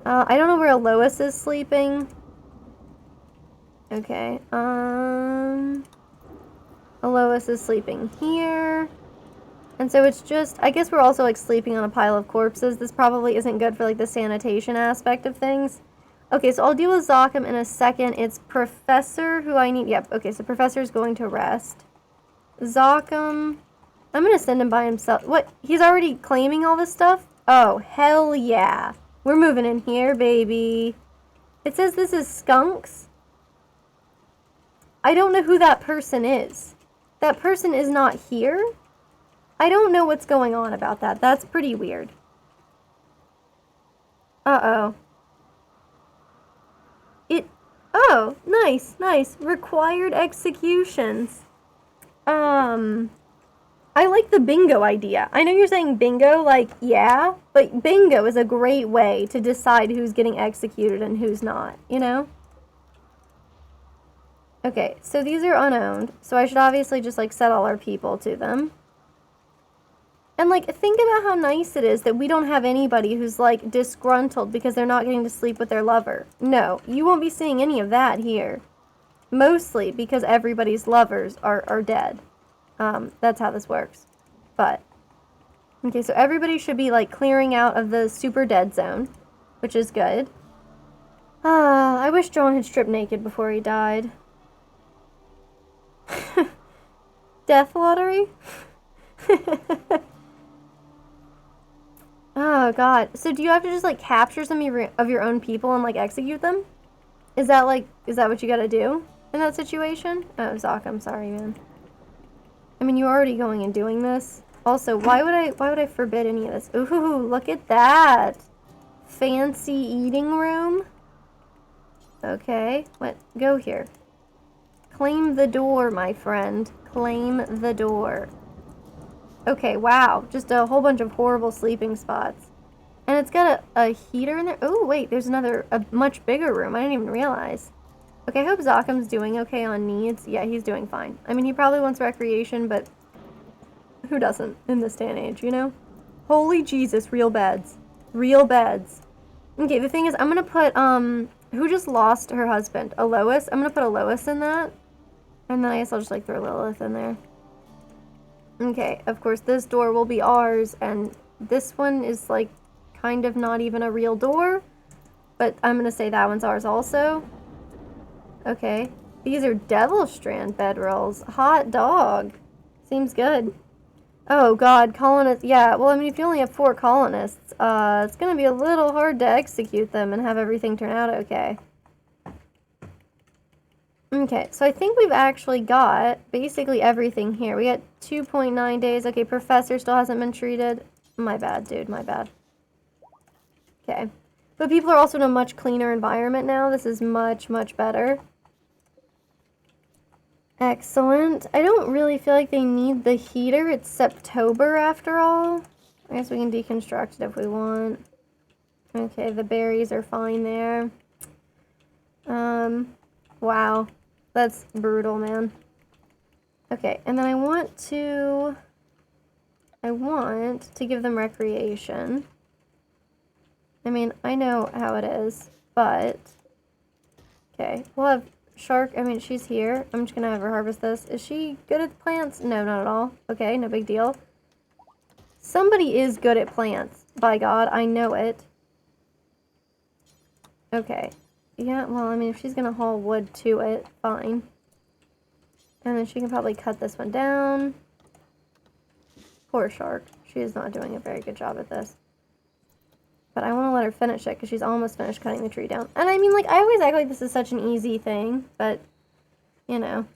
I don't know where Lois is sleeping. Okay, Lois is sleeping here. And so it's just... I guess we're also, like, sleeping on a pile of corpses. This probably isn't good for, like, the sanitation aspect of things. Okay, so I'll deal with Zocham in a second. It's Professor who I need... Yep, okay, so Professor's going to rest. Zocham... I'm gonna send him by himself. What? He's already claiming all this stuff? Oh, hell yeah. We're moving in here, baby. It says this is Skunks. I don't know who that person is. That person is not here? I don't know what's going on about that. That's pretty weird. Uh-oh. Oh, nice, nice. Required executions. I like the bingo idea. I know you're saying bingo, like, yeah, but bingo is a great way to decide who's getting executed and who's not, you know? Okay, so these are unowned, so I should obviously just, like, set all our people to them. And, like, think about how nice it is that we don't have anybody who's, like, disgruntled because they're not getting to sleep with their lover. No, you won't be seeing any of that here. Mostly because everybody's lovers are dead. That's how this works. But, okay, so everybody should be, like, clearing out of the super dead zone, which is good. I wish John had stripped naked before he died. Death lottery? Oh, God. So do you have to just, like, capture some of your own people and, like, execute them? Is that what you gotta do in that situation? Oh, Zoc, I'm sorry, man. I mean, you're already going and doing this. Also, why would I forbid any of this? Ooh, look at that. Fancy eating room. Okay, what? Go here. Claim the door, my friend. Claim the door. Okay, wow. Just a whole bunch of horrible sleeping spots. And it's got a heater in there. Oh, wait, there's a much bigger room. I didn't even realize. Okay, I hope Zocham's doing okay on needs. Yeah, he's doing fine. I mean, he probably wants recreation, but who doesn't in this day and age, you know? Holy Jesus, real beds. Real beds. Okay, the thing is, I'm gonna put, who just lost her husband? A Lois? I'm gonna put a Lois in that. And then I guess I'll just, like, throw Lilith in there. Okay, of course, this door will be ours, and this one is, like, kind of not even a real door. But I'm gonna say that one's ours also. Okay. These are Devil Strand bedrolls. Hot dog. Seems good. Oh, God. Colonists. Yeah, well, I mean, if you only have 4 colonists, it's gonna be a little hard to execute them and have everything turn out okay. Okay, so I think we've actually got basically everything here. We got 2.9 days. Okay, Professor still hasn't been treated. My bad, dude. My bad. Okay. But people are also in a much cleaner environment now. This is much, much better. Excellent. I don't really feel like they need the heater. It's September after all. I guess we can deconstruct it if we want. Okay, the berries are fine there. Wow. That's brutal, man. Okay, and then I want to give them recreation. I mean, I know how it is, but... Okay, we'll have Shark. I mean, she's here. I'm just gonna have her harvest this. Is she good at plants? No, not at all. Okay, no big deal. Somebody is good at plants. By God, I know it. Okay. Yeah, well, I mean, if she's gonna haul wood to it, fine. And then she can probably cut this one down. Poor Shark. She is not doing a very good job at this. But I want to let her finish it because she's almost finished cutting the tree down. And I mean, like, I always act like this is such an easy thing, but, you know.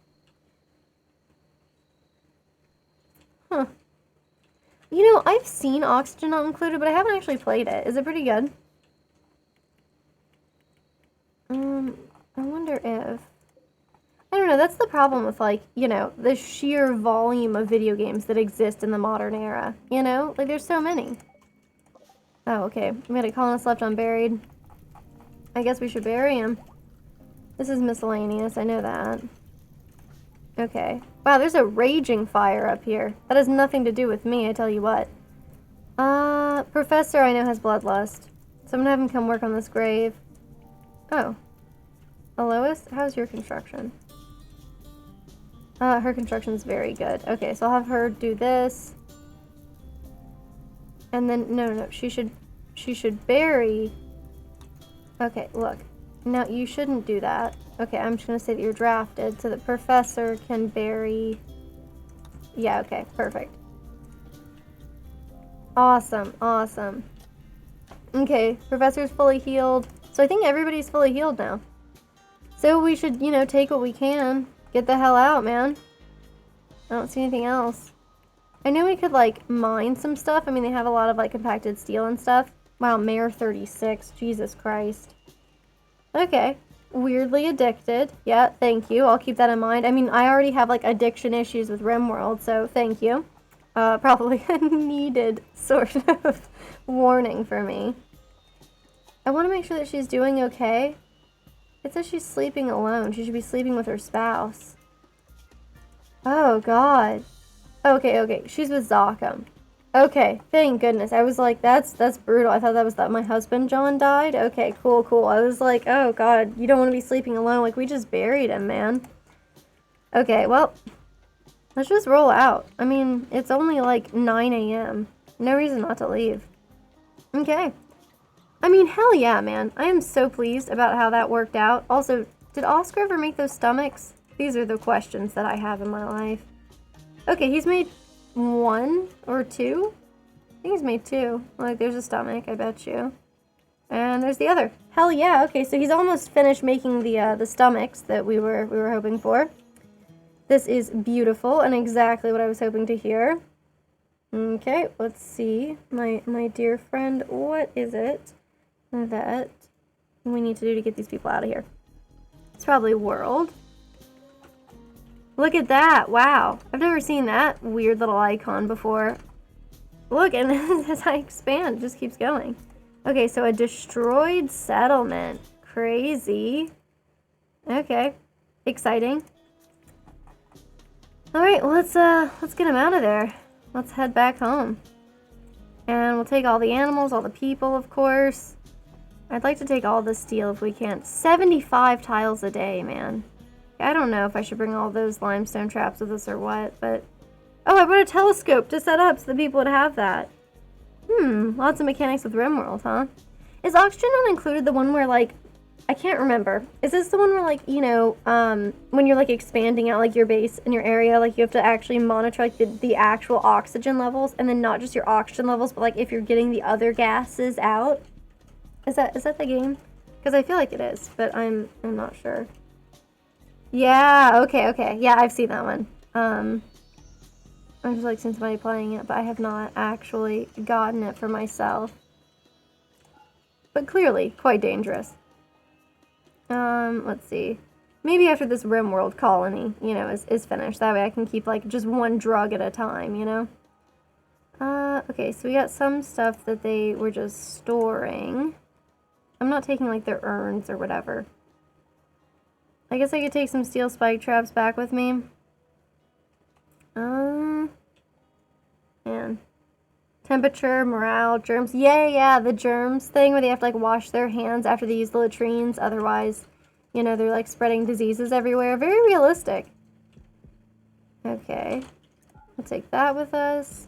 I've seen Oxygen Not Included, but I haven't actually played it. Is it pretty good? I wonder if... I don't know, that's the problem with, like, you know, the sheer volume of video games that exist in the modern era. You know? Like, there's so many. Oh, okay. We had a colonist left unburied. I guess we should bury him. This is miscellaneous, I know that. Okay. Wow, there's a raging fire up here. That has nothing to do with me, I tell you what. Professor I know has bloodlust. So I'm gonna have him come work on this grave. Oh. Lois, how's your construction? Her construction's very good. Okay, so I'll have her do this. And then, no, she should bury... Okay, look. No, you shouldn't do that. Okay, I'm just gonna say that you're drafted so that Professor can bury... Yeah, okay, perfect. Awesome, awesome. Okay, Professor's fully healed. So I think everybody's fully healed now. So we should, you know, take what we can. Get the hell out, man. I don't see anything else. I know we could, like, mine some stuff. I mean, they have a lot of, like, compacted steel and stuff. Wow, Mayor 36. Jesus Christ. Okay. Weirdly addicted. Yeah, thank you. I'll keep that in mind. I mean, I already have, like, addiction issues with Rimworld, so thank you. Probably a needed sort of warning for me. I want to make sure that she's doing okay. It says she's sleeping alone. She should be sleeping with her spouse. Oh, God. Okay, okay. She's with Zockham. Okay, thank goodness. I was like, that's brutal. I thought that was that my husband John died. Okay, cool, cool. I was like, oh, God, you don't want to be sleeping alone. Like, we just buried him, man. Okay, well, let's just roll out. I mean, it's only like 9 a.m. No reason not to leave. Okay. I mean, hell yeah, man. I am so pleased about how that worked out. Also, did Oscar ever make those stomachs? These are the questions that I have in my life. Okay, he's made 1 or 2? I think he's made 2. Like, there's a stomach, I bet you. And there's the other. Hell yeah, okay, so he's almost finished making the stomachs that we were hoping for. This is beautiful and exactly what I was hoping to hear. Okay, let's see. My dear friend, what is it that we need to do to get these people out of here? It's probably world. Look at that. Wow. I've never seen that weird little icon before. Look, and as I expand, it just keeps going. Okay, so a destroyed settlement. Crazy. Okay. Exciting. Alright, well, let's get them out of there. Let's head back home. And we'll take all the animals, all the people, of course. I'd like to take all the steel if we can. 75 tiles a day, man. I don't know if I should bring all those limestone traps with us or what, but... Oh, I brought a telescope to set up so the people would have that. Lots of mechanics with Rimworld, huh? Is Oxygen Not Included the one where, like... I can't remember. Is this the one where, like, you know, when you're, like, expanding out, like, your base in your area, like, you have to actually monitor, like, the actual oxygen levels, and then not just your oxygen levels, but, like, if you're getting the other gases out? Is that the game? Because I feel like it is, but I'm not sure. Yeah, okay. Yeah, I've seen that one. I've just, like, seen somebody playing it, but I have not actually gotten it for myself. But clearly, quite dangerous. Let's see. Maybe after this Rimworld colony, you know, is finished. That way I can keep, like, just one drug at a time, you know? Okay, so we got some stuff that they were just storing. I'm not taking, like, their urns or whatever. I guess I could take some steel spike traps back with me. Man. Temperature, morale, germs. Yeah, the germs thing where they have to, like, wash their hands after they use the latrines. Otherwise, you know, they're, like, spreading diseases everywhere. Very realistic. Okay. We'll take that with us.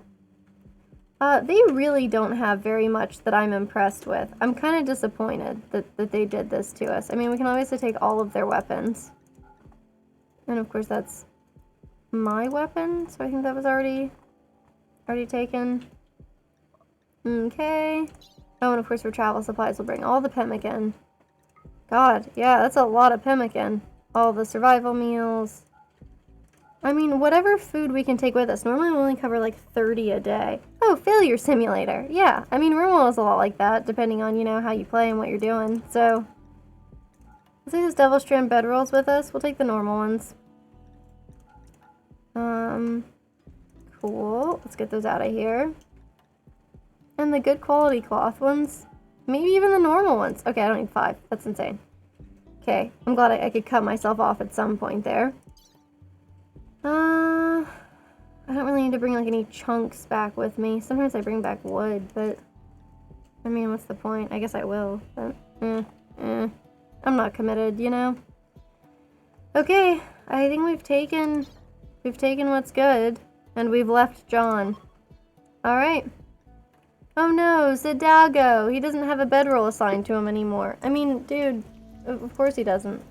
They really don't have very much that I'm impressed with. I'm kind of disappointed that they did this to us. I mean, we can obviously take all of their weapons. And, of course, that's my weapon. So I think that was already taken. Okay. Oh, and of course for travel supplies, we'll bring all the pemmican. God, yeah, that's a lot of pemmican. All the survival meals. I mean, whatever food we can take with us. Normally we only cover like 30 a day. Oh, failure simulator. Yeah, I mean, Rimworld is a lot like that, depending on, you know, how you play and what you're doing. So, let's take this Devil Strand bedrolls with us. We'll take the normal ones. Cool. Let's get those out of here. And the good quality cloth ones. Maybe even the normal ones. Okay, I don't need 5. That's insane. Okay, I'm glad I could cut myself off at some point there. I don't really need to bring like any chunks back with me. Sometimes I bring back wood, but I mean, what's the point? I guess I will, but I'm not committed, you know? Okay, I think we've taken what's good, and we've left John. Alright. Oh no, Zidago! He doesn't have a bedroll assigned to him anymore. I mean, dude, of course he doesn't.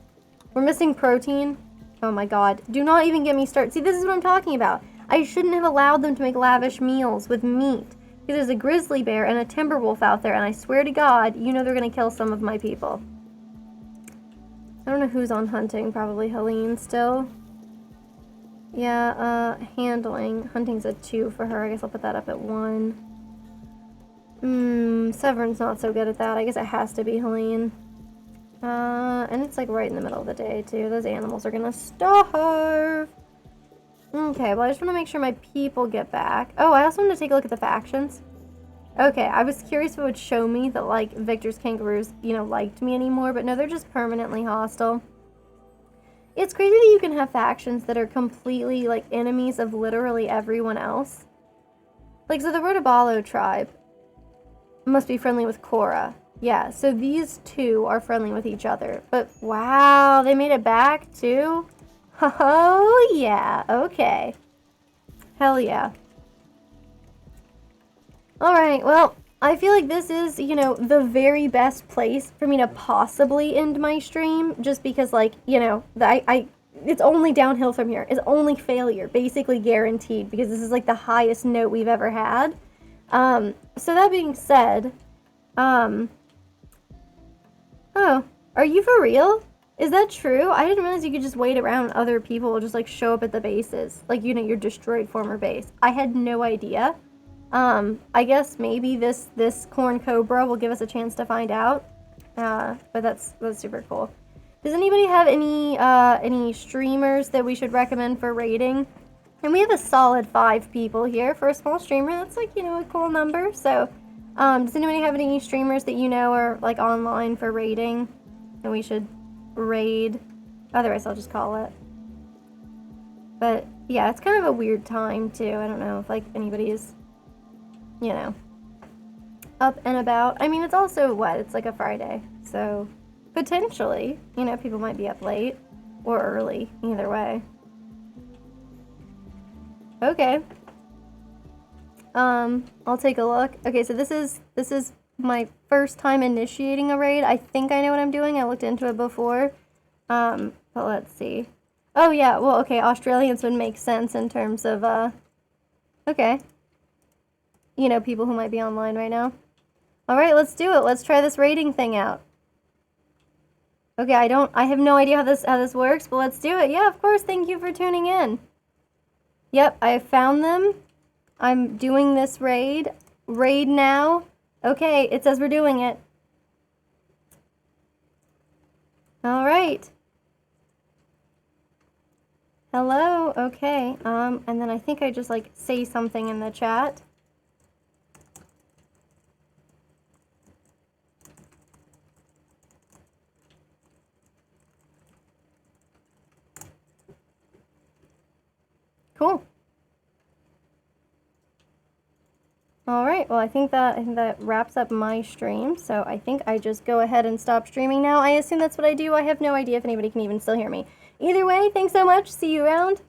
We're missing protein. Oh my god. Do not even get me started. See, this is what I'm talking about. I shouldn't have allowed them to make lavish meals with meat. Because there's a grizzly bear and a timber wolf out there, and I swear to God, you know they're gonna kill some of my people. I don't know who's on hunting. Probably Helene still. Yeah, handling. Hunting's a 2 for her. I guess I'll put that up at 1. Severn's not so good at that. I guess it has to be Helene. And it's like right in the middle of the day too. Those animals are gonna starve. Okay, well I just want to make sure my people get back. Oh, I also want to take a look at the factions. Okay, I was curious if it would show me that like Victor's kangaroos, you know, liked me anymore, but no, they're just permanently hostile. It's crazy that you can have factions that are completely like enemies of literally everyone else. Like, so the Rotobalo tribe must be friendly with Korra. Yeah, so these two are friendly with each other. But wow, they made it back too? Oh yeah, okay. Hell yeah. Alright, well, I feel like this is, you know, the very best place for me to possibly end my stream. Just because, like, you know, it's only downhill from here. It's only failure, basically guaranteed. Because this is like the highest note we've ever had. So that being said, oh, are you for real? Is that true? I didn't realize you could just wait around and other people will just like show up at the bases. Like, you know, your destroyed former base. I had no idea. I guess maybe this corn cobra will give us a chance to find out. But that's super cool. Does anybody have any streamers that we should recommend for raiding? And we have a solid 5 people here for a small streamer. That's like, you know, a cool number. So, does anybody have any streamers that you know are like online for raiding and we should raid? Otherwise, I'll just call it. But yeah, it's kind of a weird time too. I don't know if like anybody is, you know, up and about. I mean, it's also what? It's like a Friday. So potentially, you know, people might be up late or early. Either way. Okay. I'll take a look. Okay, so this is my first time initiating a raid. I think I know what I'm doing. I looked into it before. But let's see. Oh yeah, well, okay, Australians would make sense in terms of, okay. You know, people who might be online right now. Alright, let's do it. Let's try this raiding thing out. Okay, I have no idea how this works, but let's do it. Yeah, of course, thank you for tuning in. Yep, I have found them. I'm doing this raid. Raid now. Okay, it says we're doing it. Alright. Hello, okay. And then I think I just like say something in the chat. Cool. Alright, well I think that wraps up my stream, so I think I just go ahead and stop streaming now. I assume that's what I do. I have no idea if anybody can even still hear me. Either way, thanks so much. See you around.